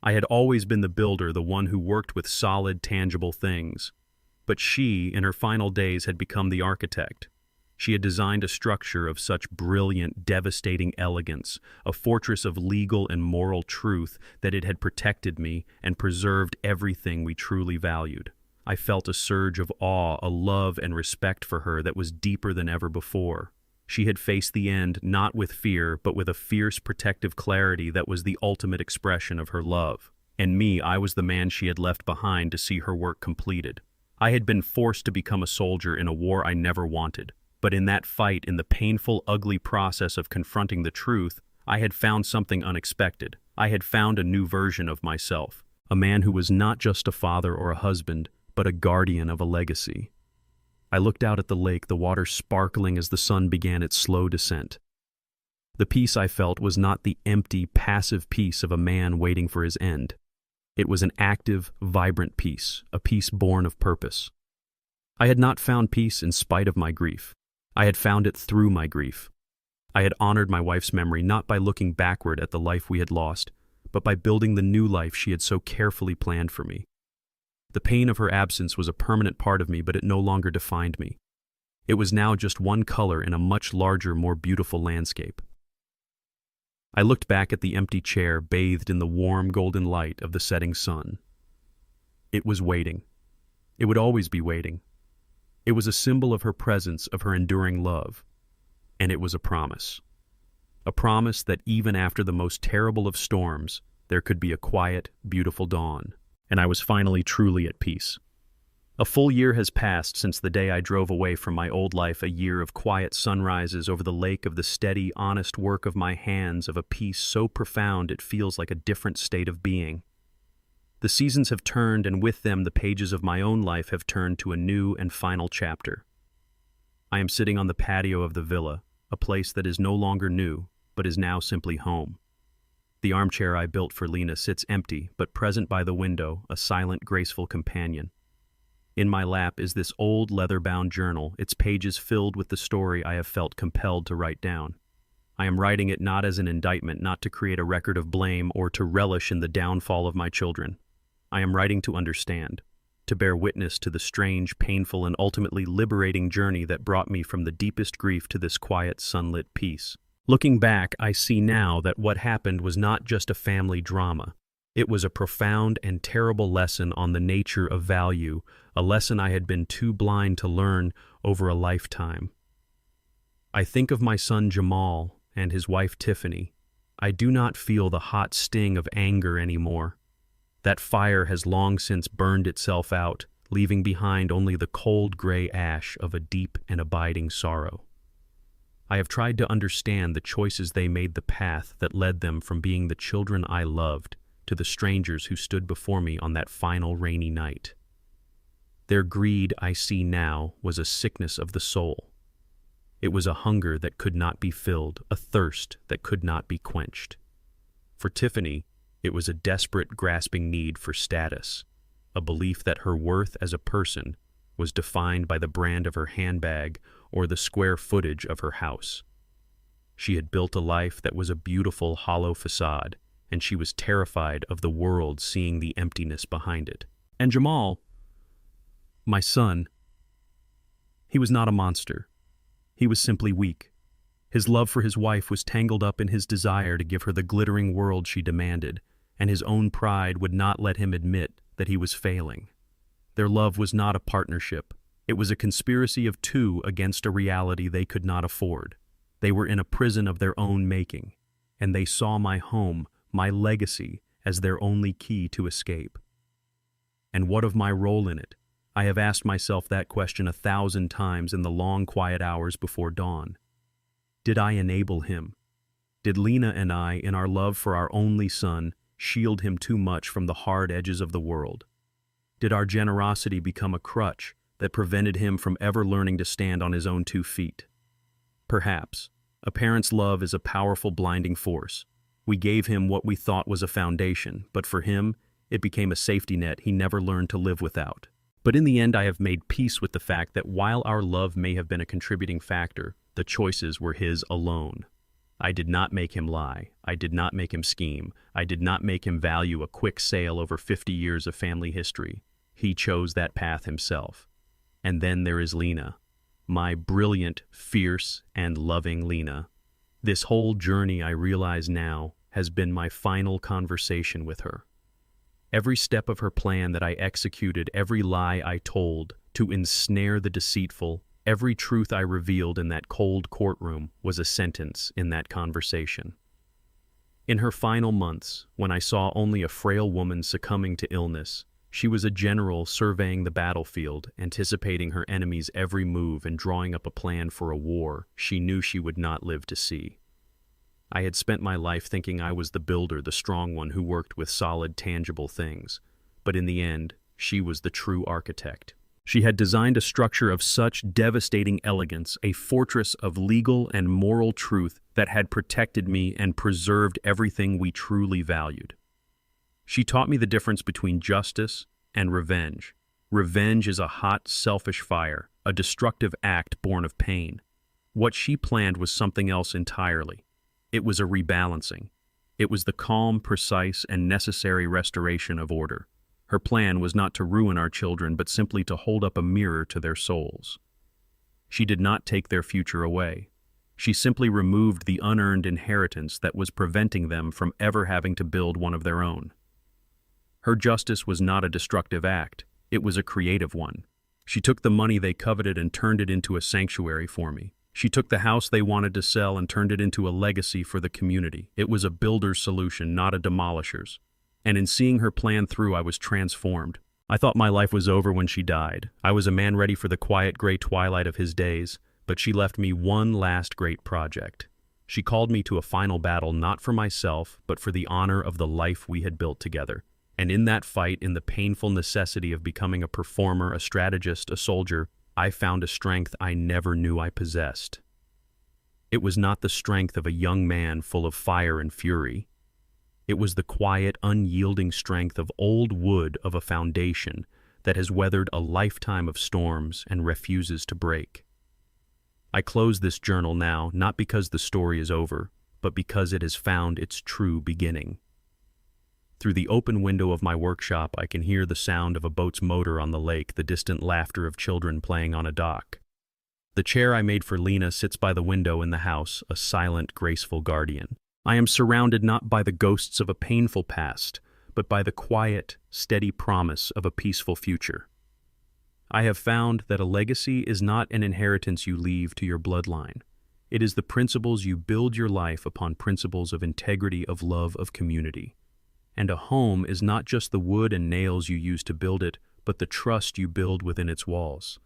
I had always been the builder, the one who worked with solid, tangible things. But she, in her final days, had become the architect. She had designed a structure of such brilliant, devastating elegance, a fortress of legal and moral truth, that it had protected me and preserved everything we truly valued. I felt a surge of awe, a love and respect for her that was deeper than ever before. She had faced the end not with fear, but with a fierce protective clarity that was the ultimate expression of her love. And me, I was the man she had left behind to see her work completed. I had been forced to become a soldier in a war I never wanted. But in that fight, in the painful, ugly process of confronting the truth, I had found something unexpected. I had found a new version of myself. A man who was not just a father or a husband, but a guardian of a legacy. I looked out at the lake, the water sparkling as the sun began its slow descent. The peace I felt was not the empty, passive peace of a man waiting for his end. It was an active, vibrant peace, a peace born of purpose. I had not found peace in spite of my grief. I had found it through my grief. I had honored my wife's memory not by looking backward at the life we had lost, but by building the new life she had so carefully planned for me. The pain of her absence was a permanent part of me, but it no longer defined me. It was now just one color in a much larger, more beautiful landscape. I looked back at the empty chair bathed in the warm golden light of the setting sun. It was waiting. It would always be waiting. It was a symbol of her presence, of her enduring love. And it was a promise. A promise that even after the most terrible of storms, there could be a quiet, beautiful dawn. And I was finally truly at peace. A full year has passed since the day I drove away from my old life, a year of quiet sunrises over the lake, of the steady, honest work of my hands, of a peace so profound it feels like a different state of being. The seasons have turned, and with them the pages of my own life have turned to a new and final chapter. I am sitting on the patio of the villa, a place that is no longer new, but is now simply home. The armchair I built for Lena sits empty, but present by the window, a silent, graceful companion. In my lap is this old leather-bound journal, its pages filled with the story I have felt compelled to write down. I am writing it not as an indictment, not to create a record of blame or to relish in the downfall of my children. I am writing to understand, to bear witness to the strange, painful, and ultimately liberating journey that brought me from the deepest grief to this quiet, sunlit peace. Looking back, I see now that what happened was not just a family drama. It was a profound and terrible lesson on the nature of value, a lesson I had been too blind to learn over a lifetime. I think of my son Jamal and his wife Tiffany. I do not feel the hot sting of anger anymore. That fire has long since burned itself out, leaving behind only the cold gray ash of a deep and abiding sorrow. I have tried to understand the choices they made, the path that led them from being the children I loved to the strangers who stood before me on that final rainy night. Their greed, I see now, was a sickness of the soul. It was a hunger that could not be filled, a thirst that could not be quenched. For Tiffany, it was a desperate, grasping need for status, a belief that her worth as a person was defined by the brand of her handbag or the square footage of her house. She had built a life that was a beautiful, hollow facade, and she was terrified of the world seeing the emptiness behind it. And Jamal, my son, he was not a monster. He was simply weak. His love for his wife was tangled up in his desire to give her the glittering world she demanded, and his own pride would not let him admit that he was failing. Their love was not a partnership. It was a conspiracy of two against a reality they could not afford. They were in a prison of their own making, and they saw my home, my legacy, as their only key to escape. And what of my role in it? I have asked myself that question 1,000 times in the long, quiet hours before dawn. Did I enable him? Did Lena and I, in our love for our only son, shield him too much from the hard edges of the world? Did our generosity become a crutch that prevented him from ever learning to stand on his own 2 feet? Perhaps. A parent's love is a powerful, blinding force. We gave him what we thought was a foundation, but for him, it became a safety net he never learned to live without. But in the end, I have made peace with the fact that while our love may have been a contributing factor, the choices were his alone. I did not make him lie. I did not make him scheme. I did not make him value a quick sale over 50 years of family history. He chose that path himself. And then there is Lena, my brilliant, fierce, and loving Lena. This whole journey, I realize now, has been my final conversation with her. Every step of her plan that I executed, every lie I told to ensnare the deceitful, every truth I revealed in that cold courtroom was a sentence in that conversation. In her final months, when I saw only a frail woman succumbing to illness, she was a general surveying the battlefield, anticipating her enemy's every move and drawing up a plan for a war she knew she would not live to see. I had spent my life thinking I was the builder, the strong one who worked with solid, tangible things. But in the end, she was the true architect. She had designed a structure of such devastating elegance, a fortress of legal and moral truth that had protected me and preserved everything we truly valued. She taught me the difference between justice and revenge. Revenge is a hot, selfish fire, a destructive act born of pain. What she planned was something else entirely. It was a rebalancing. It was the calm, precise, and necessary restoration of order. Her plan was not to ruin our children, but simply to hold up a mirror to their souls. She did not take their future away. She simply removed the unearned inheritance that was preventing them from ever having to build one of their own. Her justice was not a destructive act. It was a creative one. She took the money they coveted and turned it into a sanctuary for me. She took the house they wanted to sell and turned it into a legacy for the community. It was a builder's solution, not a demolisher's. And in seeing her plan through, I was transformed. I thought my life was over when she died. I was a man ready for the quiet gray twilight of his days, but she left me one last great project. She called me to a final battle not for myself, but for the honor of the life we had built together. And in that fight, in the painful necessity of becoming a performer, a strategist, a soldier, I found a strength I never knew I possessed. It was not the strength of a young man full of fire and fury. It was the quiet, unyielding strength of old wood of a foundation that has weathered a lifetime of storms and refuses to break. I close this journal now, not because the story is over, but because it has found its true beginning. Through the open window of my workshop, I can hear the sound of a boat's motor on the lake, the distant laughter of children playing on a dock. The chair I made for Lena sits by the window in the house, a silent, graceful guardian. I am surrounded not by the ghosts of a painful past, but by the quiet, steady promise of a peaceful future. I have found that a legacy is not an inheritance you leave to your bloodline. It is the principles you build your life upon, principles of integrity, of love, of community. And a home is not just the wood and nails you use to build it, but the trust you build within its walls.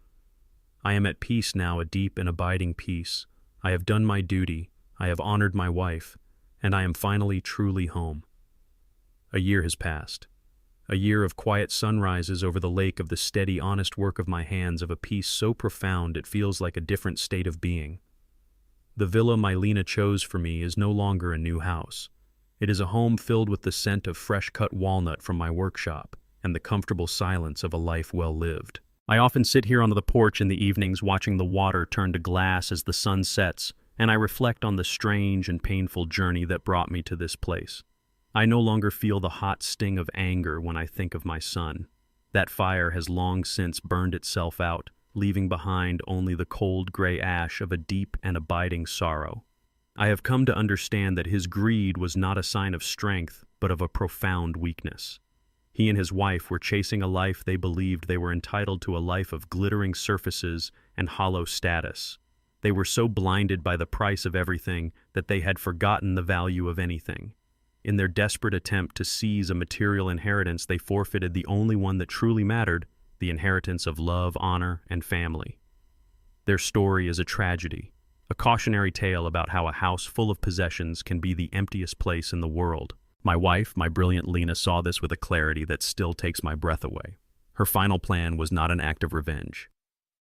I am at peace now, a deep and abiding peace. I have done my duty, I have honored my wife, and I am finally truly home. A year has passed. A year of quiet sunrises over the lake, of the steady, honest work of my hands, of a peace so profound it feels like a different state of being. The villa my Lena chose for me is no longer a new house. It is a home filled with the scent of fresh-cut walnut from my workshop and the comfortable silence of a life well lived. I often sit here on the porch in the evenings watching the water turn to glass as the sun sets, and I reflect on the strange and painful journey that brought me to this place. I no longer feel the hot sting of anger when I think of my son. That fire has long since burned itself out, leaving behind only the cold gray ash of a deep and abiding sorrow. I have come to understand that his greed was not a sign of strength, but of a profound weakness. He and his wife were chasing a life they believed they were entitled to, a life of glittering surfaces and hollow status. They were so blinded by the price of everything that they had forgotten the value of anything. In their desperate attempt to seize a material inheritance, they forfeited the only one that truly mattered, the inheritance of love, honor, and family. Their story is a tragedy, a cautionary tale about how a house full of possessions can be the emptiest place in the world. My wife, my brilliant Lena, saw this with a clarity that still takes my breath away. Her final plan was not an act of revenge.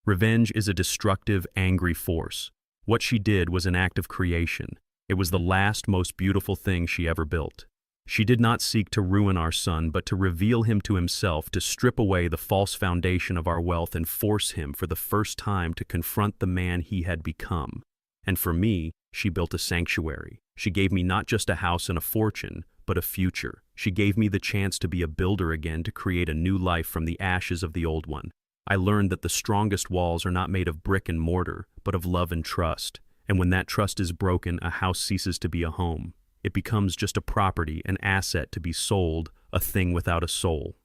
Revenge is a destructive, angry force. What she did was an act of creation. It was the last, most beautiful thing she ever built. She did not seek to ruin our son, but to reveal him to himself, to strip away the false foundation of our wealth and force him for the first time to confront the man he had become. And for me, she built a sanctuary. She gave me not just a house and a fortune, but a future. She gave me the chance to be a builder again, to create a new life from the ashes of the old one. I learned that the strongest walls are not made of brick and mortar, but of love and trust. And when that trust is broken, a house ceases to be a home. It becomes just a property, an asset to be sold, a thing without a soul.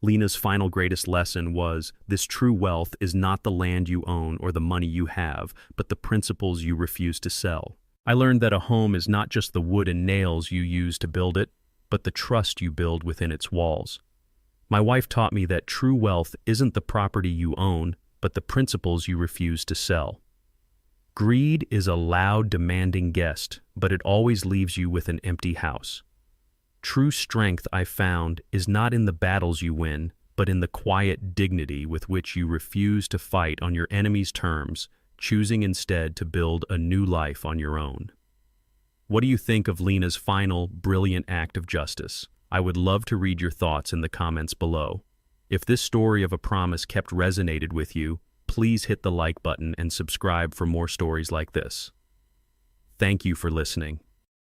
Lena's final greatest lesson was, this true wealth is not the land you own or the money you have, but the principles you refuse to sell. I learned that a home is not just the wood and nails you use to build it, but the trust you build within its walls. My wife taught me that true wealth isn't the property you own, but the principles you refuse to sell. Greed is a loud, demanding guest, but it always leaves you with an empty house. True strength, I found, is not in the battles you win, but in the quiet dignity with which you refuse to fight on your enemy's terms, choosing instead to build a new life on your own. What do you think of Lena's final, brilliant act of justice? I would love to read your thoughts in the comments below. If this story of a promise kept resonated with you, please hit the like button and subscribe for more stories like this. Thank you for listening.